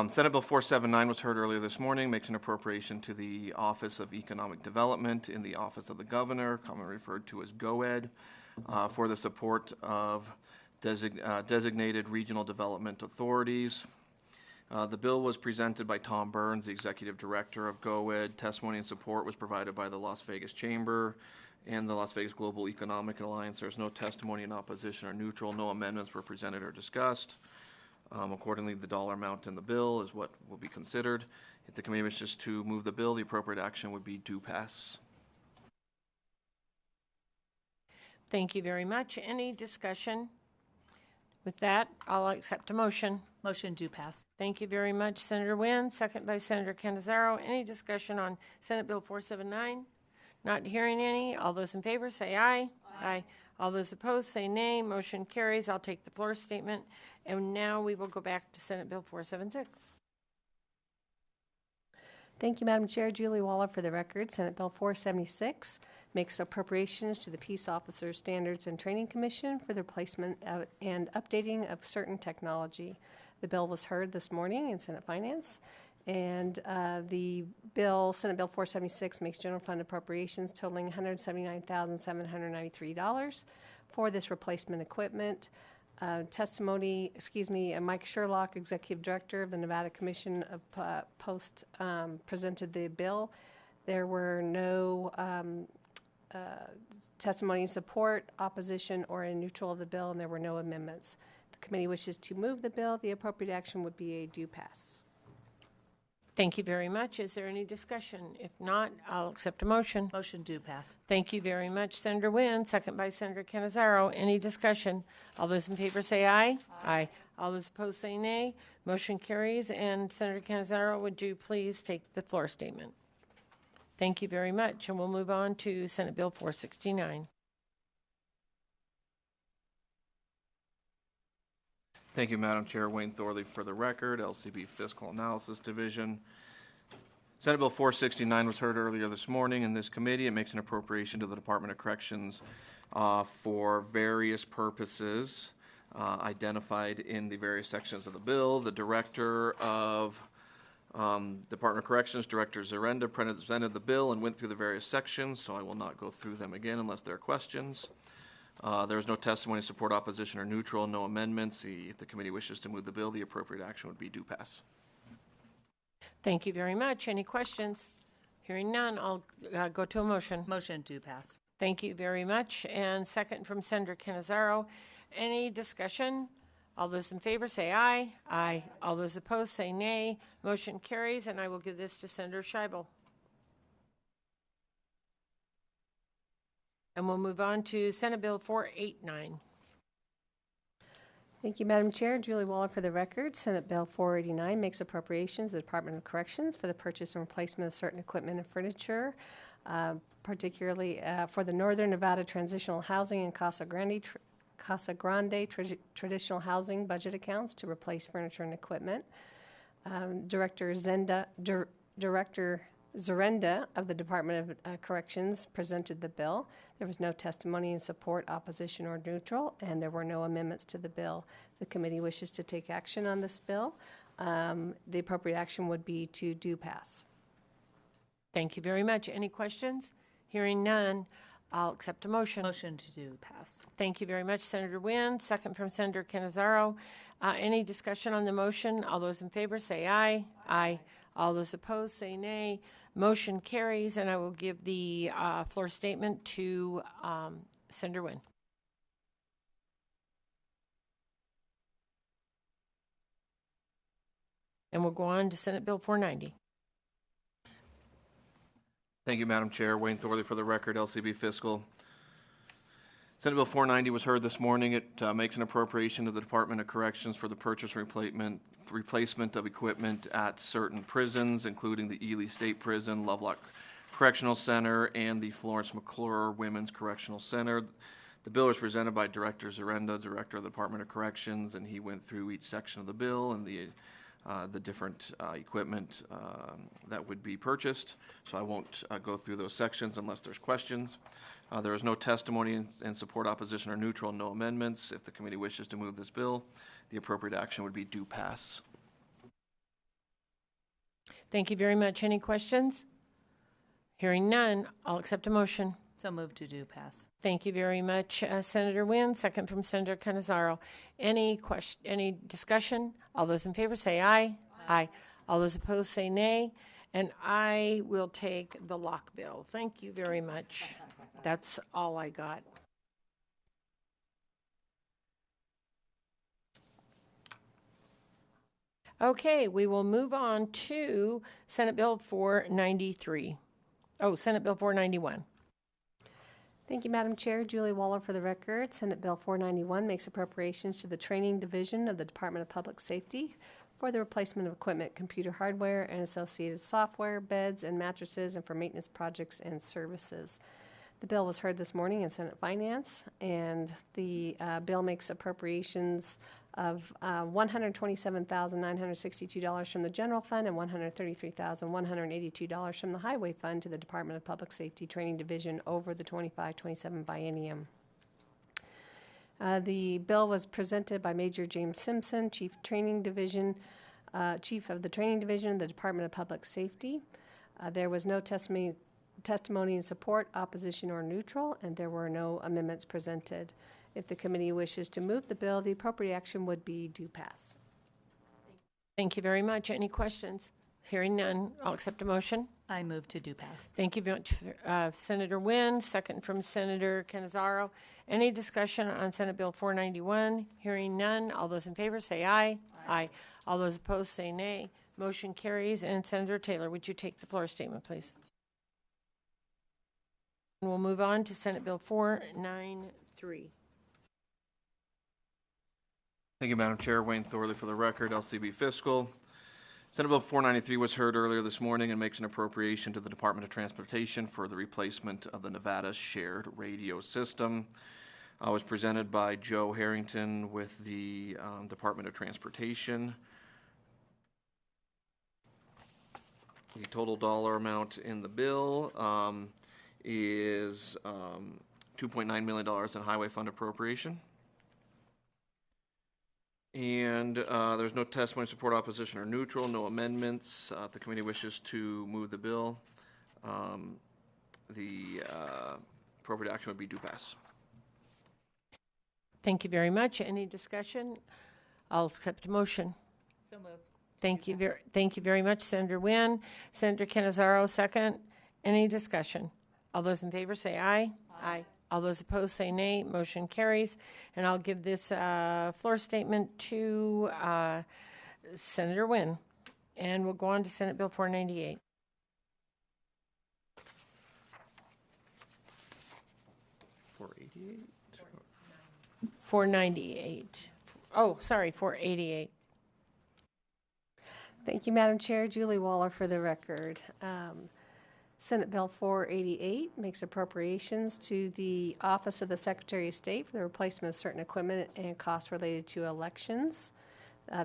Senate Bill 479 was heard earlier this morning, makes an appropriation to the Office of Economic Development in the Office of the Governor, commonly referred to as GOED, for the support of designated regional development authorities. The bill was presented by Tom Burns, the Executive Director of GOED. Testimony and support was provided by the Las Vegas Chamber and the Las Vegas Global Economic Alliance. There's no testimony in opposition or neutral. No amendments were presented or discussed. Accordingly, the dollar amount in the bill is what will be considered. If the committee wishes to move the bill, the appropriate action would be do pass. Thank you very much. Any discussion? With that, I'll accept a motion. Motion do pass. Thank you very much, Senator Wynn. Second by Senator Canizaro. Any discussion on Senate Bill 479? Not hearing any. All those in favor say aye. Aye. All those opposed say nay. Motion carries. I'll take the floor statement. And now we will go back to Senate Bill 476. Thank you, Madam Chair. Julie Waller for the record. Senate Bill 476 makes appropriations to the Peace Officers Standards and Training Commission for the replacement and updating of certain technology. The bill was heard this morning in Senate Finance, and the bill, Senate Bill 476, makes general fund appropriations totaling $179,793 for this replacement equipment. Testimony, Mike Sherlock, Executive Director of the Nevada Commission of Post, presented the bill. There were no testimony in support, opposition, or in neutral of the bill, and there were no amendments. If the committee wishes to move the bill, the appropriate action would be a do pass. Thank you very much. Is there any discussion? If not, I'll accept a motion. Motion do pass. Thank you very much, Senator Wynn. Second by Senator Canizaro. Any discussion? All those in favor say aye. Aye. All those opposed say nay. Motion carries. And Senator Canizaro, would you please take the floor statement? Thank you very much. And we'll move on to Senate Bill 469. Thank you, Madam Chair. Wayne Thorley for the record, LCB Fiscal Analysis Division. Senate Bill 469 was heard earlier this morning in this committee. It makes an appropriation to the Department of Corrections for various purposes identified in the various sections of the bill. The Director of Department of Corrections, Director Zarenda, presented the bill and went through the various sections, so I will not go through them again unless there are questions. There is no testimony, support, opposition, or neutral, no amendments. If the committee wishes to move the bill, the appropriate action would be do pass. Thank you very much. Any questions? Hearing none, I'll go to a motion. Motion do pass. Thank you very much. And second from Senator Canizaro. Any discussion? All those in favor say aye. Aye. All those opposed say nay. Motion carries, and I will give this to Senator Scheibel. And we'll move on to Senate Bill 489. Thank you, Madam Chair. Julie Waller for the record. Senate Bill 489 makes appropriations to the Department of Corrections for the purchase and replacement of certain equipment and furniture, particularly for the Northern Nevada Transitional Housing and Casa Grande Traditional Housing budget accounts to replace furniture and equipment. Director Zarenda of the Department of Corrections presented the bill. There was no testimony in support, opposition, or neutral, and there were no amendments to the bill. The committee wishes to take action on this bill. The appropriate action would be to do pass. Thank you very much. Any questions? Hearing none, I'll accept a motion. Motion to do pass. Thank you very much, Senator Wynn. Second from Senator Canizaro. Any discussion on the motion? All those in favor say aye. Aye. All those opposed say nay. Motion carries, and I will give the floor statement to Senator Wynn. And we'll go on to Senate Bill 490. Thank you, Madam Chair. Wayne Thorley for the record, LCB Fiscal. Senate Bill 490 was heard this morning. It makes an appropriation to the Department of Corrections for the purchase and replacement of equipment at certain prisons, including the Ely State Prison, Lovelock Correctional Center, and the Florence McClure Women's Correctional Center. The bill was presented by Director Zarenda, Director of the Department of Corrections, and he went through each section of the bill and the different equipment that would be purchased. So I won't go through those sections unless there's questions. There is no testimony in support, opposition, or neutral, no amendments. If the committee wishes to move this bill, the appropriate action would be do pass. Thank you very much. Any questions? Hearing none, I'll accept a motion. So move to do pass. Thank you very much, Senator Wynn. Second from Senator Canizaro. Any discussion? All those in favor say aye. Aye. All those opposed say nay. And I will take the lock bill. Thank you very much. That's all I got. Okay, we will move on to Senate Bill 493. Oh, Senate Bill 491. Thank you, Madam Chair. Julie Waller for the record. Senate Bill 491 makes appropriations to the Training Division of the Department of Public Safety for the replacement of equipment, computer hardware, and associated software, beds, and mattresses, and for maintenance projects and services. The bill was heard this morning in Senate Finance, and the bill makes appropriations of $127,962 from the general fund and $133,182 from the highway fund to the Department of Public Safety Training Division over the 25-27 biennium. The bill was presented by Major James Simpson, Chief of the Training Division of the Department of Public Safety. There was no testimony in support, opposition, or neutral, and there were no amendments presented. If the committee wishes to move the bill, the appropriate action would be do pass. Thank you very much. Any questions? Hearing none, I'll accept a motion. I move to do pass. Thank you very much, Senator Wynn. Second from Senator Canizaro. Any discussion on Senate Bill 491? Hearing none, all those in favor say aye. Aye. All those opposed say nay. Motion carries. And Senator Taylor, would you take the floor statement, please? And we'll move on to Senate Bill 493. Thank you, Madam Chair. Wayne Thorley for the record, LCB Fiscal. Senate Bill 493 was heard earlier this morning and makes an appropriation to the Department of Transportation for the replacement of the Nevada Shared Radio System. It was presented by Joe Harrington with the Department of Transportation. The total dollar amount in the bill is $2.9 million in highway fund appropriation. And there's no testimony, support, opposition, or neutral, no amendments. If the committee wishes to move the bill, the appropriate action would be do pass. Thank you very much. Any discussion? I'll accept a motion. So moved. Thank you very much, Senator Wynn. Senator Canizaro, second. Any discussion? All those in favor say aye. Aye. All those opposed say nay. Motion carries. And I'll give this floor statement to Senator Wynn. And we'll go on to Senate Bill 498. $498. Oh, sorry, 488. Thank you, Madam Chair. Julie Waller for the record. Senate Bill 488 makes appropriations to the Office of the Secretary of State for the replacement of certain equipment and costs related to elections.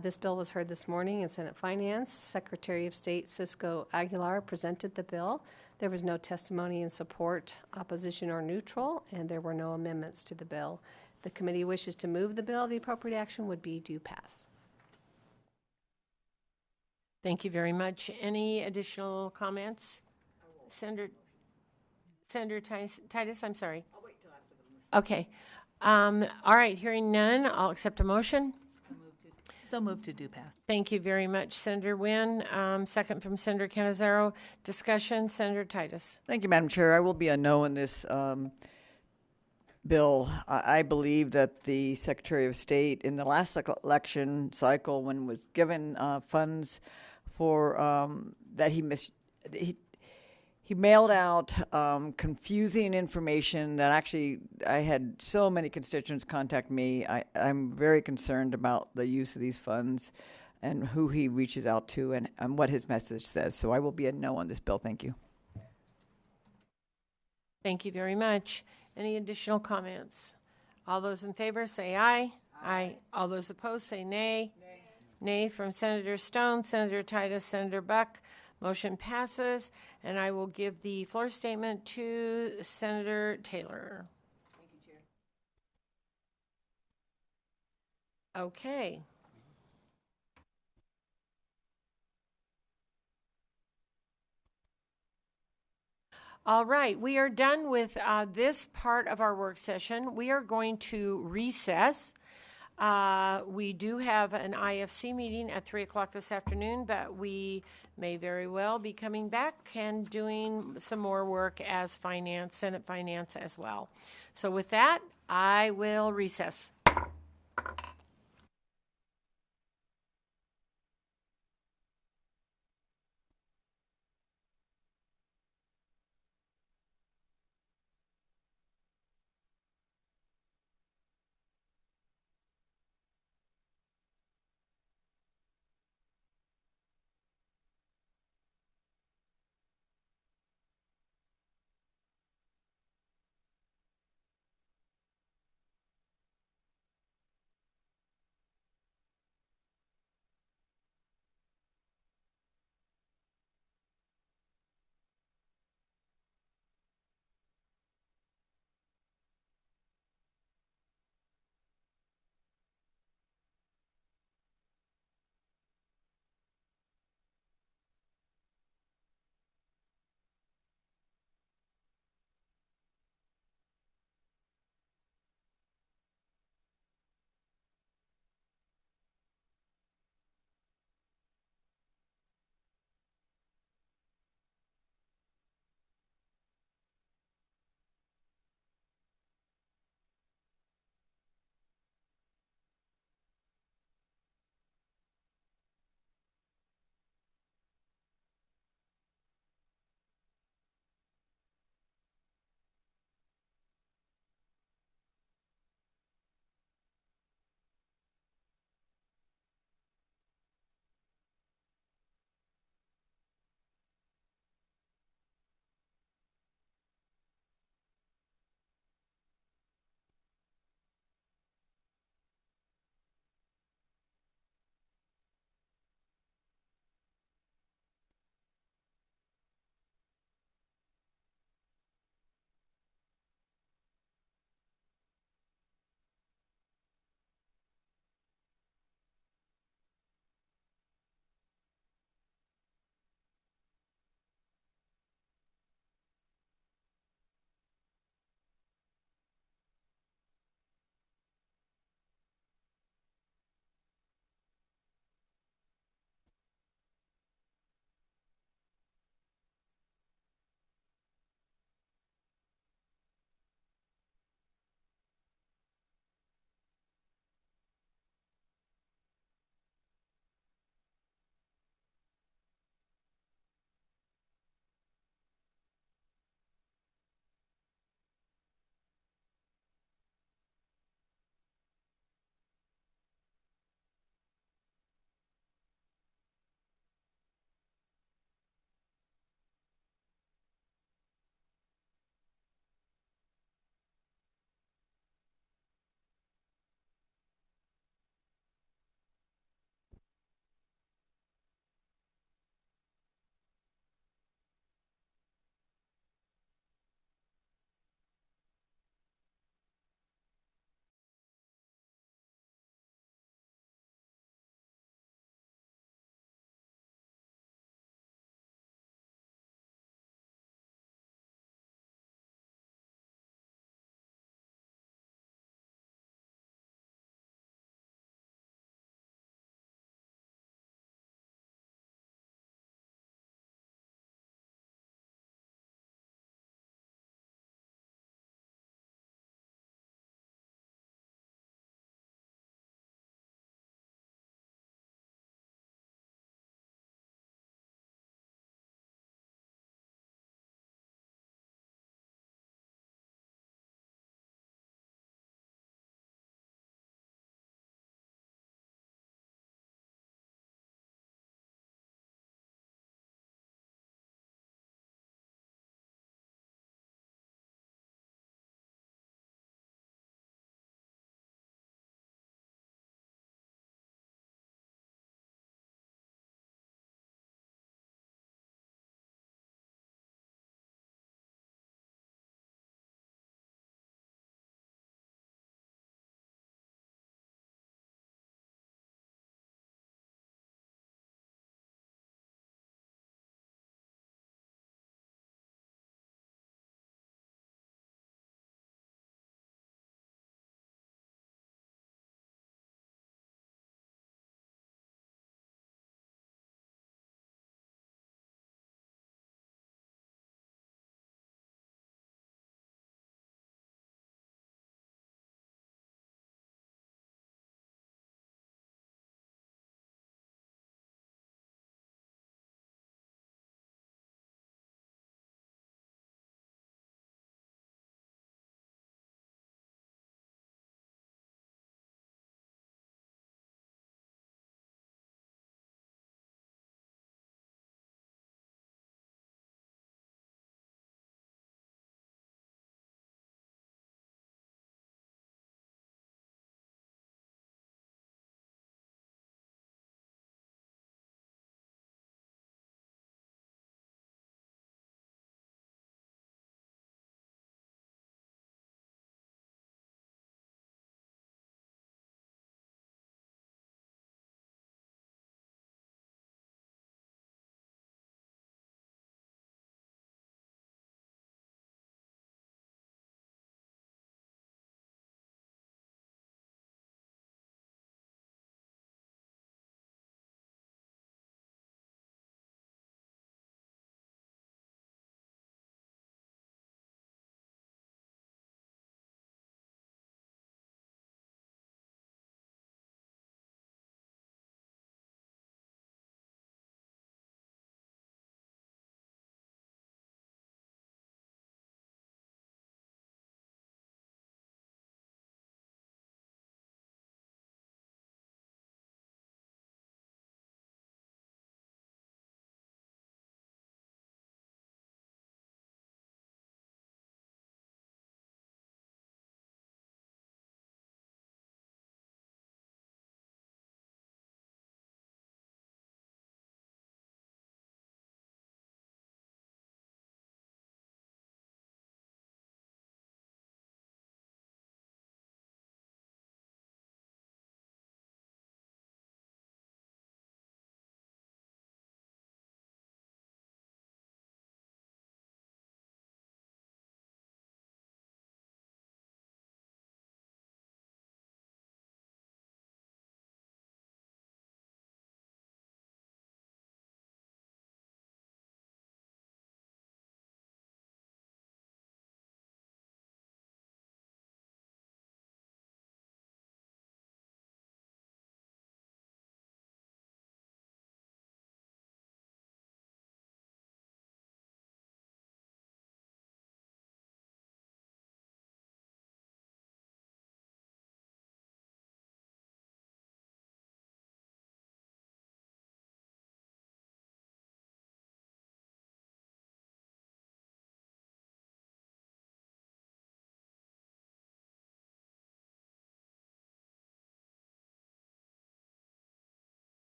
This bill was heard this morning in Senate Finance. Secretary of State Cisco Aguilar presented the bill. There was no testimony in support, opposition, or neutral, and there were no amendments to the bill. If the committee wishes to move the bill, the appropriate action would be to pass. Thank you very much. Any additional comments? Senator Titus, I'm sorry. I'll wait till after the motion. Okay. All right, hearing none, I'll accept a motion. So moved to do pass. Thank you very much, Senator Wynn. Second from Senator Canizaro. Discussion, Senator Titus. Thank you, Madam Chair. I will be a no in this bill. I believe that the Secretary of State in the last election cycle, when was given funds for that he mailed out confusing information that actually I had so many constituents contact me. I'm very concerned about the use of these funds and who he reaches out to and what his message says. So I will be a no on this bill. Thank you. Thank you very much. Any additional comments? All those in favor say aye. Aye. All those opposed say nay. Nay from Senator Stone, Senator Titus, Senator Buck. Motion passes, and I will give the floor statement to Senator Taylor. Thank you, Chair. Okay. All right, we are done with this part of our work session. We are going to recess. We do have an IFC meeting at 3 o'clock this afternoon, but we may very well be coming back and doing some more work as finance, Senate Finance as well. So with that, I will recess.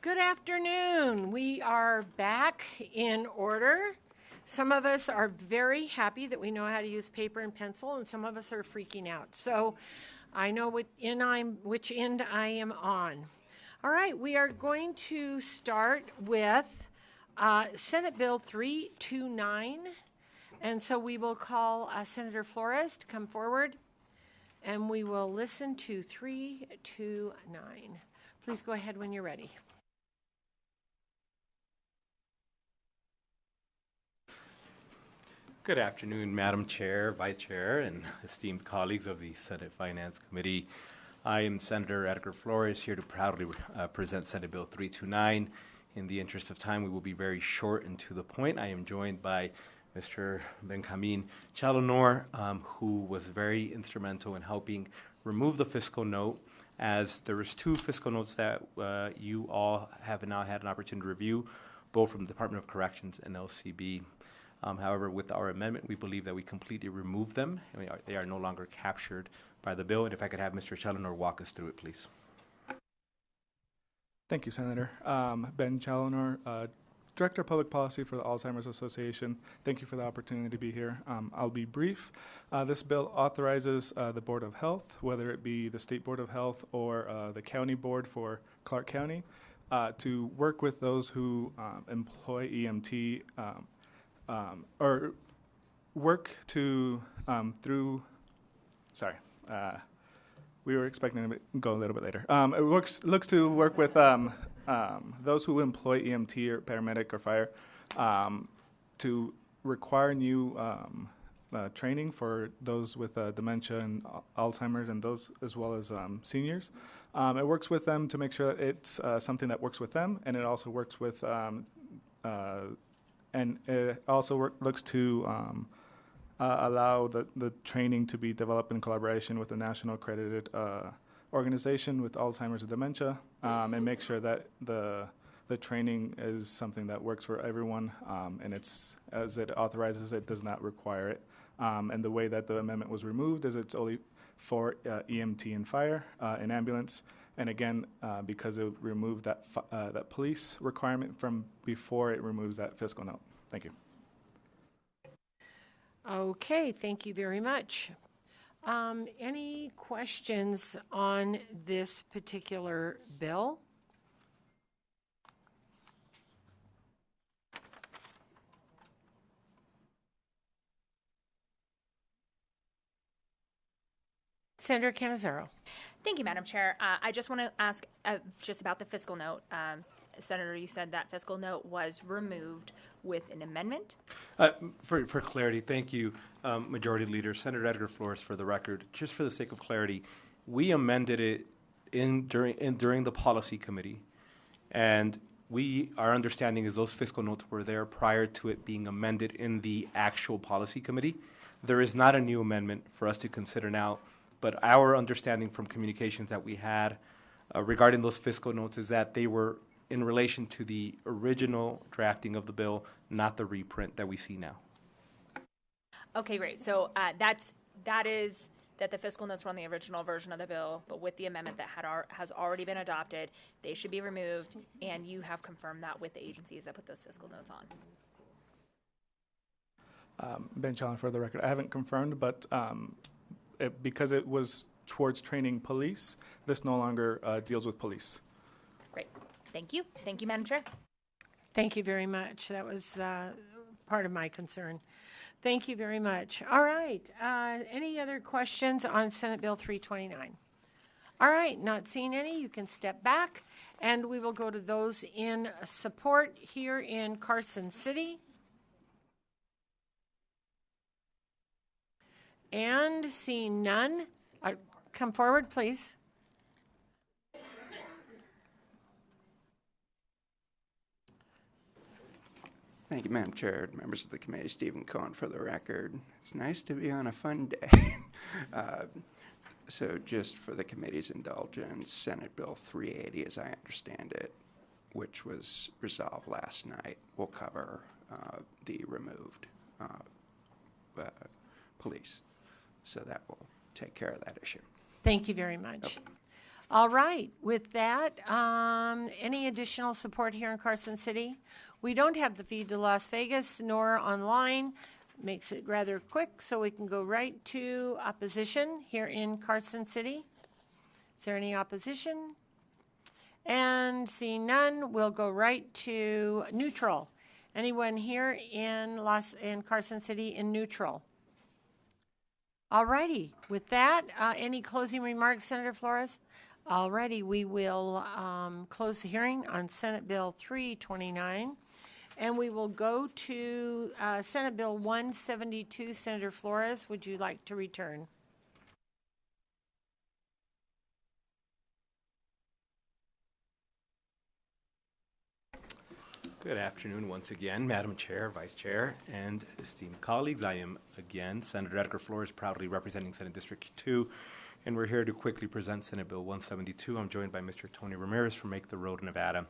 Good afternoon. We are back in order. Some of us are very happy that we know how to use paper and pencil, and some of us are freaking out. So I know which end I am on. All right, we are going to start with Senate Bill 329. And so we will call Senator Flores to come forward, and we will listen to 329. Please go ahead when you're ready. Good afternoon, Madam Chair, Vice Chair, and esteemed colleagues of the Senate Finance Committee. I am Senator Edgar Flores, here to proudly present Senate Bill 329. In the interest of time, we will be very short and to the point. I am joined by Mr. Benjamin Chalonor, who was very instrumental in helping remove the fiscal note, as there was 2 fiscal notes that you all have now had an opportunity to review, both from the Department of Corrections and LCB. However, with our amendment, we believe that we completely removed them, and they are no longer captured by the bill. And if I could have Mr. Chalonor walk us through it, please. Thank you, Senator. Ben Chalonor, Director of Public Policy for the Alzheimer's Association. Thank you for the opportunity to be here. I'll be brief. This bill authorizes the Board of Health, whether it be the State Board of Health or the County Board for Clark County, to work with those who employ EMT or work to we were expecting to go a little bit later. It looks to work with those who employ EMT or paramedic or fire to require new training for those with dementia and Alzheimer's, and those as well as seniors. It works with them to make sure it's something that works with them, and it also works with and it also looks to allow the training to be developed in collaboration with a national accredited organization with Alzheimer's and dementia, and make sure that the training is something that works for everyone, and it's, as it authorizes, it does not require it. And the way that the amendment was removed is it's only for EMT and fire and ambulance. And again, because it removed that police requirement from before, it removes that fiscal note. Thank you. Okay, thank you very much. Any questions on this particular bill? Senator Cannizzaro. Thank you, Madam Chair. I just want to ask just about the fiscal note. Senator, you said that fiscal note was removed with an amendment? For clarity, thank you, Majority Leader. Senator Edgar Flores, for the record, just for the sake of clarity, we amended it during the policy committee, and our understanding is those fiscal notes were there prior to it being amended in the actual policy committee. There is not a new amendment for us to consider now, but our understanding from communications that we had regarding those fiscal notes is that they were in relation to the original drafting of the bill, not the reprint that we see now. Okay, great. So that is that the fiscal notes were on the original version of the bill, but with the amendment that has already been adopted, they should be removed, and you have confirmed that with the agencies that put those fiscal notes on. Ben Chalon, for the record, I haven't confirmed, but because it was towards training police, this no longer deals with police. Great. Thank you. Thank you, Madam Chair. Thank you very much. That was part of my concern. Thank you very much. All right. Any other questions on Senate Bill 329? All right. Not seeing any. You can step back, and we will go to those in support here in Carson City. And seeing none, come forward, please. Thank you, Madam Chair, members of the committee. Stephen Cohen for the record. It's nice to be on a fun day. So just for the committee's indulgence, Senate Bill 380, as I understand it, which was resolved last night, will cover the removed police. So that will take care of that issue. Thank you very much. All right, with that, any additional support here in Carson City? We don't have the feed to Las Vegas nor online. Makes it rather quick, so we can go right to opposition here in Carson City. Is there any opposition? And seeing none, we'll go right to neutral. Anyone here in Carson City in neutral? All righty. With that, any closing remarks, Senator Flores? All righty. We will close the hearing on Senate Bill 329. And we will go to Senate Bill 172. Senator Flores, would you like to return? Good afternoon once again, Madam Chair, Vice Chair, and esteemed colleagues. I am again Senator Edgar Flores, proudly representing Senate District 2, and we're here to quickly present Senate Bill 172. I'm joined by Mr. Tony Ramirez from Make the Road, Nevada.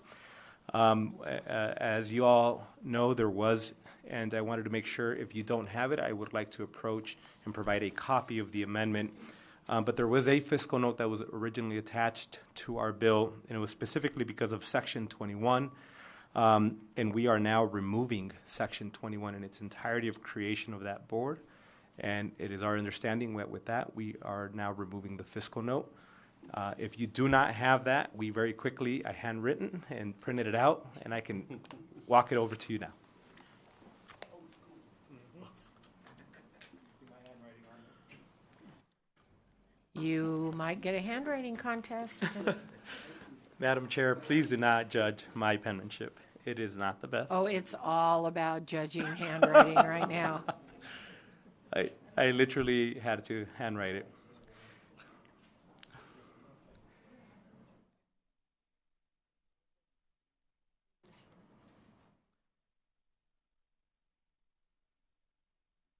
As you all know, there was, and I wanted to make sure if you don't have it, I would like to approach and provide a copy of the amendment. But there was a fiscal note that was originally attached to our bill, and it was specifically because of Section 21. And we are now removing Section 21 in its entirety of creation of that board. And it is our understanding that with that, we are now removing the fiscal note. If you do not have that, we very quickly, I handwritten and printed it out, and I can walk it over to you now. You might get a handwriting contest. Madam Chair, please do not judge my penmanship. It is not the best. Oh, it's all about judging handwriting right now. I literally had to handwrite it.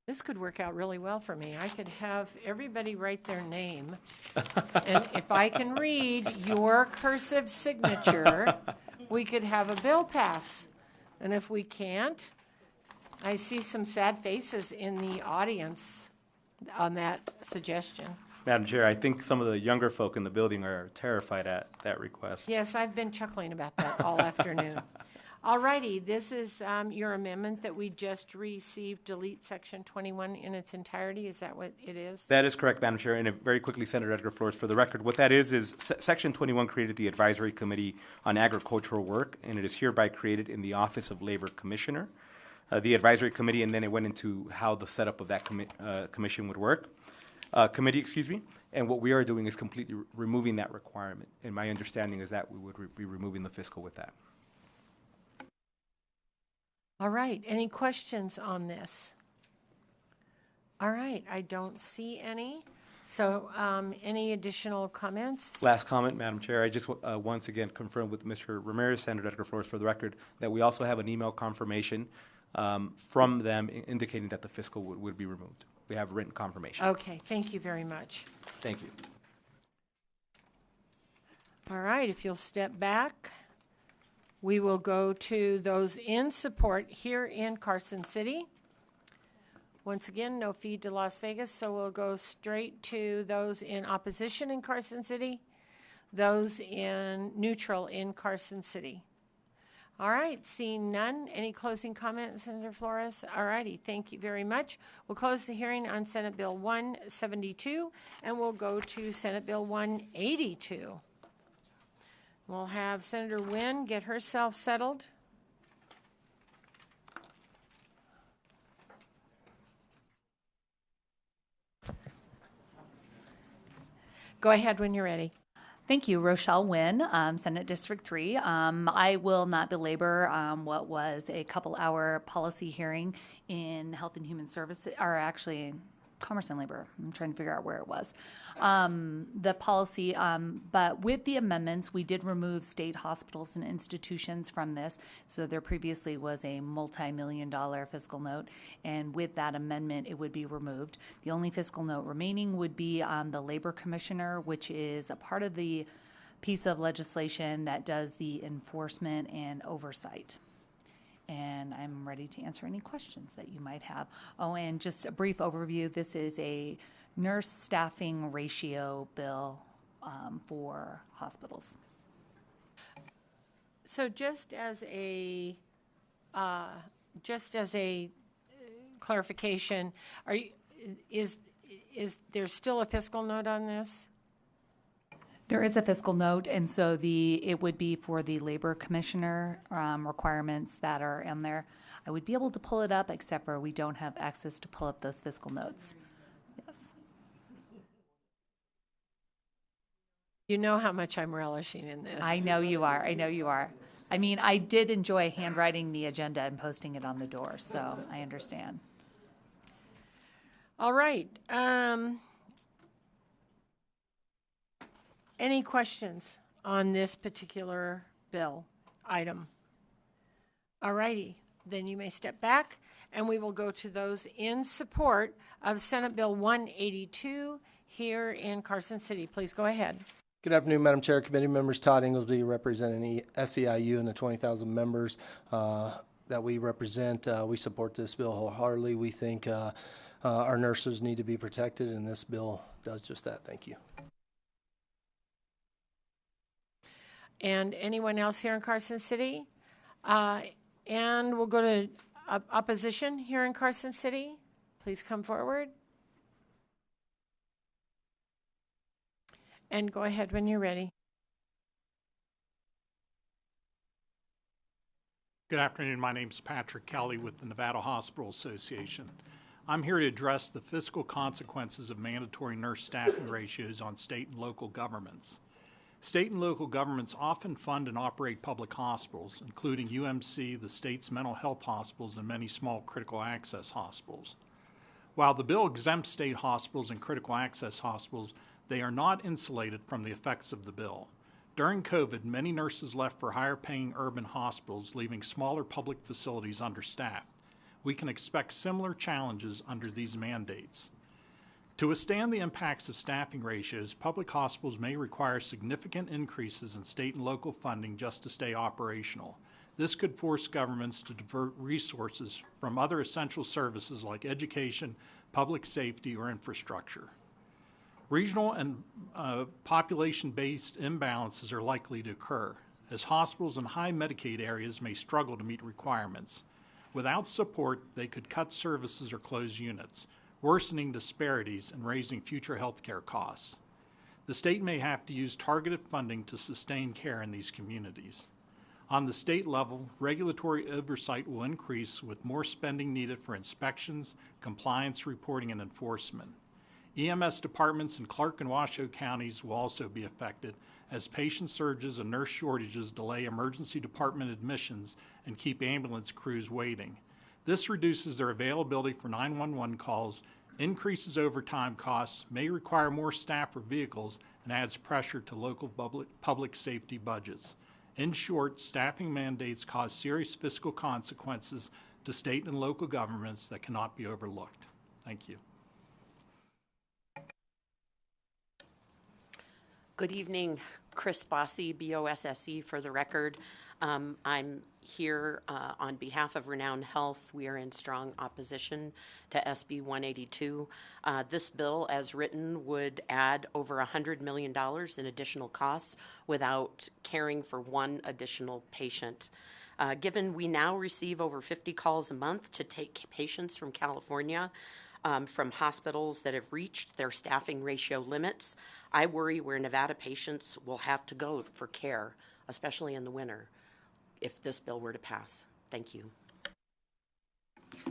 This could work out really well for me. I could have everybody write their name, and if I can read your cursive signature, we could have a bill pass. And if we can't, I see some sad faces in the audience on that suggestion. Madam Chair, I think some of the younger folk in the building are terrified at that request. Yes, I've been chuckling about that all afternoon. All righty, this is your amendment that we just received, delete Section 21 in its entirety. Is that what it is? That is correct, Madam Chair. And very quickly, Senator Edgar Flores, for the record, what that is Section 21 created the Advisory Committee on Agricultural Work, and it is hereby created in the Office of Labor Commissioner. The Advisory Committee, and then it went into how the setup of that commission would work. Committee, excuse me. And what we are doing is completely removing that requirement. And my understanding is that we would be removing the fiscal with that. All right, any questions on this? All right, I don't see any. So any additional comments? Last comment, Madam Chair. I just once again confirm with Mr. Ramirez, Senator Edgar Flores, for the record, that we also have an email confirmation from them indicating that the fiscal would be removed. We have written confirmation. Okay, thank you very much. Thank you. All right, if you'll step back. We will go to those in support here in Carson City. Once again, no feed to Las Vegas, so we'll go straight to those in opposition in Carson City, those in neutral in Carson City. All right, seeing none. Any closing comments, Senator Flores? All righty, thank you very much. We'll close the hearing on Senate Bill 172, and we'll go to Senate Bill 182. We'll have Senator Wynn get herself settled. Go ahead when you're ready. Thank you, Rochelle Wynn, Senate District 3. I will not belabor what was a couple-hour policy hearing in Health and Human Services, or actually Commerce and Labor. I'm trying to figure out where it was. The policy, but with the amendments, we did remove state hospitals and institutions from this. So there previously was a multi-million-dollar fiscal note, and with that amendment, it would be removed. The only fiscal note remaining would be the Labor Commissioner, which is a part of the piece of legislation that does the enforcement and oversight. And I'm ready to answer any questions that you might have. Oh, and just a brief overview, this is a nurse staffing ratio bill for hospitals. So just as a clarification, is there still a fiscal note on this? There is a fiscal note, and so it would be for the labor commissioner requirements that are in there. I would be able to pull it up, except for we don't have access to pull up those fiscal notes. Yes. You know how much I'm relishing in this. I know you are. I know you are. I mean, I did enjoy handwriting the agenda and posting it on the door, so I understand. All right. Any questions on this particular bill item? All righty. Then you may step back, and we will go to those in support of Senate Bill 182 here in Carson City. Please go ahead. Good afternoon, Madam Chair, committee members. Todd Inglesby representing SEIU and the 20,000 members that we represent. We support this bill wholeheartedly. We think our nurses need to be protected, and this bill does just that. Thank you. And anyone else here in Carson City? And we'll go to opposition here in Carson City. Please come forward. And go ahead when you're ready. Good afternoon. My name is Patrick Kelly with the Nevada Hospital Association. I'm here to address the fiscal consequences of mandatory nurse staffing ratios on state and local governments. State and local governments often fund and operate public hospitals, including UMC, the state's mental health hospitals, and many small critical access hospitals. While the bill exempts state hospitals and critical access hospitals, they are not insulated from the effects of the bill. During COVID, many nurses left for higher-paying urban hospitals, leaving smaller public facilities understaffed. We can expect similar challenges under these mandates. To withstand the impacts of staffing ratios, public hospitals may require significant increases in state and local funding just to stay operational. This could force governments to divert resources from other essential services like education, public safety, or infrastructure. Regional and population-based imbalances are likely to occur, as hospitals in high Medicaid areas may struggle to meet requirements. Without support, they could cut services or close units, worsening disparities and raising future health care costs. The state may have to use targeted funding to sustain care in these communities. On the state level, regulatory oversight will increase with more spending needed for inspections, compliance reporting, and enforcement. EMS departments in Clark and Washoe counties will also be affected as patient surges and nurse shortages delay emergency department admissions and keep ambulance crews waiting. This reduces their availability for 911 calls, increases overtime costs, may require more staff or vehicles, and adds pressure to local public safety budgets. In short, staffing mandates cause serious fiscal consequences to state and local governments that cannot be overlooked. Thank you. Good evening, Chris Bosse, BOSSE for the record. I'm here on behalf of Renown Health. We are in strong opposition to SB 182. This bill, as written, would add over $100 million in additional costs without caring for one additional patient. Given we now receive over 50 calls a month to take patients from California, from hospitals that have reached their staffing ratio limits, I worry where Nevada patients will have to go for care, especially in the winter, if this bill were to pass. Thank you.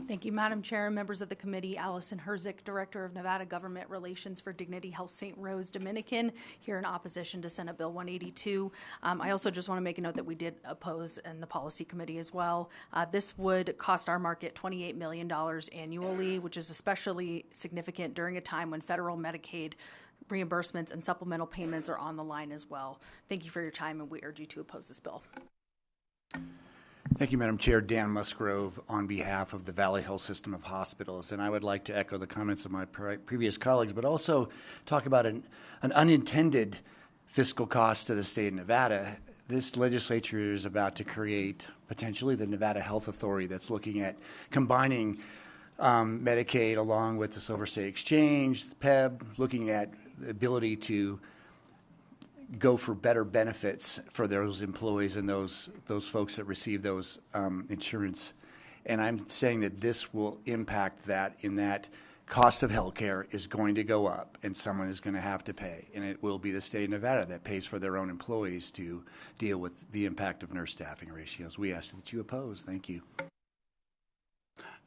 Thank you, Madam Chair and members of the committee. Allison Herzik, Director of Nevada Government Relations for Dignity Health St. Rose Dominican, here in opposition to Senate Bill 182. I also just want to make a note that we did oppose in the policy committee as well. This would cost our market $28 million annually, which is especially significant during a time when federal Medicaid reimbursements and supplemental payments are on the line as well. Thank you for your time, and we urge you to oppose this bill. Thank you, Madam Chair. Dan Musgrove on behalf of the Valley Health System of Hospitals. And I would like to echo the comments of my previous colleagues, but also talk about an unintended fiscal cost to the state of Nevada. This legislature is about to create potentially the Nevada Health Authority that's looking at combining Medicaid along with the Silver State Exchange, the PEB, looking at the ability to go for better benefits for those employees and those folks that receive those insurance. And I'm saying that this will impact that, in that cost of healthcare is going to go up and someone is going to have to pay. And it will be the state of Nevada that pays for their own employees to deal with the impact of nurse staffing ratios. We ask that you oppose. Thank you.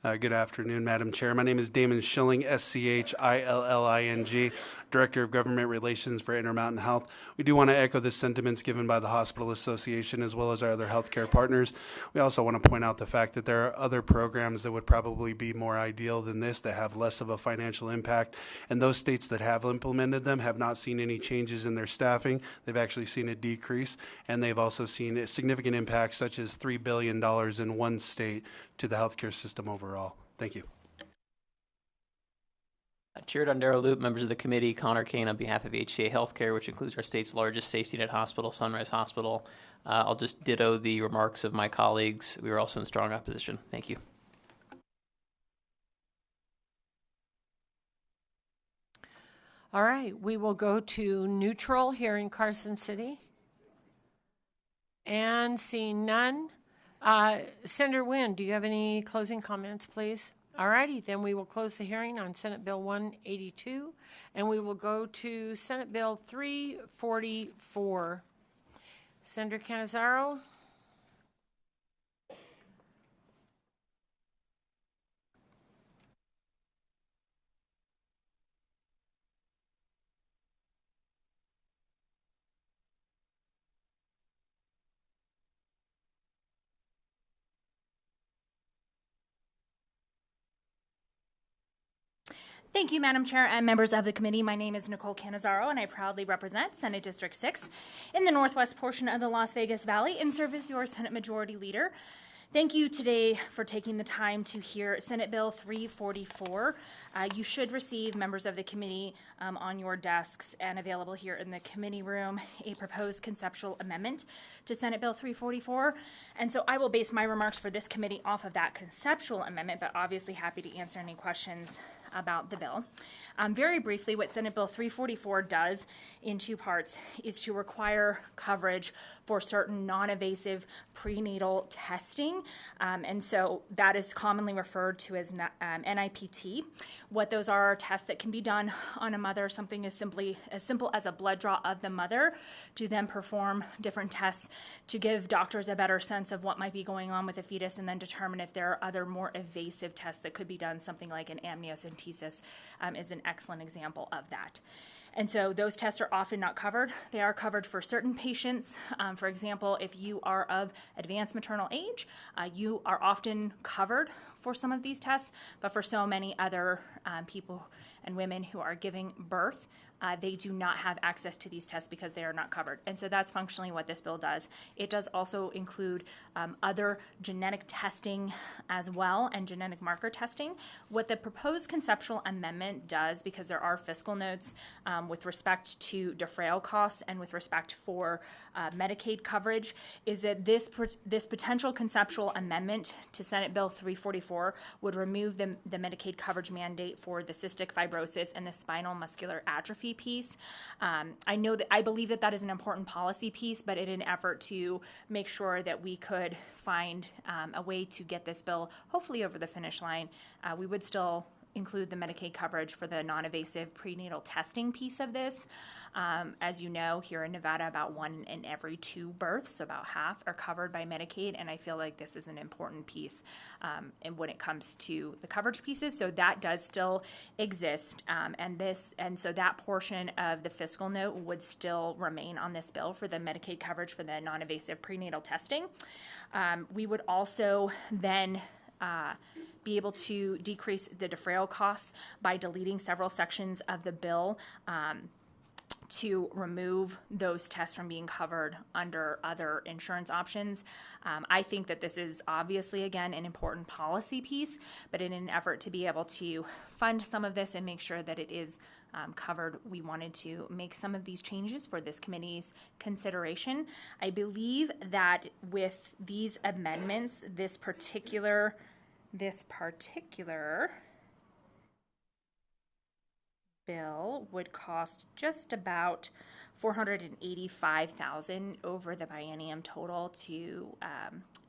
Good afternoon, Madam Chair. My name is Damon Schilling, SCHILLING, Director of Government Relations for Intermountain Health. We do want to echo the sentiments given by the Hospital Association as well as our other healthcare partners. We also want to point out the fact that there are other programs that would probably be more ideal than this, that have less of a financial impact. And those states that have implemented them have not seen any changes in their staffing. They've actually seen a decrease, and they've also seen a significant impacts, such as $3 billion in one state to the healthcare system overall. Thank you. Chair Dondero Loop, members of the committee, Connor Kane on behalf of HCA Healthcare, which includes our state's largest safety net hospital, Sunrise Hospital. I'll just ditto the remarks of my colleagues. We are also in strong opposition. Thank you. All right, we will go to neutral here in Carson City. And seeing none. Senator Wynn, do you have any closing comments, please? All righty, then we will close the hearing on Senate Bill 182, and we will go to Senate Bill 344. Senator Canizaro? Thank you, Madam Chair and members of the committee. My name is Nicole Canizaro, and I proudly represent Senate District 6 in the northwest portion of the Las Vegas Valley and serve as your Senate Majority Leader. Thank you today for taking the time to hear Senate Bill 344. You should receive, members of the committee, on your desks and available here in the committee room, a proposed conceptual amendment to Senate Bill 344. And so I will base my remarks for this committee off of that conceptual amendment, but obviously happy to answer any questions about the bill. Very briefly, what Senate Bill 344 does in two parts is to require coverage for certain non-invasive prenatal testing. And so that is commonly referred to as NIPT. What those are tests that can be done on a mother, something as simple as a blood draw of the mother, to then perform different tests to give doctors a better sense of what might be going on with the fetus, and then determine if there are other more invasive tests that could be done. Something like an amniocentesis is an excellent example of that. And so those tests are often not covered. They are covered for certain patients. For example, if you are of advanced maternal age, you are often covered for some of these tests, but for so many other people and women who are giving birth, they do not have access to these tests because they are not covered. And so that's functionally what this bill does. It does also include other genetic testing as well, and genetic marker testing. What the proposed conceptual amendment does, because there are fiscal notes with respect to defrayal costs and with respect for Medicaid coverage, is that this potential conceptual amendment to Senate Bill 344 would remove the Medicaid coverage mandate for the cystic fibrosis and the spinal muscular atrophy piece. I believe that is an important policy piece, but in an effort to make sure that we could find a way to get this bill hopefully over the finish line, we would still include the Medicaid coverage for the non-invasive prenatal testing piece of this. As you know, here in Nevada, about 1 in every 2 births, so about half, are covered by Medicaid, and I feel like this is an important piece and when it comes to the coverage pieces. So that does still exist, and so that portion of the fiscal note would still remain on this bill for the Medicaid coverage for the non-invasive prenatal testing. We would also then be able to decrease the defrayal costs by deleting several sections of the bill to remove those tests from being covered under other insurance options. I think that this is obviously, again, an important policy piece, but in an effort to be able to fund some of this and make sure that it is covered, we wanted to make some of these changes for this committee's consideration. I believe that with these amendments, this particular bill would cost just about $485,000 over the biennium total to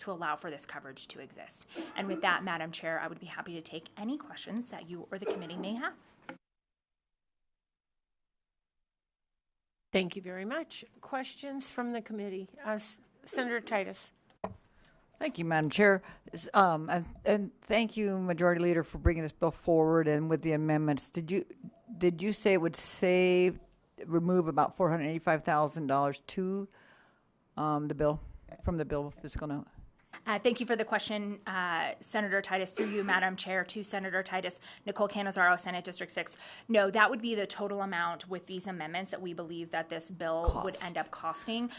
allow for this coverage to exist. And with that, Madam Chair, I would be happy to take any questions that you or the committee may have. Thank you very much. Questions from the committee? Senator Titus. Thank you, Madam Chair. And thank you, Majority Leader, for bringing this bill forward and with the amendments. Did you say it would remove about $485,000 to the bill, from the bill fiscal note? Thank you for the question, Senator Titus. Through you, Madam Chair, to Senator Titus, Nicole Cannizzaro, Senate District 6. No, that would be the total amount with these amendments that we believe that this bill would end up costing.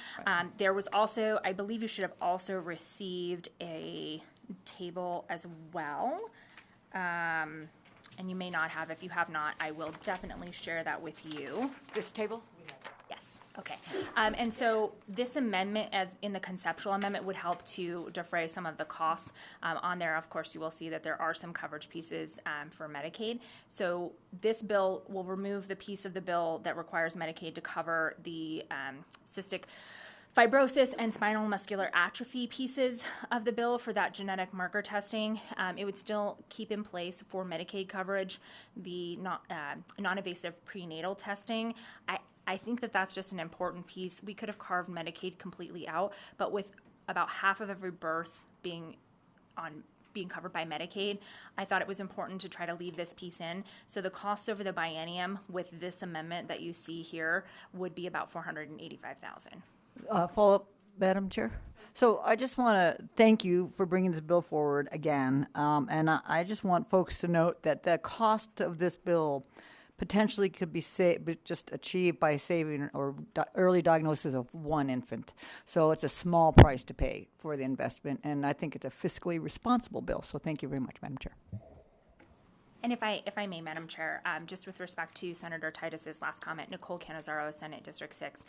There was also, I believe you should have also received a table as well. And you may not have. If you have not, I will definitely share that with you. This table? Okay. And so this amendment, as in the conceptual amendment, would help to defray some of the costs. On there, of course, you will see that there are some coverage pieces for Medicaid. So this bill will remove the piece of the bill that requires Medicaid to cover the cystic fibrosis and spinal muscular atrophy pieces of the bill for that genetic marker testing. It would still keep in place for Medicaid coverage the non-invasive prenatal testing. I think that that's just an important piece. We could have carved Medicaid completely out, but with about half of every birth being covered by Medicaid, I thought it was important to try to leave this piece in. So the cost over the biennium with this amendment that you see here would be about $485,000. Follow-up, Madam Chair? So I just want to thank you for bringing this bill forward again. And I just want folks to note that the cost of this bill potentially could be just achieved by saving or early diagnosis of one infant. So it's a small price to pay for the investment, and I think it's a fiscally responsible bill. So thank you very much, Madam Chair. And if I may, Madam Chair, just with respect to Senator Titus's last comment, Nicole Cannizzaro, Senate District 6,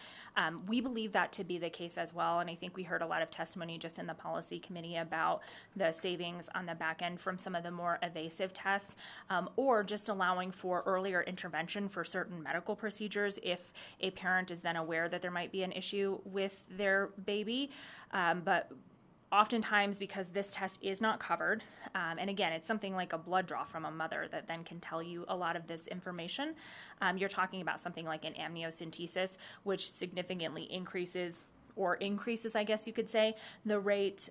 we believe that to be the case as well. And I think we heard a lot of testimony just in the policy committee about the savings on the back end from some of the more evasive tests, or just allowing for earlier intervention for certain medical procedures if a parent is then aware that there might be an issue with their baby. But oftentimes, because this test is not covered, and again, it's something like a blood draw from a mother that then can tell you a lot of this information. You're talking about something like an amniocentesis, which significantly increases, I guess you could say, the rate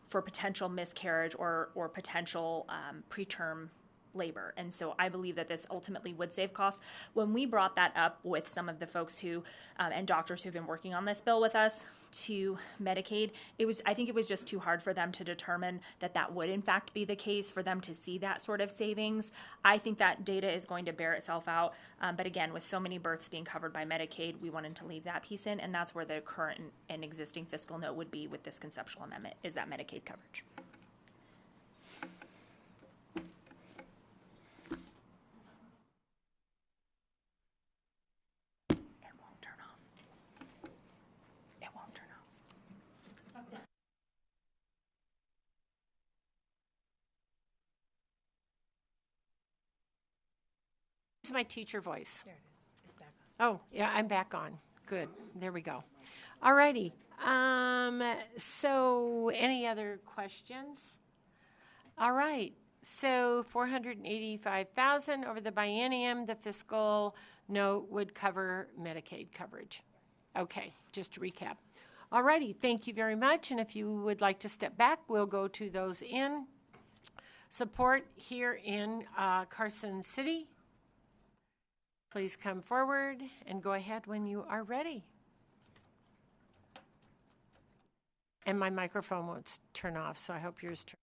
for potential miscarriage or potential preterm labor. And so I believe that this ultimately would save costs. When we brought that up with some of the folks who and doctors who've been working on this bill with us to Medicaid, I think it was just too hard for them to determine that that would in fact be the case, for them to see that sort of savings. I think that data is going to bear itself out. But again, with so many births being covered by Medicaid, we wanted to leave that piece in, and that's where the current and existing fiscal note would be with this conceptual amendment, is that Medicaid coverage. My teacher voice. There it is. It's back on. Oh, yeah, I'm back on. Good. There we go. All righty. So any other questions? All right. So $485,000 over the biennium, the fiscal note would cover Medicaid coverage. Okay, just to recap. All righty. Thank you very much. And if you would like to step back, we'll go to those in support here in Carson City. Please come forward and go ahead when you are ready. And my microphone won't turn off, so I hope yours turns.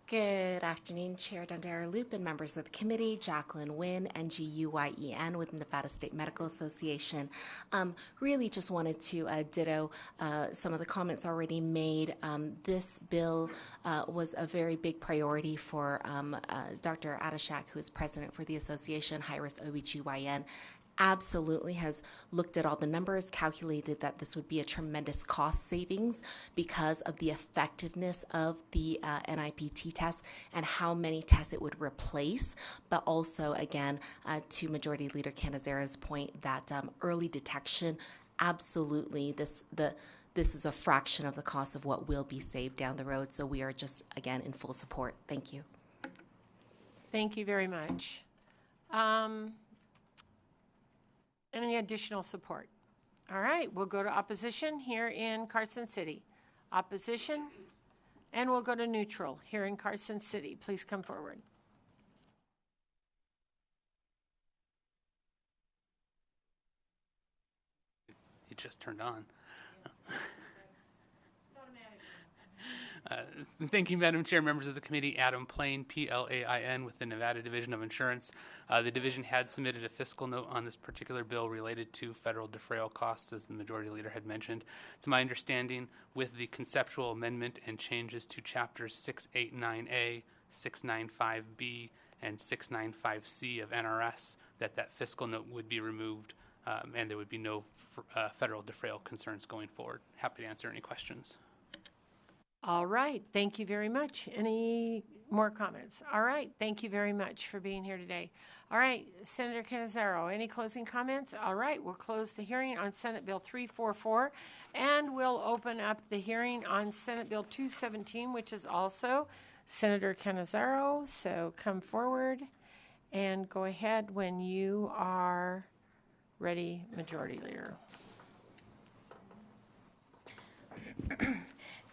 Good afternoon, Chair Dundera Loop and members of the committee. Jacqueline Nguyen, NGUYEN with Nevada State Medical Association. Really just wanted to ditto some of the comments already made. This bill was a very big priority for Dr. Adashak, who is president for the association, high-risk OBGYN. absolutely has looked at all the numbers, calculated that this would be a tremendous cost savings because of the effectiveness of the NIPT test and how many tests it would replace. But also, again, to Majority Leader Canizera's point that early detection, absolutely, this is a fraction of the cost of what will be saved down the road. So we are just, again, in full support. Thank you. Thank you very much. Any additional support? All right, we'll go to opposition here in Carson City. Opposition, and we'll go to neutral here in Carson City. Please come forward. It just turned on. Thank you, Madam Chair, members of the committee. Adam Plain, Plain, with the Nevada Division of Insurance. The division had submitted a fiscal note on this particular bill related to federal defrayal costs, as the Majority Leader had mentioned. It's my understanding, with the conceptual amendment and changes to chapters 689A, 695B, and 695C of NRS, that fiscal note would be removed, and there would be no federal defrayal concerns going forward. Happy to answer any questions. All right, thank you very much. Any more comments? All right, thank you very much for being here today. All right, Senator Canizero, any closing comments? All right, we'll close the hearing on Senate Bill 344, and we'll open up the hearing on Senate Bill 217, which is also Senator Canizero. So come forward and go ahead when you are ready, Majority Leader.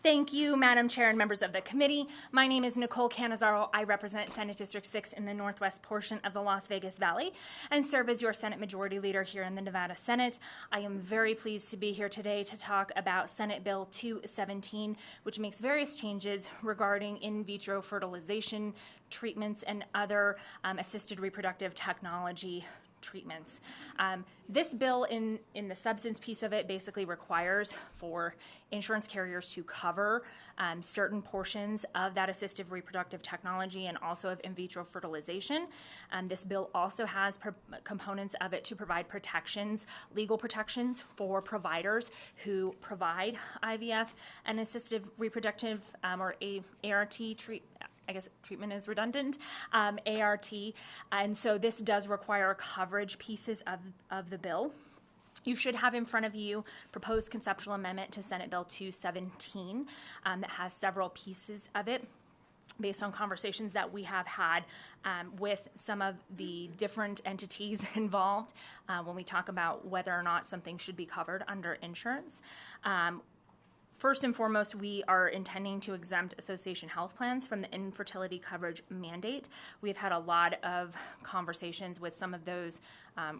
Thank you, Madam Chair and members of the committee. My name is Nicole Canizaro. I represent Senate District 6 in the northwest portion of the Las Vegas Valley and serve as your Senate Majority Leader here in the Nevada Senate. I am very pleased to be here today to talk about Senate Bill 217, which makes various changes regarding in vitro fertilization treatments and other assisted reproductive technology treatments. This bill, in the substance piece of it, basically requires for insurance carriers to cover certain portions of that assistive reproductive technology and also of in vitro fertilization. This bill also has components of it to provide protections, legal protections for providers who provide IVF and assistive reproductive or ART treatment is redundant, ART, and so this does require coverage pieces of the bill. You should have in front of you proposed conceptual amendment to Senate Bill 217 that has several pieces of it based on conversations that we have had with some of the different entities involved when we talk about whether or not something should be covered under insurance. First and foremost, we are intending to exempt association health plans from the infertility coverage mandate. We've had a lot of conversations with some of those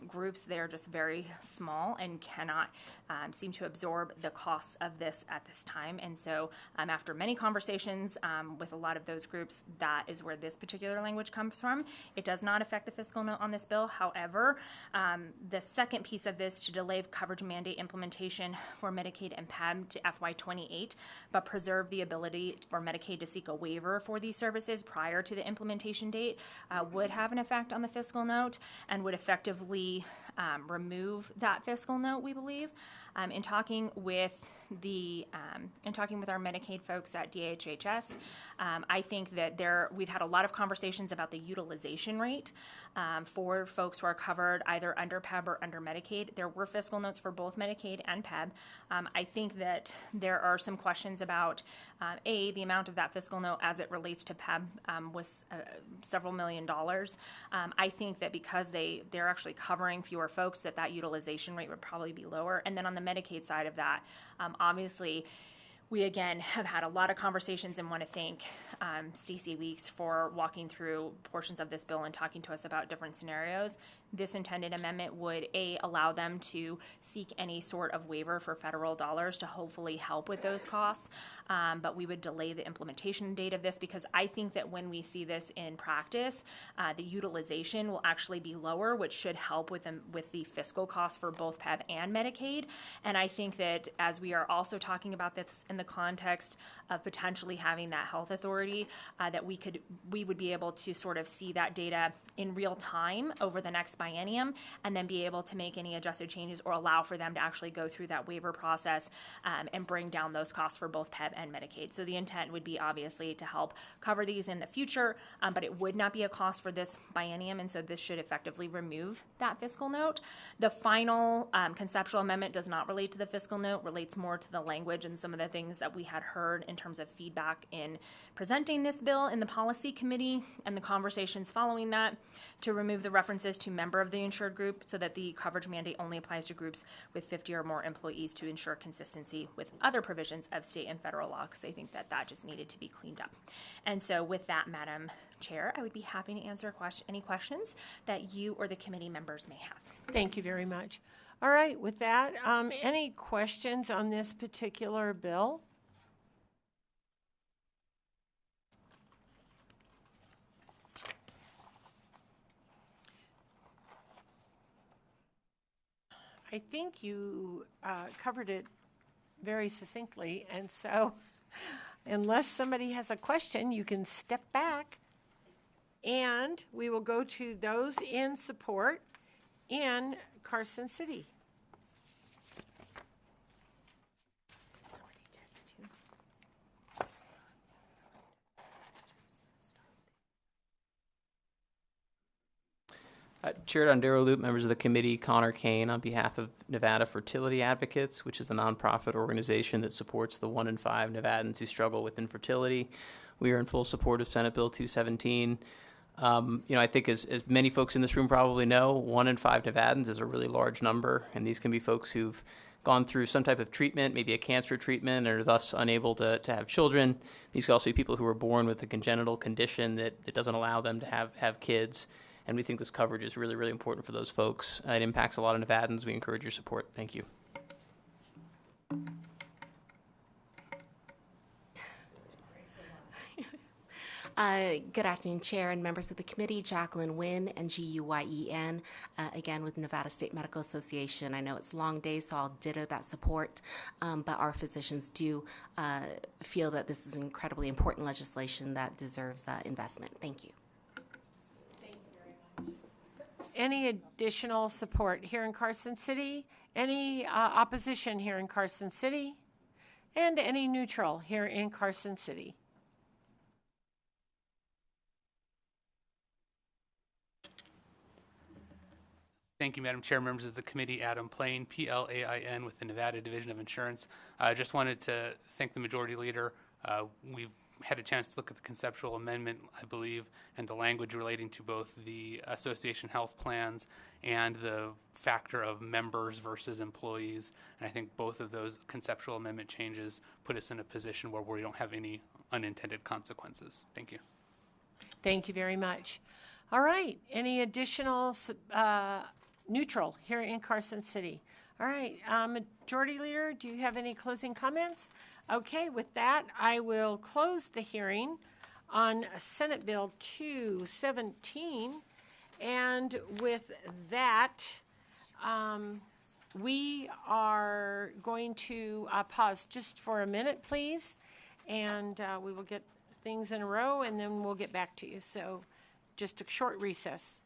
groups. They're just very small and cannot seem to absorb the costs of this at this time. And so after many conversations with a lot of those groups, that is where this particular language comes from. It does not affect the fiscal note on this bill. However, the second piece of this to delay coverage mandate implementation for Medicaid and PAB to FY28, but preserve the ability for Medicaid to seek a waiver for these services prior to the implementation date would have an effect on the fiscal note and would effectively remove that fiscal note, we believe. In talking with our Medicaid folks at DHHS, I think that we've had a lot of conversations about the utilization rate for folks who are covered either under PAB or under Medicaid. There were fiscal notes for both Medicaid and PAB. I think that there are some questions about the amount of that fiscal note as it relates to PAB was several $million. I think that because they're actually covering fewer folks, that utilization rate would probably be lower. And then on the Medicaid side of that, obviously, we again have had a lot of conversations and want to thank Stacey Weeks for walking through portions of this bill and talking to us about different scenarios. This intended amendment would allow them to seek any sort of waiver for federal dollars to hopefully help with those costs, but we would delay the implementation date of this because I think that when we see this in practice, the utilization will actually be lower, which should help with the fiscal costs for both PAB and Medicaid. And I think that as we are also talking about this in in the context of potentially having that health authority, that we would be able to sort of see that data in real time over the next biennium, and then be able to make any adjusted changes or allow for them to actually go through that waiver process and bring down those costs for both PEB and Medicaid. So the intent would be obviously to help cover these in the future, but it would not be a cost for this biennium, and so this should effectively remove that fiscal note. The final conceptual amendment does not relate to the fiscal note, relates more to the language and some of the things that we had heard in terms of feedback in presenting this bill in the policy committee and the conversations following that, to remove the references to member of the insured group so that the coverage mandate only applies to groups with 50 or more employees, to ensure consistency with other provisions of state and federal law, because I think that that just needed to be cleaned up. And so with that, Madam Chair, I would be happy to answer any questions that you or the committee members may have. Thank you very much. All right, with that, any questions on this particular bill? I think you covered it very succinctly, and so unless somebody has a question, you can step back, and we will go to those in support in Carson City. Chair Dondero Loop, members of the committee, Connor Kane on behalf of Nevada Fertility Advocates, which is a nonprofit organization that supports the 1 in 5 Nevadans who struggle with infertility. We are in full support of Senate Bill 217. I think as many folks in this room probably know, 1 in 5 Nevadans is a really large number, and these can be folks who've gone through some type of treatment, maybe a cancer treatment, and are thus unable to have children. These can also be people who are born with a congenital condition that doesn't allow them to have kids. And we think this coverage is really, really important for those folks. It impacts a lot of Nevadans. We encourage your support. Thank you. Good afternoon, Chair and members of the committee. Jacqueline Wynn, NGUYEN, again with Nevada State Medical Association. I know it's a long day, so I'll ditto that support, but our physicians do feel that this is incredibly important legislation that deserves investment. Thank you. Any additional support here in Carson City? Any opposition here in Carson City? And any neutral here in Carson City? Thank you, Madam Chair, members of the committee. Adam Plain, PLAIN with the Nevada Division of Insurance. I just wanted to thank the Majority Leader. We've had a chance to look at the conceptual amendment, I believe, and the language relating to both the association health plans and the factor of members versus employees. And I think both of those conceptual amendment changes put us in a position where we don't have any unintended consequences. Thank you. Thank you very much. All right. Any additional neutral here in Carson City? All right. Majority Leader, do you have any closing comments? Okay, with that, I will close the hearing on Senate Bill 217. And with that, we are going to pause just for a minute, please. And we will get things in a row, and then we'll get back to you. So just a short recess.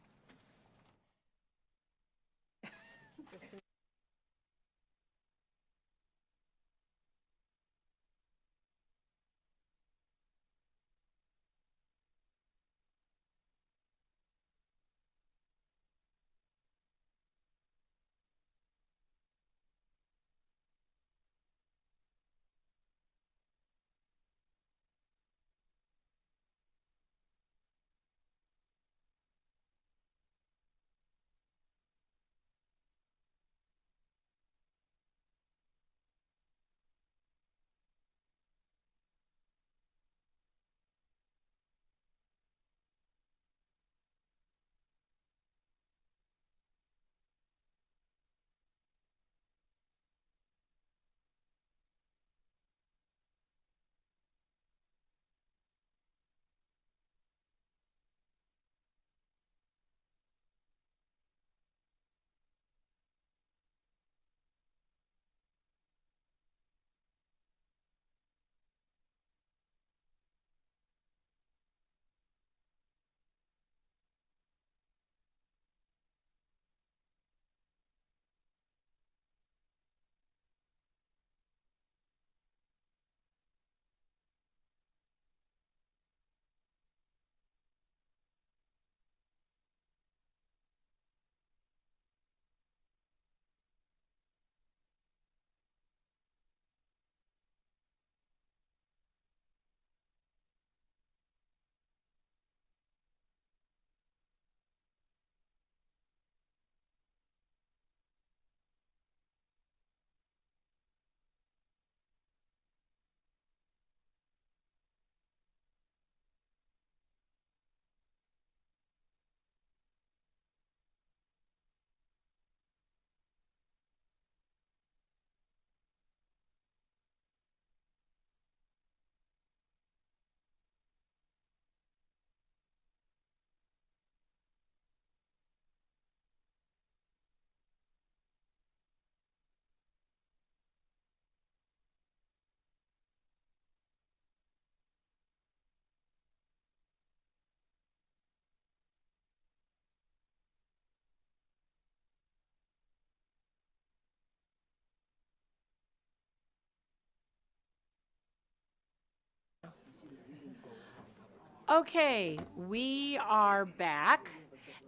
Okay, we are back,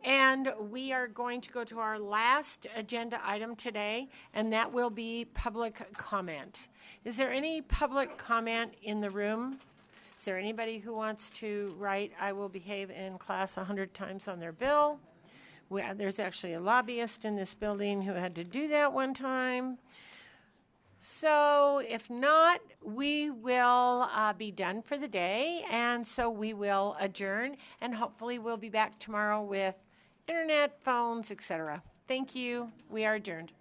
and we are going to go to our last agenda item today, and that will be public comment. Is there any public comment in the room? Is there anybody who wants to write "I will behave in class" 100 times on their bill? There's actually a lobbyist in this building who had to do that one time. So if not, we will be done for the day, and so we will adjourn, and hopefully we'll be back tomorrow with internet, phones, etc. Thank you. We are adjourned.